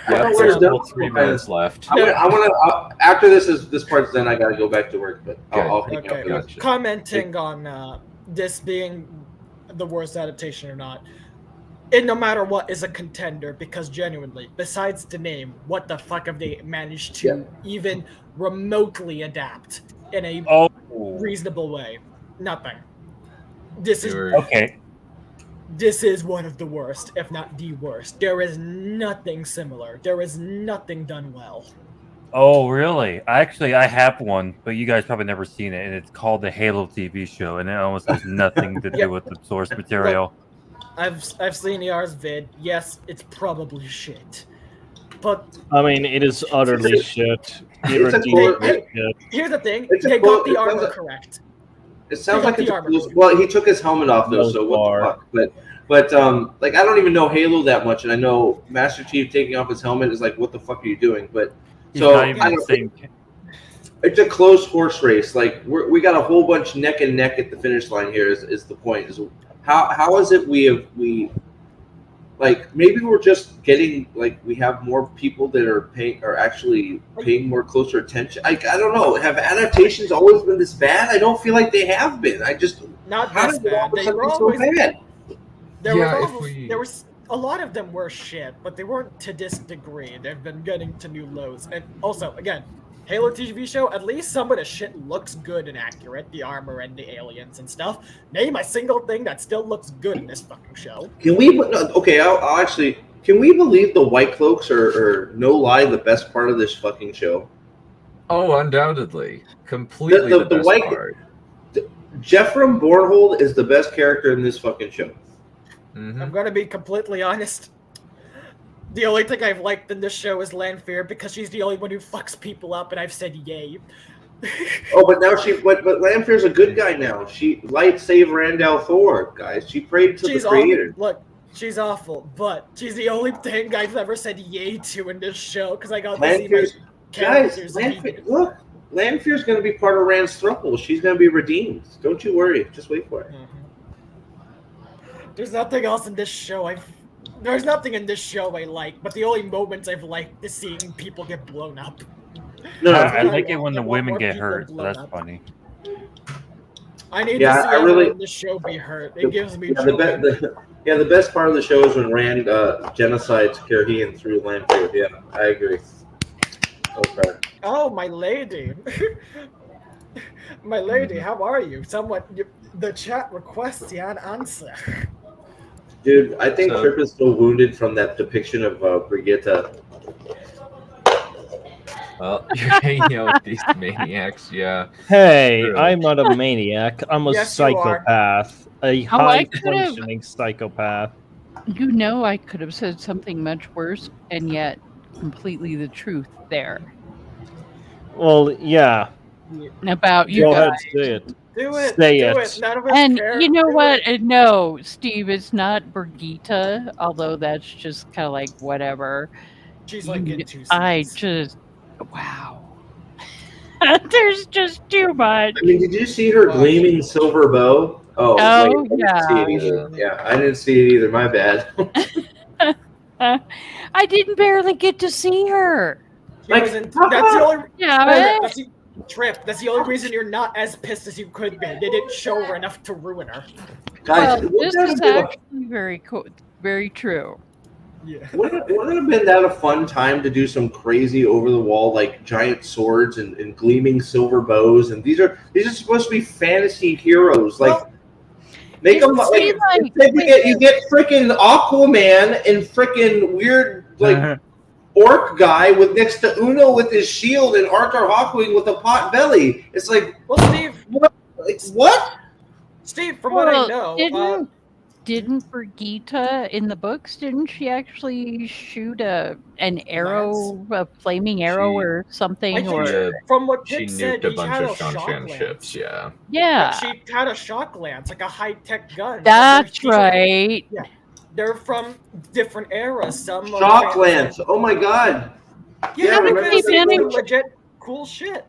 Yeah, there's still 3 minutes left. I want to after this part's done. I gotta go back to work, but I'll pick up. Gotcha. Commenting on this being the worst adaptation or not. It, no matter what, is a contender because genuinely, besides the name, what the fuck have they managed to even remotely adapt in a reasonable way? Nothing. This is okay. This is one of the worst, if not the worst. There is nothing similar. There is nothing done well. Oh, really? Actually, I have one, but you guys probably never seen it, and it's called the Halo TV show, and it almost has nothing to do with the source material. I've seen ER's vid. Yes, it's probably shit. But I mean, it is utterly shit. Here's the thing: they got the armor correct. It sounds like it's well, he took his helmet off though, so what the fuck? But like I don't even know Halo that much, and I know Master Chief taking off his helmet is like, what the fuck are you doing? But so I don't, it's a close horse race. Like we got a whole bunch neck and neck at the finish line here. Is the point? Is how is it we like maybe we're just getting like we have more people that are actually paying more closer attention. I don't know. Have adaptations always been this bad? I don't feel like they have been. I just not this bad. They were always so bad. There was a lot of them were shit, but they weren't to this degree. They've been getting to new lows. And also, again, Halo TV show, at least some of the shit looks good and accurate. The armor and the aliens and stuff. Name a single thing that still looks good in this fucking show. Can we? Okay, I'll actually. Can we believe the White Cloaks are no lie the best part of this fucking show? Oh, undoubtedly, completely the best White part. Jeffrey Bornhold is the best character in this fucking show. Mm-hmm. I'm gonna be completely honest. The only thing I've liked in this show is Lanfear because she's the only one who fucks people up, and I've said yay. Oh, but now but Lanfear's a good guy now. She save Randall Thor, guys. She prayed to the creator. Awful. Look, she's awful, but she's the only thing I've ever said yay to in this show because I got to see my characters. Look, Lanfear's going to be part of Rand's throuple. She's going to be redeemed. Don't you worry. Just wait for it. There's nothing else in this show There's nothing in this show I like, but the only moments I've liked is seeing people get blown up. No, I like it when the women get hurt. So that's funny. I need to see everyone in the show be hurt. It gives me joy. The best part of the show is when Rand genocides Kirhian through Lanfear. Yeah, I agree. Okay. Oh, my lady. My lady, how are you? The chat requests an answer. Dude, I think Trip is still wounded from that depiction of Brigitte. Well, you're hanging out with these maniacs, yeah. Hey, True. I'm not a maniac. I'm a psychopath. A high-functioning psychopath. You know I could have said something much worse, and yet completely the truth there. Well, yeah. About you Go guys. ahead, say it. Do it. Say do it. None of us And care. you know Do what? it. No, Steve, it's not Brigitte, although that's just kind of like whatever. She's like in two I just, wow. There's just too much. I mean, did you see her gleaming silver bow? Oh, wait, yeah. I didn't see it either. Yeah, I didn't see it either. My bad. I didn't barely get to see her. That's the only. Yeah, That's the Trip. That's the only reason you're not as pissed as you could be. They didn't show her enough to ruin her. Guys, this is actually very cool. Very true. Yeah. Wouldn't it have been that a fun time to do some crazy over the wall like giant swords and gleaming silver bows? And these are supposed to be fantasy heroes. Like make them like you get freaking Aquaman and freaking weird like orc guy with next to Uno with his shield and Arthur Hawkwing with a pot belly. It's like, well, Steve, what? Steve, from what I know, didn't Brigitte in the books? Didn't she actually shoot an arrow, a flaming arrow, or something? From what she Dick said, nuked a bunch of shock Shanshan lance. ships. Yeah. Yeah. Like she had a shock lance, like a high-tech gun. That's right. Yeah. They're from different eras. Some shock lance. Oh my god. Yeah, because they legit cool shit.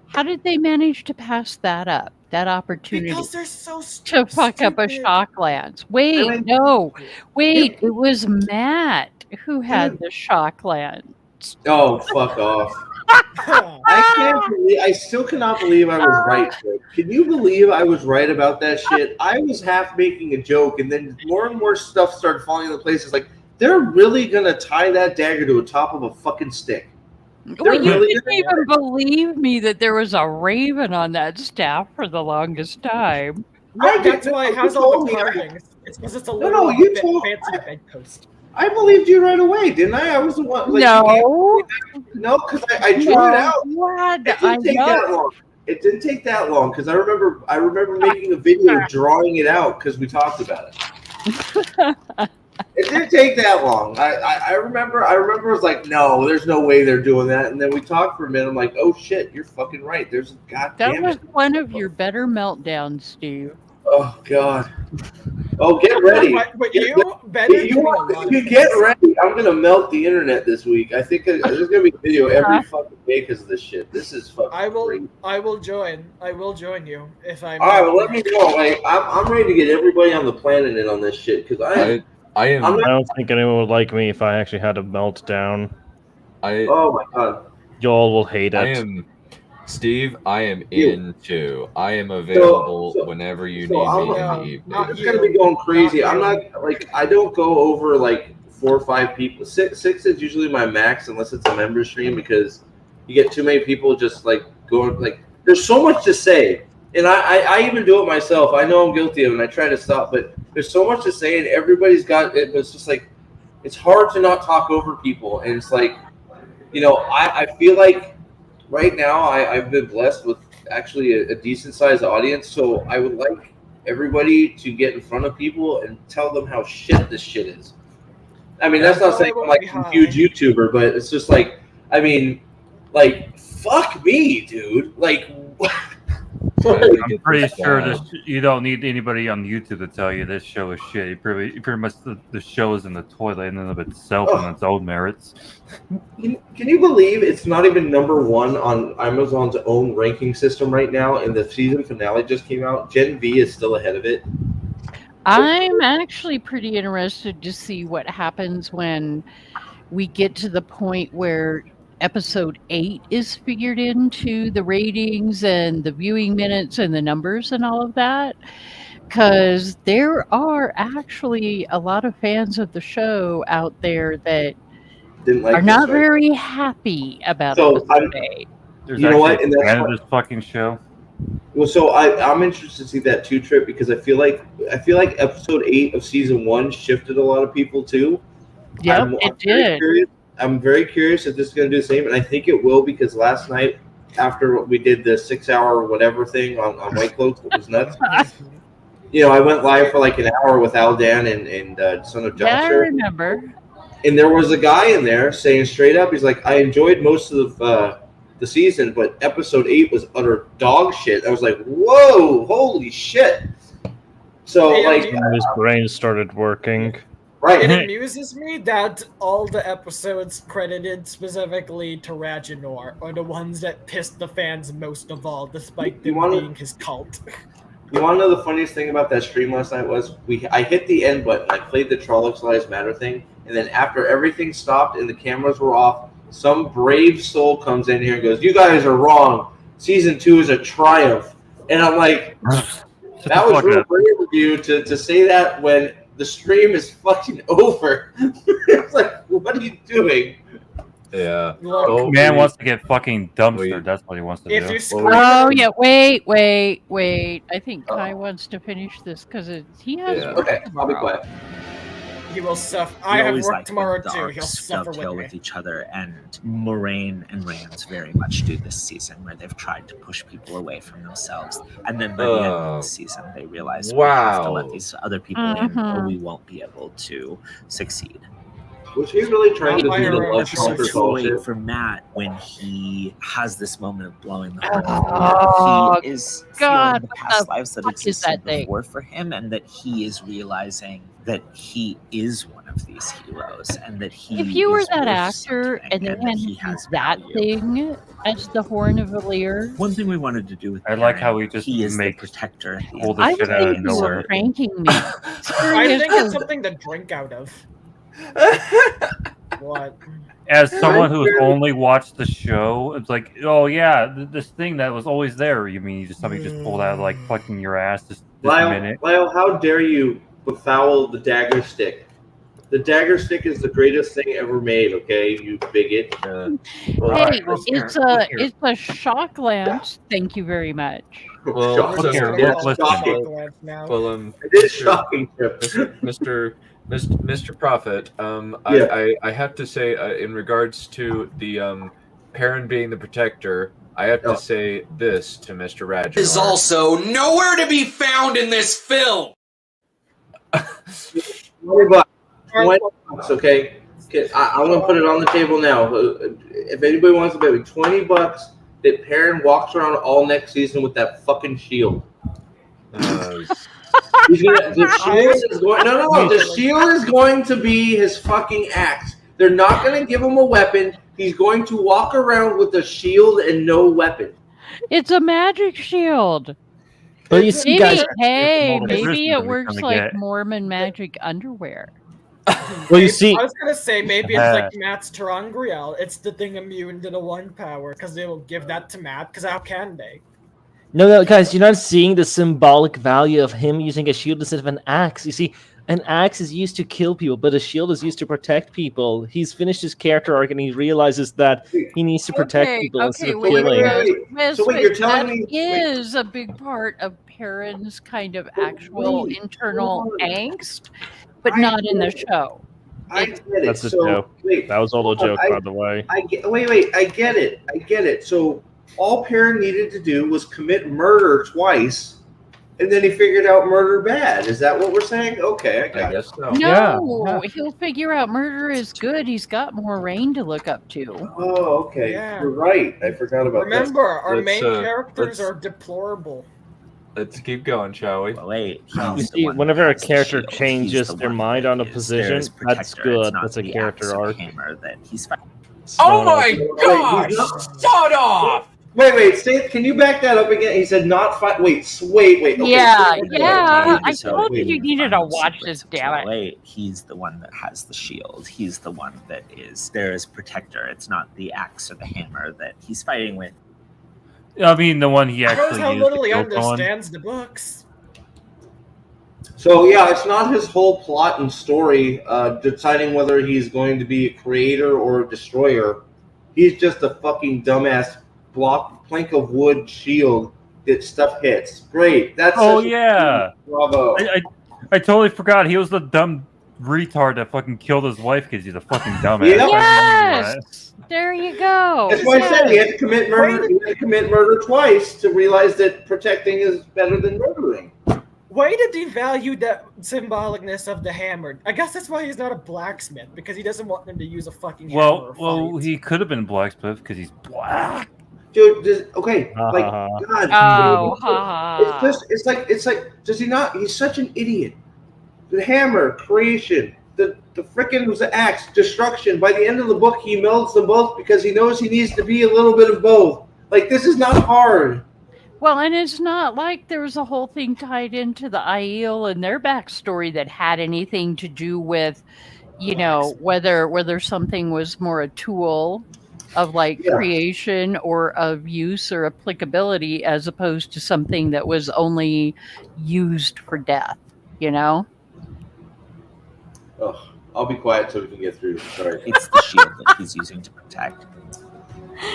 How did they manage to pass that up? That opportunity because they're so to fuck up a shock lance. Wait, it was Matt who had the shock lance. Oh, fuck off. I still cannot believe I was right. Can you believe I was right about that shit? I was half making a joke, and then more and more stuff started falling into place. It's like, they're really going to tie that dagger to the top of a fucking stick. Well, you didn't even believe me that there was a raven on that staff for the longest time. That's why it has all the carvings. It's because it's a little fancy bedpost. I believed you right away, didn't I? I was the one. Like, no, because I drew it out. What? It didn't take that long. It didn't take that long because I remember making a video drawing it out because we talked about it. It didn't take that long. I remember it was like, no, there's no way they're doing that. And then we talked for a minute. I'm like, oh shit, you're fucking right. There's That was one of your better meltdowns, Steve. Oh god. Oh, get ready. But you get ready. I'm gonna melt the internet this week. I think there's gonna be a video every fucking day because of this shit. This is fucking. I will join. I will join you if I'm. All right, well, let me know. Like, I'm ready to get everybody on the planet in on this shit because I don't think anyone would like me if I actually had a meltdown. Oh my god. Y'all will hate it. Steve, I am in too. I am available whenever you need me in the evening. I'm gonna be going crazy. I'm not like I don't go over like 4 or 5 people. Six is usually my max unless it's a member stream because you get too many people just like going like. There's so much to say, and I even do it myself. I know I'm guilty of it, and I try to stop, but there's so much to say, and everybody's got it. But it's just like it's hard to not talk over people, and it's like I feel like. Right now, I've been blessed with actually a decent sized audience, so I would like everybody to get in front of people and tell them how shit this shit is. I mean, that's not saying I'm like a huge YouTuber, but it's just like, I mean, like, fuck me, dude. Like, I'm pretty sure you don't need anybody on YouTube to tell you this show is shit. You pretty much the show is in the toilet in and of itself on its own merits. Can you believe it's not even #1 on Amazon's own ranking system right now, and the season finale just came out? Gen V is still ahead of it. I'm actually pretty interested to see what happens when we get to the point where episode 8 is figured into the ratings and the viewing minutes and the numbers and all of that, because there are actually a lot of fans of the show out there that are not very happy about episode 8. There's what? And that's this fucking show. Well, so I'm interested to see that too, Trip, because I feel like episode 8 of season 1 shifted a lot of people too. Yep, it did. I'm very curious if this is going to do the same, and I think it will because last night, after we did the 6-hour whatever thing on White Cloaks, it was nuts. I went live for like an hour with Aldan and Son of Joshua. Yeah, I remember. And there was a guy in there saying straight up, he's like, I enjoyed most of the season, but episode 8 was utter dog shit. I was like, whoa, holy shit. So, his brain started working. Right. It amuses me that all the episodes credited specifically to Rajanor are the ones that pissed the fans most of all, despite them being his cult. You want to know the funniest thing about that stream last night was I hit the end button, I played the Trollocs Lives Matter thing, and then after everything stopped and the cameras were off, some brave soul comes in here and goes, "You guys are wrong. Season 2 is a triumph." And I'm like, that was real brave of you to say that when the stream is fucking over. It's like, what are you doing? Yeah. Man wants to get fucking dumpstered. That's what he wants to do. Oh, yeah. Wait. I think Kai wants to finish this because he has. Okay, I'll be quiet. He will suffer. I have work tomorrow too. He'll suffer with each other, and Moraine and Rance very much do this season, where they've tried to push people away from themselves, and then by the end of the season, they realize we have to let these other people in, or we won't be able to succeed. Was he really trying to do the love Episode 208 for Matt when he has this moment of blowing the horn. He is feeling the past lives that existed before for him, and that he is realizing that he is one of these heroes, and that he. If you were that actor and then he has that thing as the Horn of Valyr. One thing we wanted to do with I like how he just is the makes protector. all the shit out of You nowhere. were pranking me. I think it's something to drink out of. What? As someone who's only watched the show, it's like, oh yeah, this thing that was always there. You mean somebody just pulled out of like fucking your ass this minute? Lyle, how dare you befoul the dagger stick? The dagger stick is the greatest thing ever made. Okay, you bigot. Hey, it's a shock lance. Thank you very much. Well, it is shocking, Mr. Prophet, I have to say, in regards to the Perrin being the protector, I have to say this to Mr. Radger. Is also nowhere to be found in this film. $20, okay? I'm going to put it on the table now. If anybody wants to bet me $20 that Perrin walks around all next season with that fucking shield. The shield is going. No. The shield is going to be his fucking axe. They're not going to give him a weapon. He's going to walk around with a shield and no weapon. It's a magic shield. But you see, guys, maybe it works like Mormon magic underwear. Well, you see, I was gonna say maybe it's like Matt's Terangriel. It's the thing immune to the one power because they will give that to Matt. Because how can they? No, guys, you're not seeing the symbolic value of him using a shield instead of an axe. You see, an axe is used to kill people, but a shield is used to protect people. He's finished his character arc and he realizes that he needs to protect people instead of killing. Wait, you're telling me is a big part of Perrin's kind of actual internal angst, but not in the show. I get it. That's a joke. That was all a joke, by the way. I get it. So all Perrin needed to do was commit murder twice, and then he figured out murder bad. Is that what we're saying? Okay, I guess so. No, he'll figure out murder is good. He's got Moraine to look up to. Oh, okay. Yeah. You're right. I forgot about that. Remember, our main characters are deplorable. Let's keep going, shall we? Wait. You see, whenever a character changes their mind on a position, that's good. That's a character arc. Oh my gosh! Shut off! Wait. Can you back that up again? He said not fight. Wait. Okay, yeah. I told you needed to watch this. Damn it! Wait, he's the one that has the shield. He's the one that is there as protector. It's not the axe or the hammer that he's fighting with. I mean, the one he actually shows how used little to he kill understands the books. So yeah, it's not his whole plot and story deciding whether he's going to be a creator or a destroyer. He's just a fucking dumbass plank of wood shield that stuff hits. Great. That's yeah. Bravo. I totally forgot. He was the dumb retard that fucking killed his wife because he's a fucking dumbass. Yes. There you go. That's why I said he had to commit murder. He had to commit murder twice to realize that protecting is better than murdering. Way to devalue the symbolicness of the hammer. I guess that's why he's not a blacksmith, because he doesn't want them to use a fucking hammer. Well, he could have been blacksmith because he's black. Dude, God. It's like, does he not? He's such an idiot. The hammer, creation. The frickin' was the axe, destruction. By the end of the book, he melds them both because he knows he needs to be a little bit of both. Like, this is not hard. Well, and it's not like there was a whole thing tied into the Aiel and their backstory that had anything to do with, whether something was more a tool of creation or of use or applicability as opposed to something that was only used for death, Oh, I'll be quiet so we can get through this. Sorry. It's the shield that he's using to protect.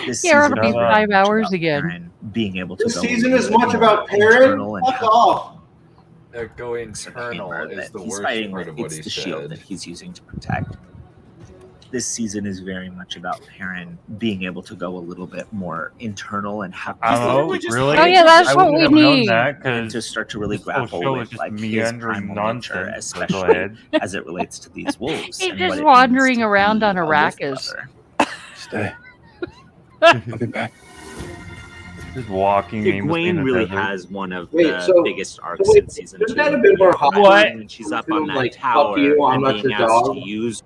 It'll be 5 hours again. Being able to. This season is much about Perrin. Fuck off. Go internal is the worst part of what he It's the said. shield that he's using to protect. This season is very much about Perrin being able to go a little bit more internal and have. Really? Oh yeah, that's what we need. And to start to really grapple with his primal nature, especially as it relates to these wolves. He's just wandering around on Arrakis. Stay. I'll be back. Just walking. Egwene really has one of the biggest arcs in season 2. That have been more hot when she's up on that tower I'm and not being your asked dog. to use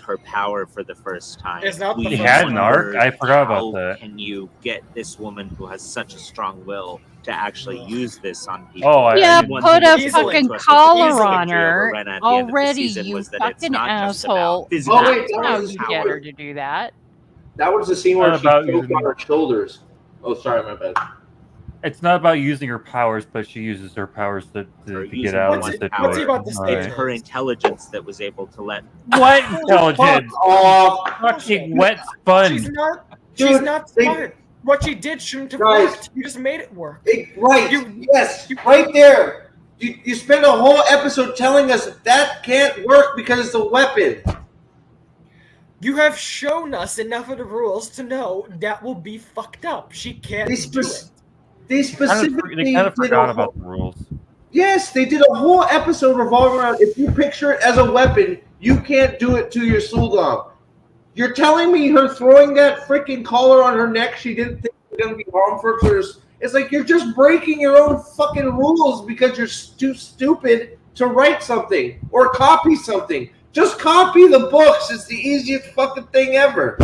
her power for the first time. It's not the He first had one. an arc? I forgot about How that. can you get this woman who has such a strong will to actually use this on people? Oh, Yeah, One put thing a that fucking to us with the collar season on of her Ren at the end of the already, season you was that it's fucking not just about asshole. physical Oh, wait, That's how was you get her to do that. That was the scene where Not she about choked using- on her shoulders. Oh, sorry, my bad. It's not about using her powers, but she uses her powers to get out of the situation. What's he about to say? It's her intelligence that was able to let What intelligence? Fuck Fucking wet sponge. She's not Dude, smart. What she did shouldn't have Guys. worked. You just made it work. Right. Yes. Right there. You spend a whole episode telling us that can't work because it's a weapon. You have shown us enough of the rules to know that will be fucked up. She can't do it. They specifically They kind of did forgot a about the rules. Yes, they did a whole episode revolving around if you picture it as a weapon, you can't do it to your Suldam. You're telling me her throwing that freaking collar on her neck, she didn't think it was going to be harmful to her It's like you're just breaking your own fucking rules because you're too stupid to write something or copy something. Just copy the books. It's the easiest fucking thing ever.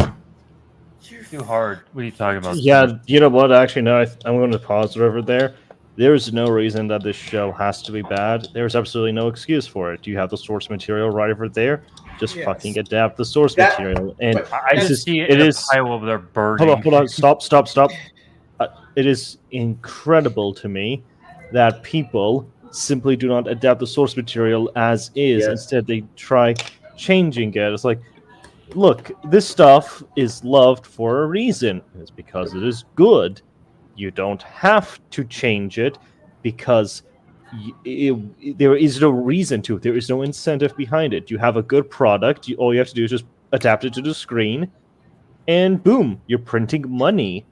Too hard. What are you talking about? Yeah, you know what? Actually, no, I'm going to pause over there. There's no reason that this show has to be bad. There's absolutely no excuse for it. You have the source material right over there. Just fucking adapt the source material. And I just see it is pile over there burning. Hold on. Stop. It is incredible to me that people simply do not adapt the source material as is. Yes. Instead, they try changing it. It's like, look, this stuff is loved for a reason. It's because it is good. You don't have to change it because there is no reason to. There is no incentive behind it. You have a good product. All you have to do is just adapt it to the screen, and boom, you're printing money.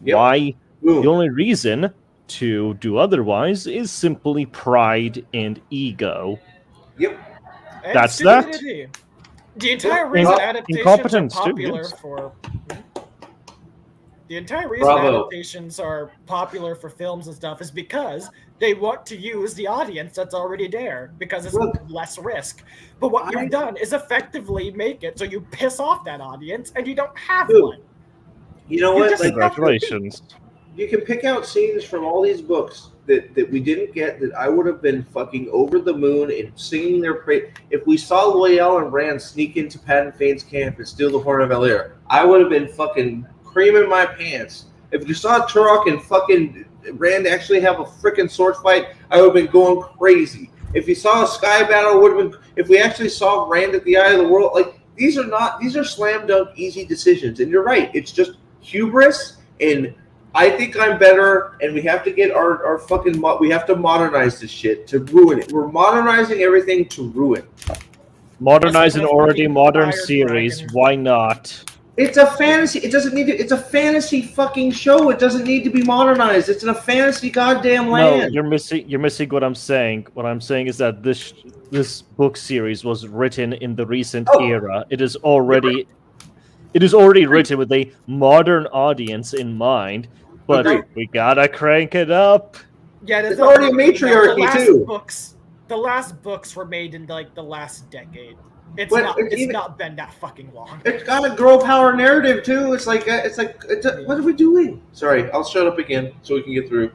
Yep. Why? Boom. The only reason to do otherwise is simply pride and ego. Yep. And That's that. stupidity. The entire reason adaptations are Incompetence, too, popular yes. for the entire reason adaptations are popular for films and stuff is because they want to use the audience that's already there because it's less risk. But what you've done is effectively make it so you piss off that audience and you don't have one. You know what? Like, Congratulations. you can pick out scenes from all these books that we didn't get that I would have been fucking over the moon and singing their praise. If we saw Loyal and Rand sneak into Patton Fane's camp and steal the Horn of Valyr, I would have been fucking creaming my pants. If you saw Turok and fucking Rand actually have a freaking sword fight, I would have been going crazy. If you saw a sky battle, would have been. If we actually saw Rand at the Eye of the World, like these are slam dunk easy decisions. And you're right, it's just hubris and I think I'm better, and we have to get our fucking we have to modernize this shit to ruin it. We're modernizing everything to ruin. Modernize an already modern series. Why not? It's a fantasy. It doesn't need to. It's a fantasy fucking show. It doesn't need to be modernized. It's in a fantasy goddamn land. No, you're missing what I'm saying. What I'm saying is that this book series was written in the recent era. It is already written with a modern audience in mind. But we gotta crank it up. Yeah, there's already a matriarchy too. The last books were made in like the last decade. It's not been that fucking long. It's got a girl power narrative too. It's like what are we doing? Sorry, I'll shut up again so we can get through.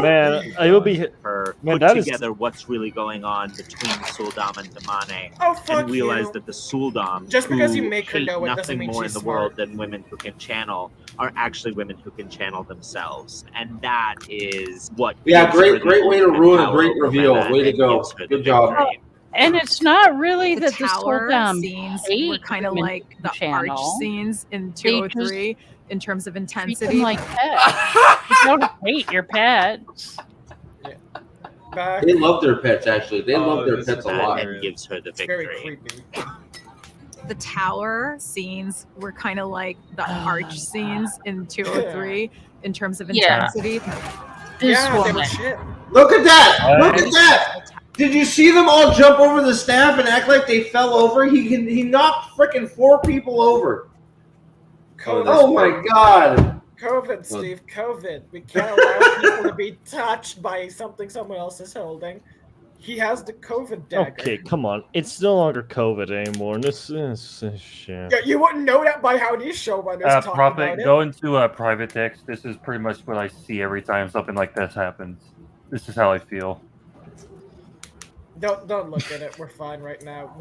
Man, I will be put together what's really going on between Suldam and Damane, and realize that the Suldam, just because you make her hate know it doesn't nothing mean more she's in the smart. world than women who can channel, are actually women who can channel themselves, and that is what. Yeah, gives her great the way to ultimate ruin a power great over reveal. men Way to and go. gives her the Good job. victory. And it's not really The that the tower Suldam scenes hate were kind of women like who the channel. arch scenes in They 203 in terms of Treat intensity. them like pets. You don't hate your pets. They love their pets. Actually, they love their pets a lot. And gives her the victory. The tower scenes were kind of like the arch scenes in 203 in terms of Yeah. intensity. This They were woman. shit. Look at that! Look at that! Did you see them all jump over the staff and act like they fell over? He knocked freaking 4 people over. Oh my god! COVID, Steve, COVID. We can't allow people to be touched by something someone else is holding. He has the COVID dagger. Okay, come on. It's no longer COVID anymore. This is shit. Yeah, you wouldn't know that by how these showrunners talk about Prophet, it. go into private text. This is pretty much what I see every time something like this happens. This is how I feel. Don't look at it. We're fine right now.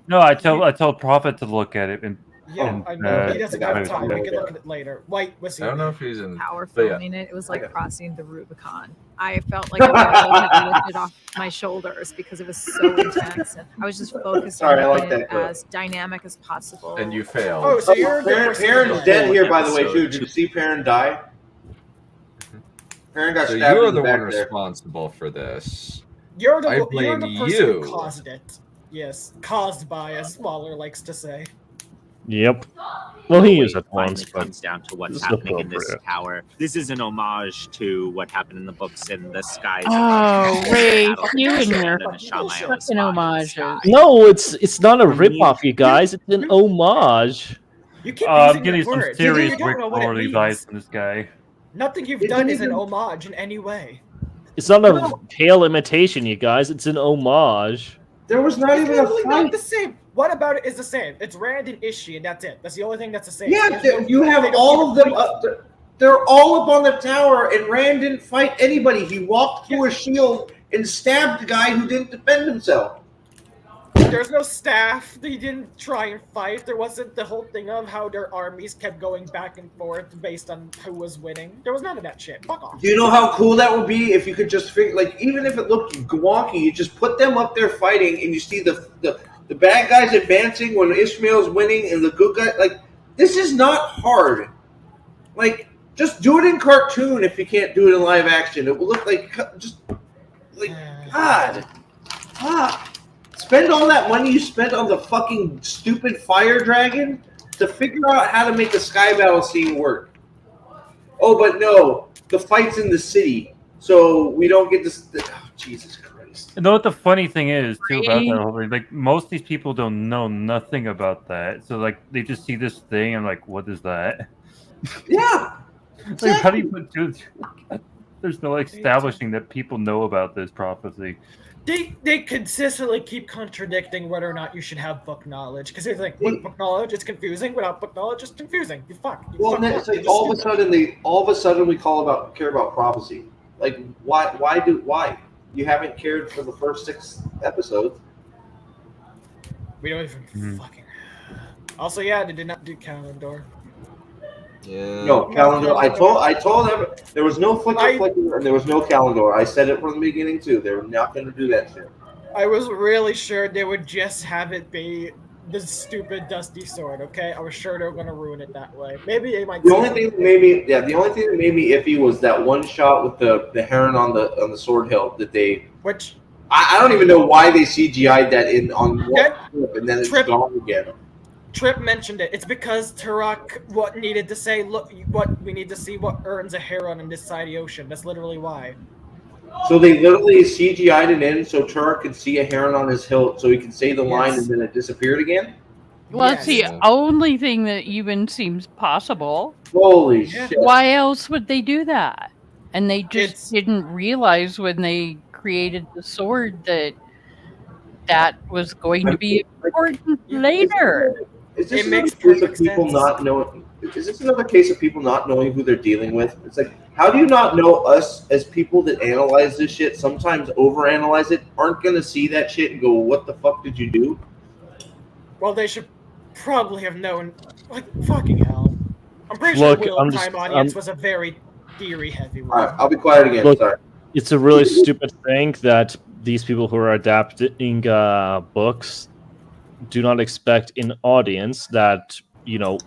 No, I told Prophet to look at it and. Yeah, I know. He doesn't have time. We can look at it later. White, what's he? I don't know if he's in Power but yeah. filming it. It was like crossing the Rubicon. I felt like the world had lifted off my shoulders because it was so intense. I was just focused on Sorry, I like making it that clip. as dynamic as possible. And you failed. Oh, so you're Perrin's dead here, by the way, too. Did you see Perrin die? Perrin got So stabbed you're in the back one there. responsible for this. You're the I blame person you. who caused it. Yes, caused by, as Waller likes to say. Yep. Well, he is at Finally once, but comes down to what's this is happening in this appropriate. tower. This is an homage to what happened in the books in the skies. Oh, Ray, you and your Shamael fucking homages. No, it's not a ripoff, you guys. It's an homage. You keep I'm using getting that some word. serious You don't Rick know what it Morty means. vibes from this guy. Nothing you've It done didn't is an even- homage in any way. It's not a pale imitation, you guys. It's an homage. There was not It's even a literally fight. not the same. What about it is the same? It's Rand and Ishii, and that's it. That's the only thing that's the same. Yeah, There's no- you they have don't all of even them fight. up there. They're all up on the tower, and Rand didn't fight anybody. He walked through a shield and stabbed the guy who didn't defend himself. There's no staff. They didn't try and fight. There wasn't the whole thing of how their armies kept going back and forth based on who was winning. There was none of that shit. Fuck off. Do you know how cool that would be if you could just figure, like, even if it looked wonky, you just put them up there fighting, and you see the bad guys advancing when Ishmael's winning, and the good guy. Like, this is not hard. Like, just do it in cartoon if you can't do it in live action. It will look like God. Spend all that money you spent on the fucking stupid fire dragon to figure out how to make a sky battle scene work. Oh, but no, the fight's in the city, so we don't get this. Oh, Jesus Christ! You know what the funny thing is too about that whole thing? Like most of these people don't know nothing about that, so like they just see this thing and like, what is that? Yeah. Like, how do you put two? There's no establishing that people know about this prophecy. They consistently keep contradicting whether or not you should have book knowledge because they're like, with book knowledge it's confusing, without book knowledge it's confusing. You fuck. Well, and then it's like all of a sudden we care about prophecy. Like why? You haven't cared for the first 6 episodes. We don't even fucking. Also, yeah, they did not do Calendar. Yeah. No, Calendar. I told them there was no flicker, and there was no Calendar. I said it from the beginning too. They were not going to do that shit. I was really sure they would just have it be the stupid Dusty Sword. Okay, I was sure they were going to ruin it that way. Maybe they might. The only thing that made me iffy was that one shot with the heron on the sword hilt that they. Which. I don't even know why they CGI'd that on one clip and then it's gone again. Trip mentioned it. It's because Turok needed to say, look, what we need to see what earns a heron on this side of the ocean. That's literally why. So they literally CGI'd it in so Turok could see a heron on his hilt so he could say the line and then it disappeared again? Well, it's the only thing that even seems possible. Holy shit. Why else would they do that? And they just didn't realize when they created the sword that was going to be important later. Is this another case of people not knowing? Is this another case of people not knowing who they're dealing with? It's like, how do you not know us as people that analyze this shit? Sometimes overanalyze it, aren't gonna see that shit and go, "What the fuck did you do?" Well, they should probably have known. Like fucking hell, I'm pretty sure Wheel of Time audience was a very theory-heavy one. All right, I'll be quiet again. Look, sorry. It's a really stupid thing that these people who are adapting books do not expect an audience that,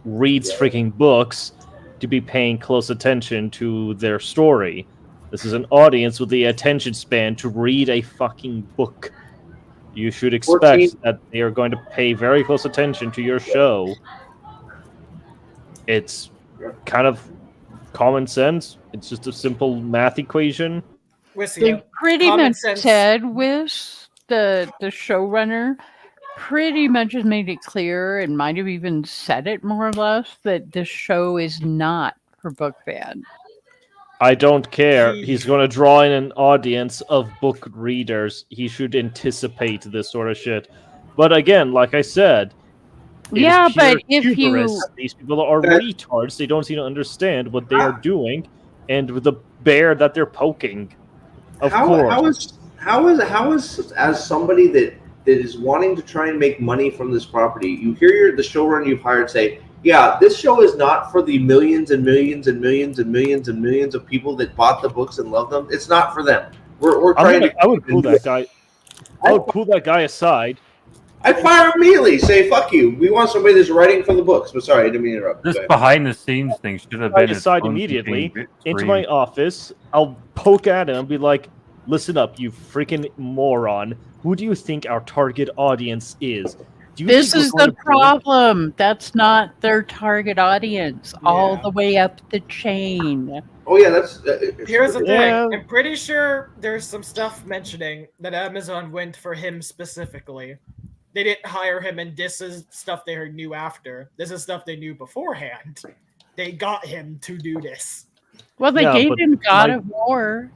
reads freaking books to be paying close attention to their story. This is an audience with the attention span to read a fucking book. You should expect that they are going to pay very close attention to your show. It's kind of common sense. It's just a simple math equation. They pretty much said, Wiz, the showrunner, pretty much has made it clear and might have even said it more or less that this show is not for book fans. I don't care. He's going to draw in an audience of book readers. He should anticipate this sort of shit. But again, like I said, yeah, but if these people are retards. They don't seem to understand what they are doing and with the bear that they're poking. Of course. How is as somebody that is wanting to try and make money from this property, you hear the showrunner you've hired say, yeah, this show is not for the millions and millions and millions and millions and millions of people that bought the books and love them. It's not for them. We're trying I would pull that guy. I would pull that guy aside. I'd fire immediately. Say, fuck you. We want somebody that's writing for the books. But sorry, I didn't mean to interrupt. This behind-the-scenes thing should have been aside immediately into my office. I'll poke at him and be like, listen up, you freaking moron. Who do you think our target audience is? This is the problem. That's not their target audience all the way up the chain. Oh, yeah, that's... Here's the thing. I'm pretty sure there's some stuff mentioning that Amazon went for him specifically. They didn't hire him, and this is stuff they knew after. This is stuff they knew beforehand. They got him to do this. Well, they Yeah, gave but him God of War.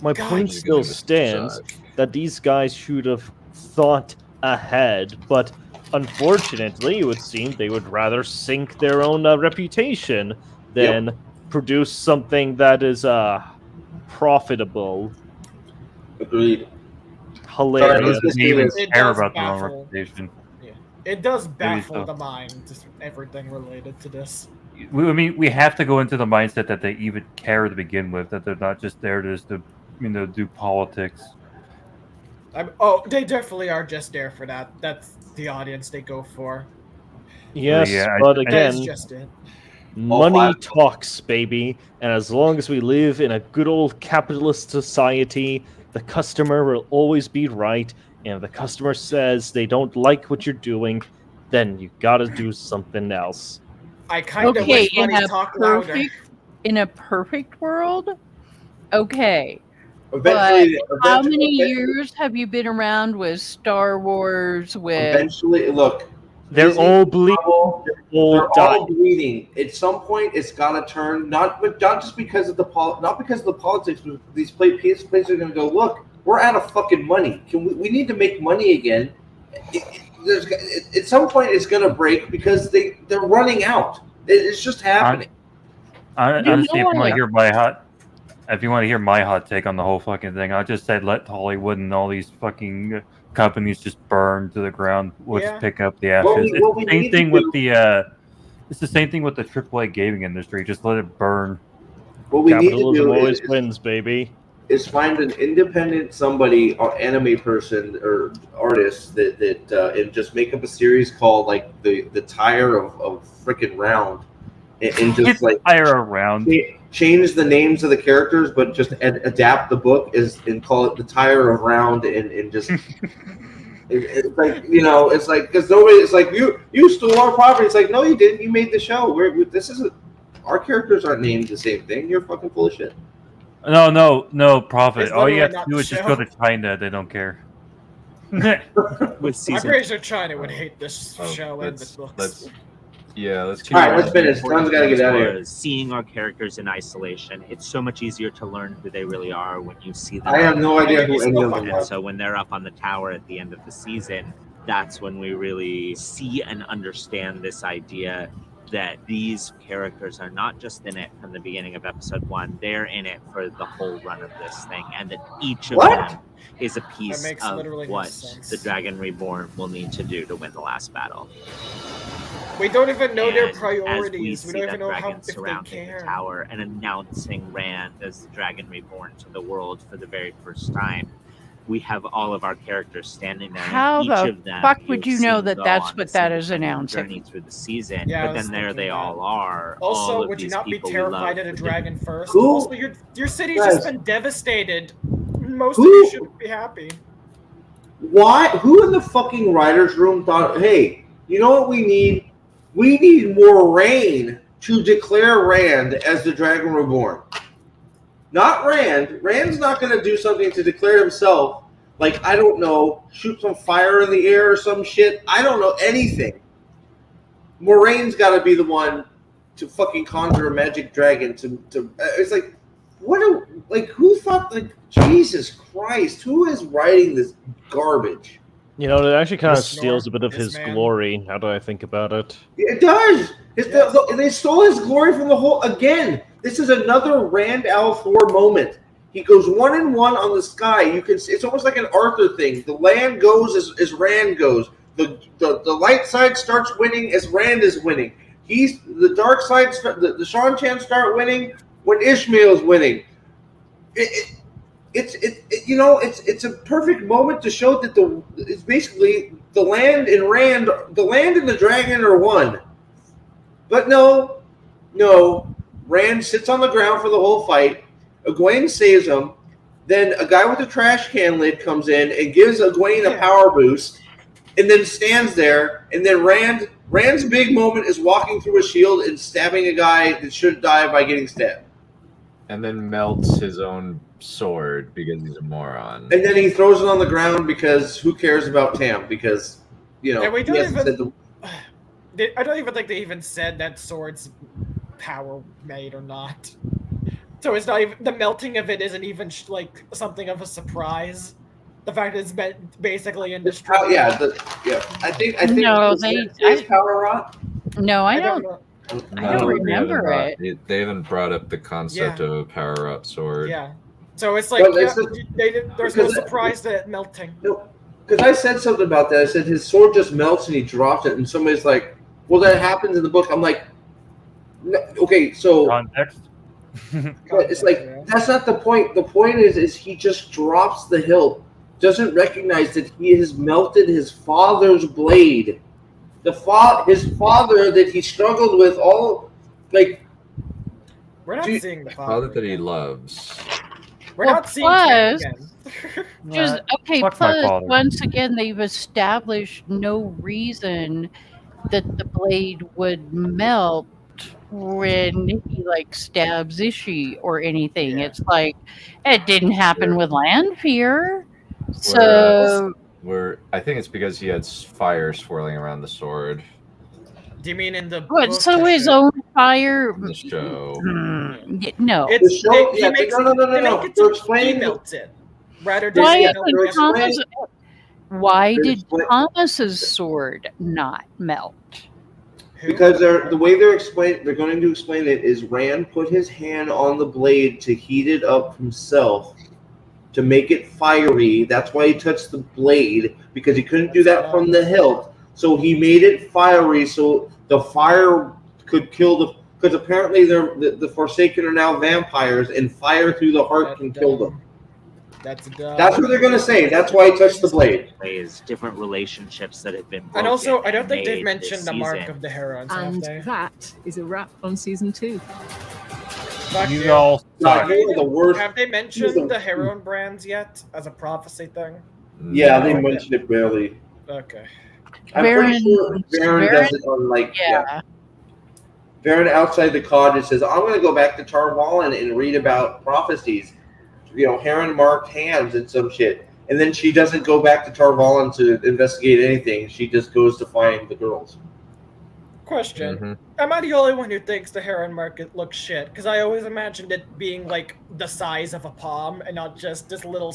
My point still stands that these guys should have thought ahead, but unfortunately, it would seem they would rather sink their own reputation than produce something that is profitable. Agreed. Hilarious. Doesn't even It care does about their own baffle. reputation. Yeah, it does Maybe baffle so. the mind. Just everything related to this. I mean, we have to go into the mindset that they even care to begin with. That they're not just there to just to, do politics. They definitely are just there for that. That's the audience they go for. Yes, Yeah, but That again, is just it. money talks, baby. And as long as we live in a good old capitalist society, the customer will always be right. And if the customer says they don't like what you're doing, then you gotta do something else. I kind of wish in money a talked louder. in a perfect world, okay. Eventually, But how many years have you been around with Star Wars? With Eventually, look, they're Disney all bleeding. They're all bleeding. At some point, it's got to turn. Not just because of the politics. But these places are going to go. Look, we're out of fucking money. We need to make money again. At some point, it's going to break because they're running out. It's just happening. Honestly, if you want to hear my hot take on the whole fucking thing, I just said let Hollywood and all these fucking companies just burn to the ground. Let's pick up the ashes. It's the same thing with it's the same thing with the AAA gaming industry. Just let it burn. What we need to Capitalism do always wins, baby. Is find an independent somebody or anime person or artist that and just make up a series called like the Tire of freaking Round and just like Tire Around. Change the names of the characters, but just adapt the book and call it the Tire of Round and just it's like it's like because nobody it's like you stole our property. It's like no you didn't. You made the show. Our characters aren't named the same thing. You're fucking full of shit. No, Prophet. It's All you have literally to do not is just the go show. to China. They don't care. With I'm season pretty sure China would hate this show and the books. Let's All right, let's finish. Don's got to get out of here. was seeing our characters in isolation. It's so much easier to learn who they really are when you see them. I have no idea who any of them And are. so when they're up on the tower at the end of the season, that's when we really see and understand this idea that these characters are not just in it from the beginning of episode 1, they're in it for the whole run of this thing, and that each of them is a piece makes of literally no what sense. the Dragon Reborn will need to do to win the last battle. We don't even know their And priorities. as We see don't that even know how dragon if they surrounding the care. tower and announcing Rand as the Dragon Reborn to the world for the very first time, we have all of our characters standing there. How and each the of them fuck would you you've know seen that go that's on what this that is independent announcing? journey through the season. Yeah, I but was then there thinking they that. all are. Also, all of would you these not be people we terrified love at a with dragon first? Who? Also, your city's Guys. just been devastated. Most of Who? you should be happy. Why? Who in the fucking writers' room thought, hey, you know what we need? We need more rain to declare Rand as the Dragon Reborn. Not Rand. Rand's not going to do something to declare himself. Like, I don't know, shoot some fire in the air or some shit. I don't know anything. Moraine's got to be the one to fucking conjure a magic dragon to it's like, who thought, like, Jesus Christ, who is writing this garbage? It actually kind of This steals a bit of this his man. glory. Now that I think about it. It does. They stole his glory from the whole. Again, this is another Rand al'Thor moment. He goes 1-1 on the sky. You can see it's almost like an Arthur thing. The land goes as Rand goes. The light side starts winning as Rand is winning. The dark side. The Shan-Chan start winning when Ishmael's winning. It's a perfect moment to show that it's basically the land and Rand, the land and the dragon are one. But no, Rand sits on the ground for the whole fight. Egwene saves him. Then a guy with a trash can lid comes in and gives Egwene a power boost, and then stands there. And then Rand's big moment is walking through a shield and stabbing a guy that should die by getting stabbed. And then melts his own sword because he's a moron. And then he throws it on the ground because who cares about Tam? Because, And we he don't hasn't even. said the I don't even think they even said that sword's power made or not. So it's not even the melting of it isn't even like something of a surprise. The fact that it's basically indestructible. I think No, is power rot. No, I don't. know. I don't remember they it. They haven't brought up the concept of a power-up sword. Yeah. So it's like there's no surprise that it melting. No, because I said something about that. I said his sword just melts and he drops it, and somebody's like, "Well, that happens in the book." I'm like, no, "Okay, so context." It's like that's not the point. The point is he just drops the hilt, doesn't recognize that he has melted his father's blade. His father that he struggled with all like. We're not seeing the father that he loves. We're not seeing him again. Just okay. Plus, once again, they've established no reason that the blade would melt when he like stabs Ishi or anything. It's like it didn't happen with Lanfear. So I think it's because he had fire swirling around the sword. Do you mean in the what? book? So his own fire? In the show. No. It's show, he makes no. It so he melts it rather than why did Thomas's sword not melt? Because the way they're going to explain it is Rand put his hand on the blade to heat it up himself to make it fiery. That's why he touched the blade, because he couldn't do that from the hilt. So he made it fiery so the fire could kill because apparently the Forsaken are now vampires and fire through the heart can kill them. That's what they're going to say. That's why he touched the blade. Different relationships that have been broken. And also, I don't think they've mentioned the mark of the Herons, have And they? that is a wrap on season 2. You all suck. The worst. Have they mentioned the Heron brands yet as a prophecy thing? Yeah, they mentioned it barely. Okay. I'm pretty sure Baron does it on Baron outside the cottage says, "I'm going to go back to Tarvalin and read about prophecies." Heron marked hands and some shit, and then she doesn't go back to Tarvalin to investigate anything. She just goes to find the girls. Question: Mm-hmm. Am I the only one who thinks the Heron market looks shit? Because I always imagined it being like the size of a palm and not just this little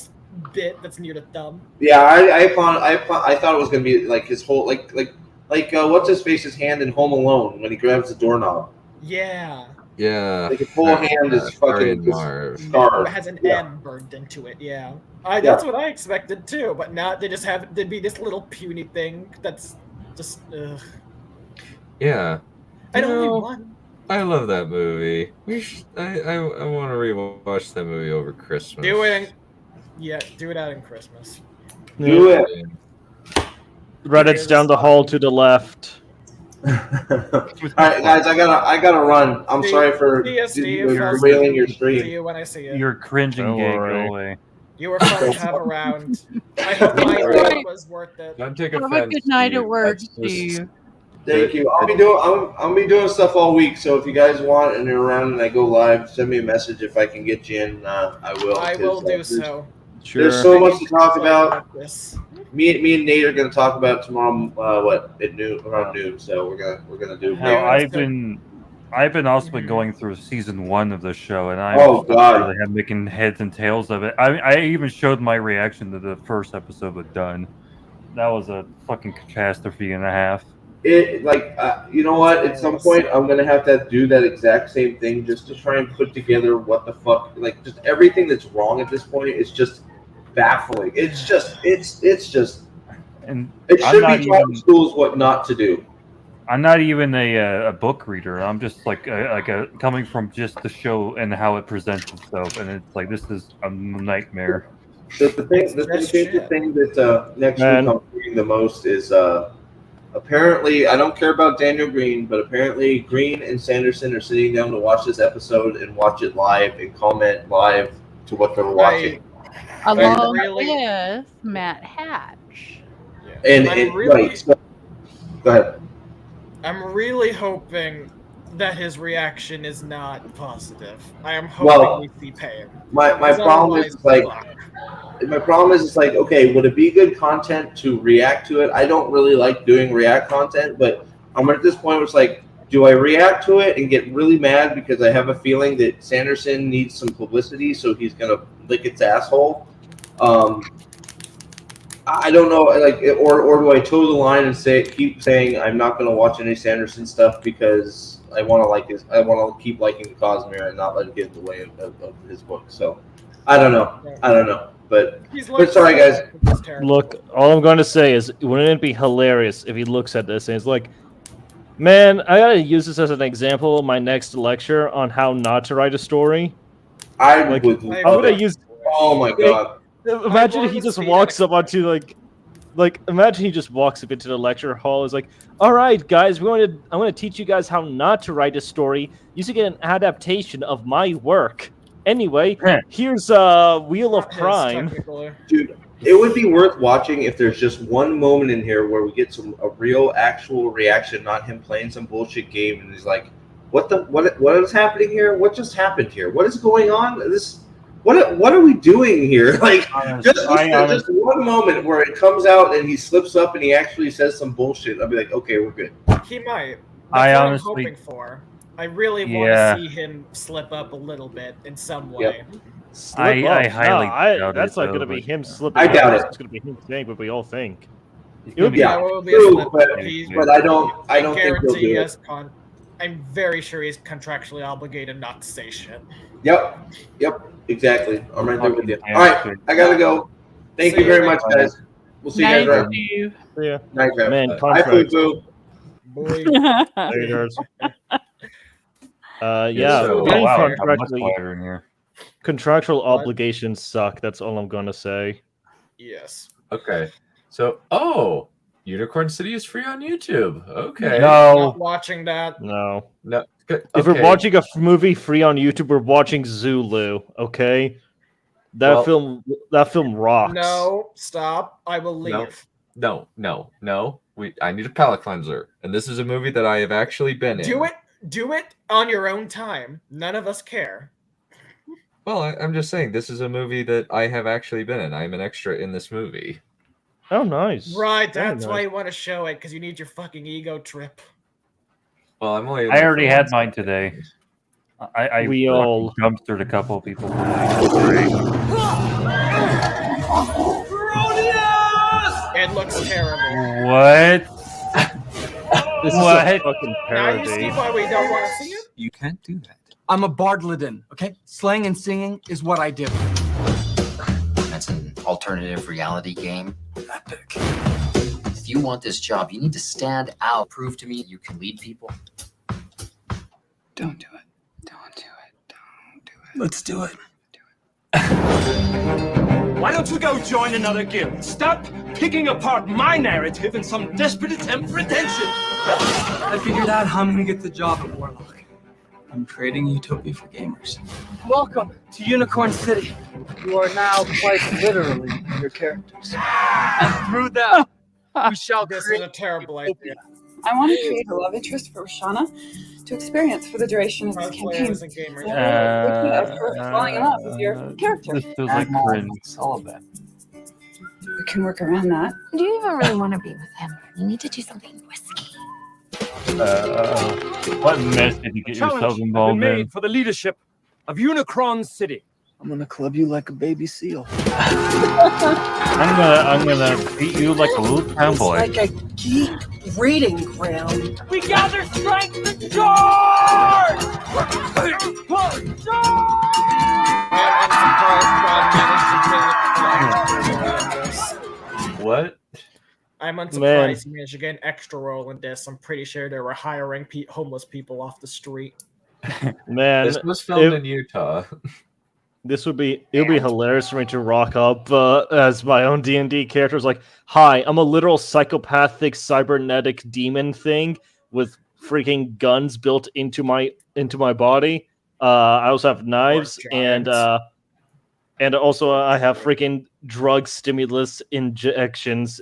bit that's near the thumb. Yeah, I thought it was gonna be like his whole like what's his face's hand in Home Alone when he grabs the doorknob. Yeah. Yeah. Like his whole hand is fucking It has an M burned into it. Yeah. That's what I expected too, but now there'd be this little puny thing that's just. Ugh. Yeah. And only one. I love that movie. I want to rewatch that movie over Christmas. Do it. Do it out in Christmas. Do it. Reddit's down the hall to the left. All right, guys, I gotta run. I'm sorry for derailing your stream. See you when I see you. You're cringing, gay. Go away. You were fun to have around. I hope my time was worth it. Don't take Have offense. a good night Steve. at work, That's just- Steve. Thank you. I'll be doing stuff all week. So if you guys want and you're around and I go live, send me a message if I can get you in. I will. I will do so. Sure. There's so much to talk about. Me and Nate are going to talk about tomorrow. At noon, around noon. So we're gonna do. Hell, I've been also been going through season 1 of the show, and I'm really making heads and tails of it. I even showed my reaction to the first episode with Dunn. That was a fucking catastrophe and a half. You know what? At some point, I'm gonna have to do that exact same thing just to try and put together what the fuck, just everything that's wrong at this point is just baffling. It's just, and it should be taught in schools what not to do. I'm not even a book reader. I'm just like coming from just the show and how it presents itself, and it's like this is a nightmare. The thing that next week I'm reading the most is apparently, I don't care about Daniel Green, but apparently Green and Sanderson are sitting down to watch this episode and watch it live and comment live to what they're watching. Along with Matt Hatch. So, go ahead. I'm really hoping that his reaction is not positive. I am hoping we see pain. My problem is it's like, okay, would it be good content to react to it? I don't really like doing react content, but I'm at this point where it's like, Do I react to it and get really mad because I have a feeling that Sanderson needs some publicity, so he's gonna lick its asshole? I don't know, like, or do I toe the line and keep saying I'm not gonna watch any Sanderson stuff because I want to keep liking the Cosmere and not let it get in the way of his book. So I don't know. But sorry, guys. Look, all I'm going to say is, wouldn't it be hilarious if he looks at this and he's like, man, I gotta use this as an example in my next lecture on how not to write a story. I'm gonna use. Oh my god! Imagine he just walks up onto imagine he just walks up into the lecture hall. Is like, all right, guys, I'm going to teach you guys how not to write a story using an adaptation of my work. Anyway, here's Wheel of Crime. Dude, it would be worth watching if there's just one moment in here where we get a real, actual reaction, not him playing some bullshit game, and he's like, "What is happening here? What just happened here? What is going on? What are we doing here?" Like, just one moment where it comes out and he slips up and he actually says some bullshit. I'll be like, "Okay, we're good." He might. I That's what honestly- I'm hoping for. I really want to see him slip up a little bit in some way. I highly doubt that's it, not going to though, be but- him slipping. I doubt It's it. going to be him saying what we all think. It will be a slip up. but I don't think he'll guarantee do yes, it. I'm very sure he's contractually obligated not to say shit. Yep, exactly. I'm right there with you. Fucking All right, I gotta go. Thank See you you very later. much, guys. We'll see you guys around. Yeah. Night, Trev. Man, Bye, contracts. Boo. Laters. Yeah, So- getting wow, I'm much contractually- quieter in here. contractual obligations suck. That's all I'm going to say. Yes. Okay. So, Unicorn City is free on YouTube. Okay. Not watching that. No. No. Good. If we're watching a movie free on YouTube, we're watching Zulu. Okay, that film rocks. No, stop. I will leave. No. I need a palate cleanser, and this is a movie that I have actually been in. Do it on your own time. None of us care. Well, I'm just saying this is a movie that I have actually been in. I'm an extra in this movie. Oh, nice. Right, Very that's why nice. you want to show it, because you need your fucking ego trip. Well, I'm only. I already had mine today. I We all- dumpstered a couple of people today. It looks terrible. What? This What? is a fucking Now you parody. see why we don't want to see it? You can't do that. I'm a bardladin, okay? Slang and singing is what I do. That's an alternative reality game. Epic. If you want this job, you need to stand out. Prove to me you can lead people. Don't do it. Don't do it. Don't do it. Let's do it. Why don't you go join another guild? Stop picking apart my narrative in some desperate attempt for attention. I figured out how I'm gonna get the job at Warlock. I'm creating a utopia for gamers. Welcome to Unicorn City. You are now quite literally your characters. And through them, we shall This is create a terrible idea. I want to create a love interest for Roshana to experience for the duration of this campaign. Players and gamers. For falling in love with your character. This feels like cringe. Celibate. We can work around that. Do you even really want to be with him? You need to do something risky. What mess did you get yourself Challenge has been involved in? made for the leadership of Unicron City. I'm gonna club you like a baby seal. I'm gonna beat you like a little town It's boy. like a geek reading ground. We gather strength to charge! What? I'm unsurprised he managed to get an extra role in this. I'm pretty sure they were hiring homeless people off the street. Man, This was filmed in Utah. It'll be hilarious for me to rock up as my own D&D character. It's like, hi, I'm a literal psychopathic cybernetic demon thing with freaking guns built into my body. I also have knives and also I have freaking drug stimulus injectors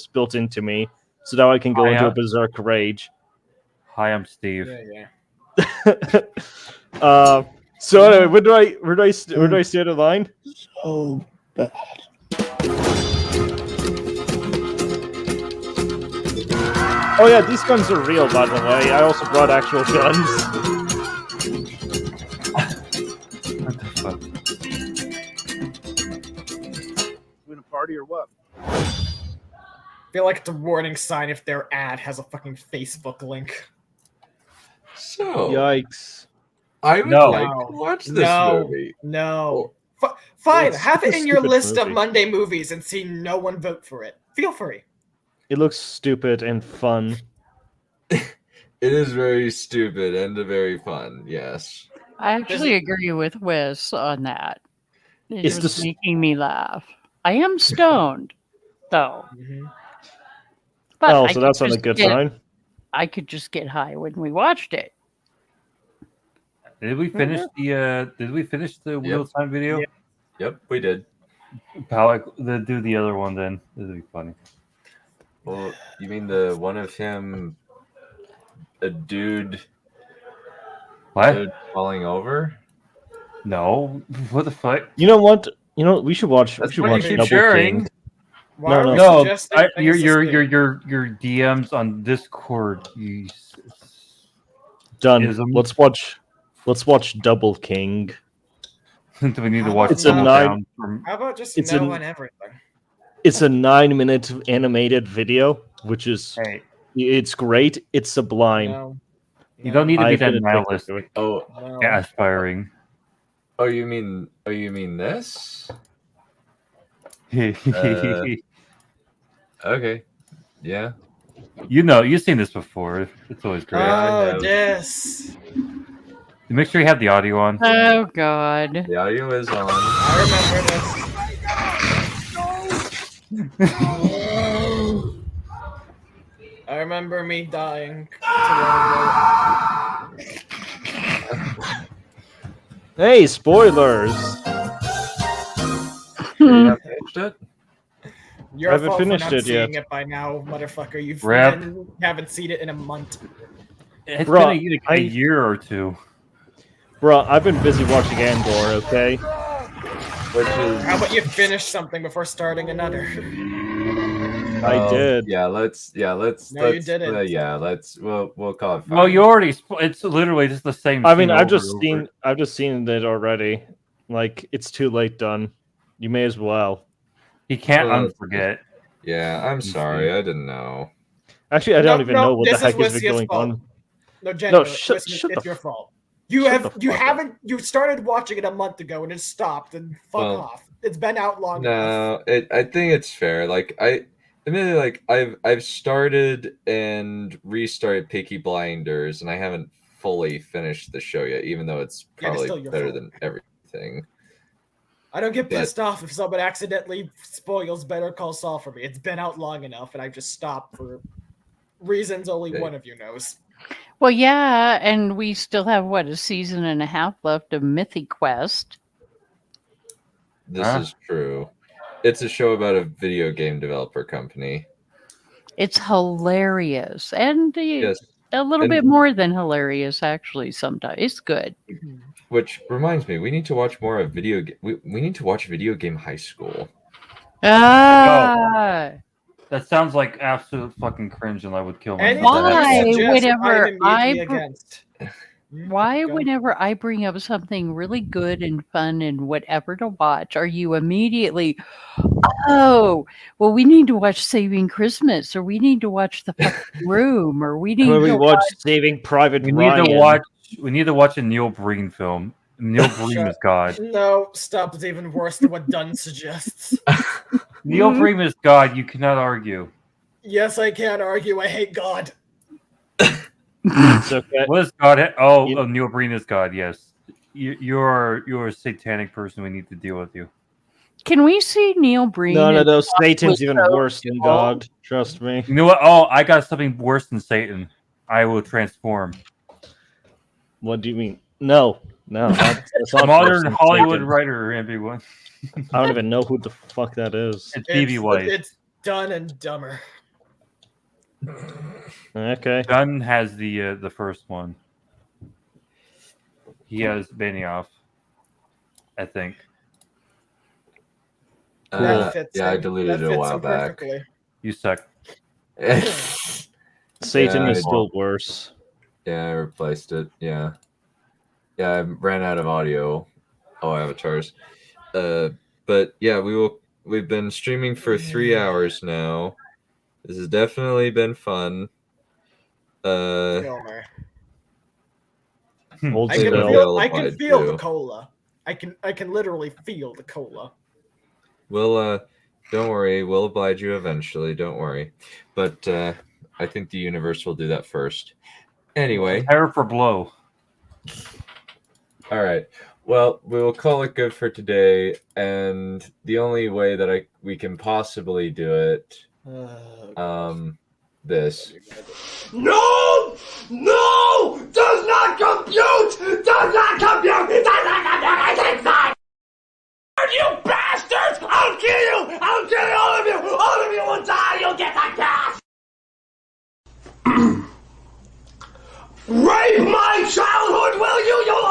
built into me, so now I can go into a berserk rage. Hi, I'm Steve. So anyway, where do I stay the line? So bad. Oh yeah, these guns are real, by the way. I also brought actual guns. What the fuck? Doing a party or what? I feel like it's a warning sign if their ad has a fucking Facebook link. So, yikes! I would No. like to watch this movie. No. Fine, It's have a it in your stupid list of movie. Monday movies and see no one vote for it. Feel free. It looks stupid and fun. It is very stupid and very fun. Yes. I actually agree with Wes on that. It It's was the s- making me laugh. I am stoned, though. But Oh, I so could that's not a just good get- sign. I could just get high when we watched it. Did we finish the wheel time video? Yep, we did. Pal, do the other one then. This would be funny. Well, you mean the one of him, a dude, What? dude falling over? No. What the fuck? You know what? We should watch. That's we should what you watch keep Double sharing. King. Why are we No, suggesting your things your to your your your DMs on Discord. Done. Ism. Let's watch Double King. Do we need to watch It's a Double nine. Down from- How about just It's no a- on everything? It's a 9-minute animated video, which is it's great. It's sublime. No. You don't need to be I've that been addicted to nihilistic. it. Oh, No. Aspiring. oh, you mean this? Okay, yeah. You've seen this before. It's always great. Oh, this. Make sure you have the audio on. Oh God. The audio is on. I remember me dying. Hey, spoilers! You have finished it? Your I haven't fault for finished not it seeing yet. it by now, motherfucker. You Rap. haven't seen it in a month. It's Bruh, been a year or two. Bro, I've been busy watching Andor. Okay. Which is How about you finish something before starting another? I did. Yeah, let's. No, you didn't. We'll call it. Fine. Well, you already. It's literally just the same. I mean, scene I've over just and over. seen. I've just seen it already. Like, it's too late. Done. You may as well. He can't Well, unforget. Yeah, I'm sorry. I didn't know. Actually, I don't even know what the this heck has Wissia's been going fault. on. No, genuinely, shut it's the your f- fault. You shut have the you fuck up. haven't you started watching it a month ago and it stopped and fuck Well, off. It's been out long enough. No, I think it's fair. Like admittedly, like I've started and restarted Peaky Blinders, and I haven't fully finished the show yet, even though it's Yeah, it's probably still your better fault. than everything. I don't get But- pissed off if someone accidentally spoils Better Call Saul for me. It's been out long enough, and I just stopped for reasons only Okay. one of you knows. Well, yeah, and we still have a season and a half left of Mythic Quest. This is true. It's a show about a video game developer company. It's hilarious and Yes. a little And- bit more than hilarious, actually. Sometimes it's good. Which reminds me, we need to watch more of video. We need to watch Video Game High School. Ah, That sounds like absolute fucking cringe, and I would kill myself. why? Suggest Whenever I'm I immediately br- against. why, whenever I bring up something really good and fun and whatever to watch, are you immediately, oh, well, we need to watch Saving Christmas, or we need to watch The Fucking Room, or we need When we to watch Saving Private We Ryan. need to watch. We need to watch a Neil Breen film. Neil Breen Shut- is God. No, stop. It's even worse than what Dunn suggests. Neil Breen is God. You cannot argue. Yes, I can't argue. I hate God. It's okay. What is God? Oh, Neil Breen is God. Yes, you're a satanic person. We need to deal with you. Can we see Neil Breen? No, as God Satan's was even so worse than cool? God. Trust me. You know what? Oh, I got something worse than Satan. I will transform. What do you mean? No. That's not Modern worse than Hollywood Satan. writer, everyone. I don't even know who the fuck that is. It's Phoebe White. It's done and dumber. Okay. Dunn has the first one. He has Benioff, I think. That fits yeah, I him. deleted That it a fits while him back. perfectly. You suck. Satan is still worse. Yeah, I replaced it. Yeah, I ran out of audio. Avatars. But yeah, we've been streaming for 3 hours now. This has definitely been fun. I Old can Spell. feel the cola. I can literally feel the cola. We'll don't worry, we'll oblige you eventually, don't worry. But I think the universe will do that first. Anyway. Prepare for blow. All right. Well, we will call it good for today, and the only way that we can possibly do it, this. No! No! Does not compute! Does not compute! It does not compute! I can sign! You bastards! I'll kill you! I'll kill all of you! All of you will die! You'll get the gas! Rape my childhood, will you? You'll